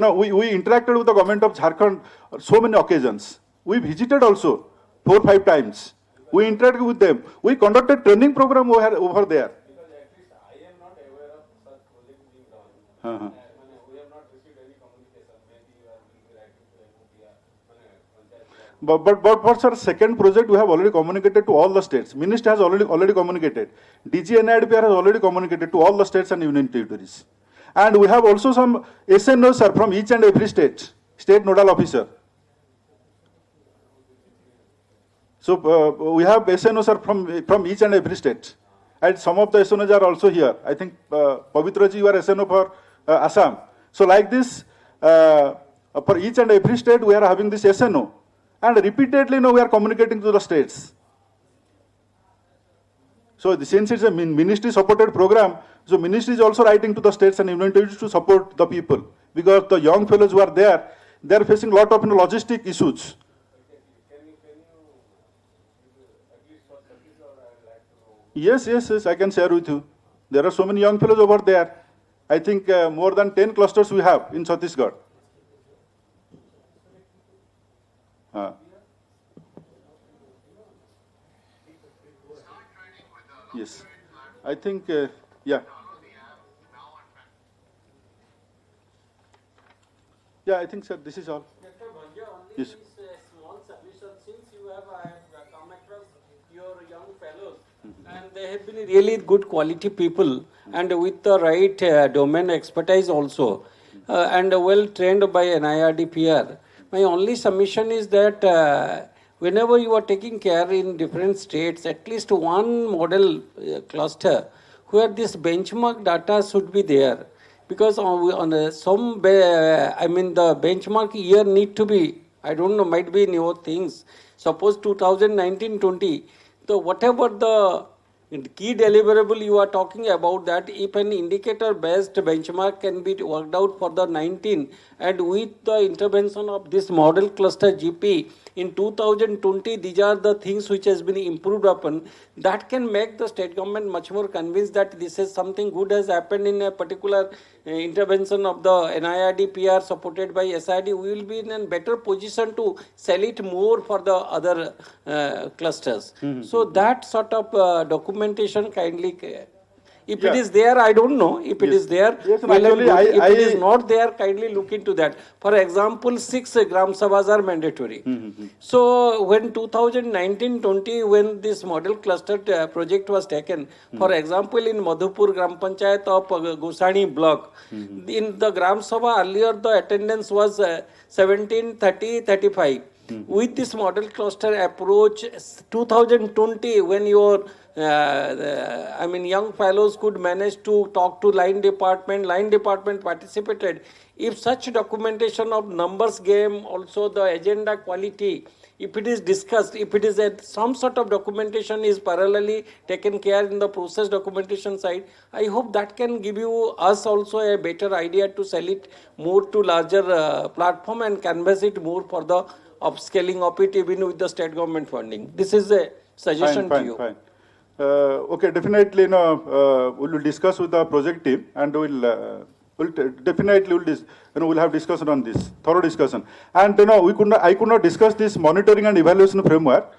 interacted with the government of Jharkhand on so many occasions. We visited also 4 or 5 times. We interacted with them. We conducted training program over there. Because at least I am not aware of such project being done. We have not received any communication. Maybe you are writing to MoPR. But for sir, second project, we have already communicated to all the states. Minister has already communicated. DG NIRDPR has already communicated to all the states and union territories. And we have also some SNOs sir, from each and every state nodal officer. So we have SNOs sir, from each and every state. And some of the SNOs are also here. I think Pavitraji, you are SNO for Assam. So like this, for each and every state, we are having this SNO. And repeatedly, we are communicating to the states. So since it's a ministry-supported program, so ministry is also writing to the states and union territories to support the people. Because the young fellows who are there, they are facing a lot of logistic issues. Can you at least for Chhattisgarh, I would like to know. Yes, I can share with you. There are so many young fellows over there. I think more than 10 clusters we have in Chhattisgarh. Yes, I think, yeah. Yeah, I think, sir, this is all. Dr. Bhanja, only Yes. this small submission, since I have come across your young fellows, and they have been really good quality people, and with the right domain expertise also, and well trained by NIRDPR. My only submission is that whenever you are taking care in different states, at least one model cluster where this benchmark data should be there. Because on the benchmark year need to be, I don't know, might be new things. Suppose 2019-20, so whatever the key deliverable you are talking about, that if an indicator-based benchmark can be worked out for the 19, and with the intervention of this model cluster GP in 2020, these are the things which has been improved upon, that can make the state government much more convinced that this is something good has happened in a particular intervention of the NIRDPR supported by SID. We will be in a better position to sell it more for the other clusters. So that sort of documentation kindly, if it is there, I don't know. If it is there, Yes, well and actually, good. If it is not there, kindly look into that. For example, 6 Gram Sabhas are mandatory. So when 2019-20, when this model cluster project was taken, for example, in Madhupur Gram Panchayat of Gosani block, in the Gram Sabha earlier the attendance was 17, 30, 35. With this model cluster approach, 2020, when your young fellows could manage to talk to line department participated. If such documentation of numbers game, also the agenda quality, if it is discussed, if it is some sort of documentation is parallelly taken care in the process documentation side, I hope that can give us also a better idea to sell it more to larger platform and canvas it more for the upscaling of it even with the state government funding. This is a suggestion to you. Fine. Okay, definitely, we will discuss with the project team, and we'll have discussion on this, thorough discussion. And I could not discuss this monitoring and evaluation framework.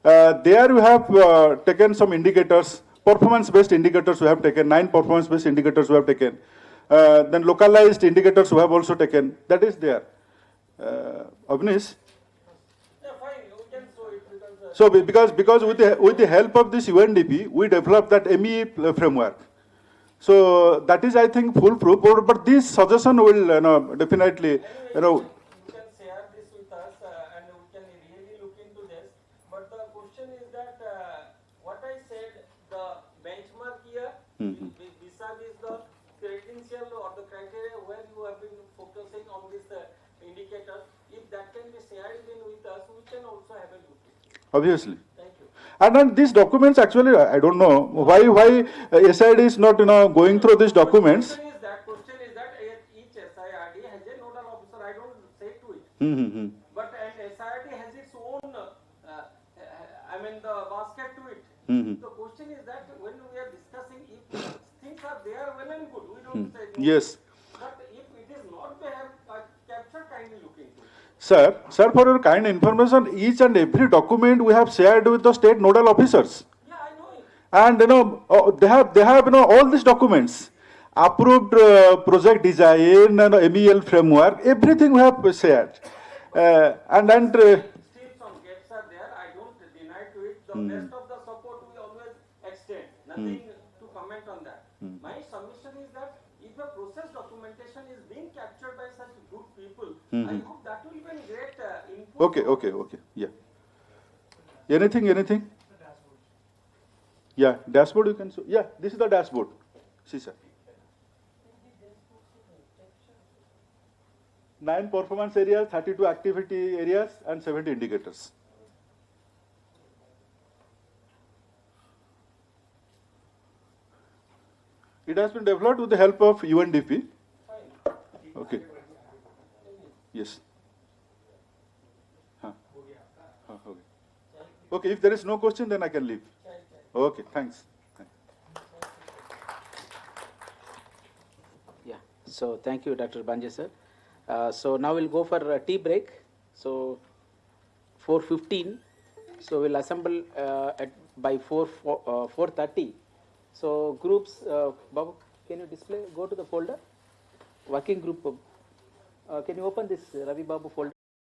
There we have taken some indicators, performance-based indicators we have taken, 9 performance-based indicators we have taken. Then localized indicators we have also taken. That is there. Avnish. Yeah, fine, we can show it because. So because with the help of this UNDP, we developed that ME framework. So that is, I think, foolproof. But this suggestion will definitely, Anyway, you can share this with us and we can really look into this. But the question is that what I said, the benchmark here, vis-a-vis the credential or the criteria where you have been focusing on this indicator, if that can be shared in with us, we can also have a look. obviously. Thank you. And then these documents, actually, I don't know why SID is not going through these documents. Question is that each SIRD has a nodal officer. I don't say to it. But and SIRD has its own, the basket to it. The question is that when we are discussing, if things are there, well and good. We don't say no. Yes. But if it is not there, capture, kindly look into it. Sir, for your kind information, each and every document we have shared with the state nodal officers. Yeah, I know it. And they have all these documents, approved project design and MEL framework, everything we have shared. And Steps on gaps are there. I don't deny to it. The rest of the support we always extend. Nothing to comment on that. My submission is that if a process documentation is being captured by such good people, I hope that will be a great input. Okay, yeah. Anything? Yeah, dashboard you can show. Yeah, this is the dashboard. See, sir. 9 performance areas, 32 activity areas, and 70 indicators. It has been developed with the help of UNDP. Okay. Yes. Okay. Okay, if there is no question, then I can leave. Okay, thanks. Yeah, so thank you, Dr. Banje sir. So now we'll go for a tea break. So 4:15. So we'll assemble by 4:30. So groups, Babu, can you display? Go to the folder. Working group. Can you open this Ravi Babu folder?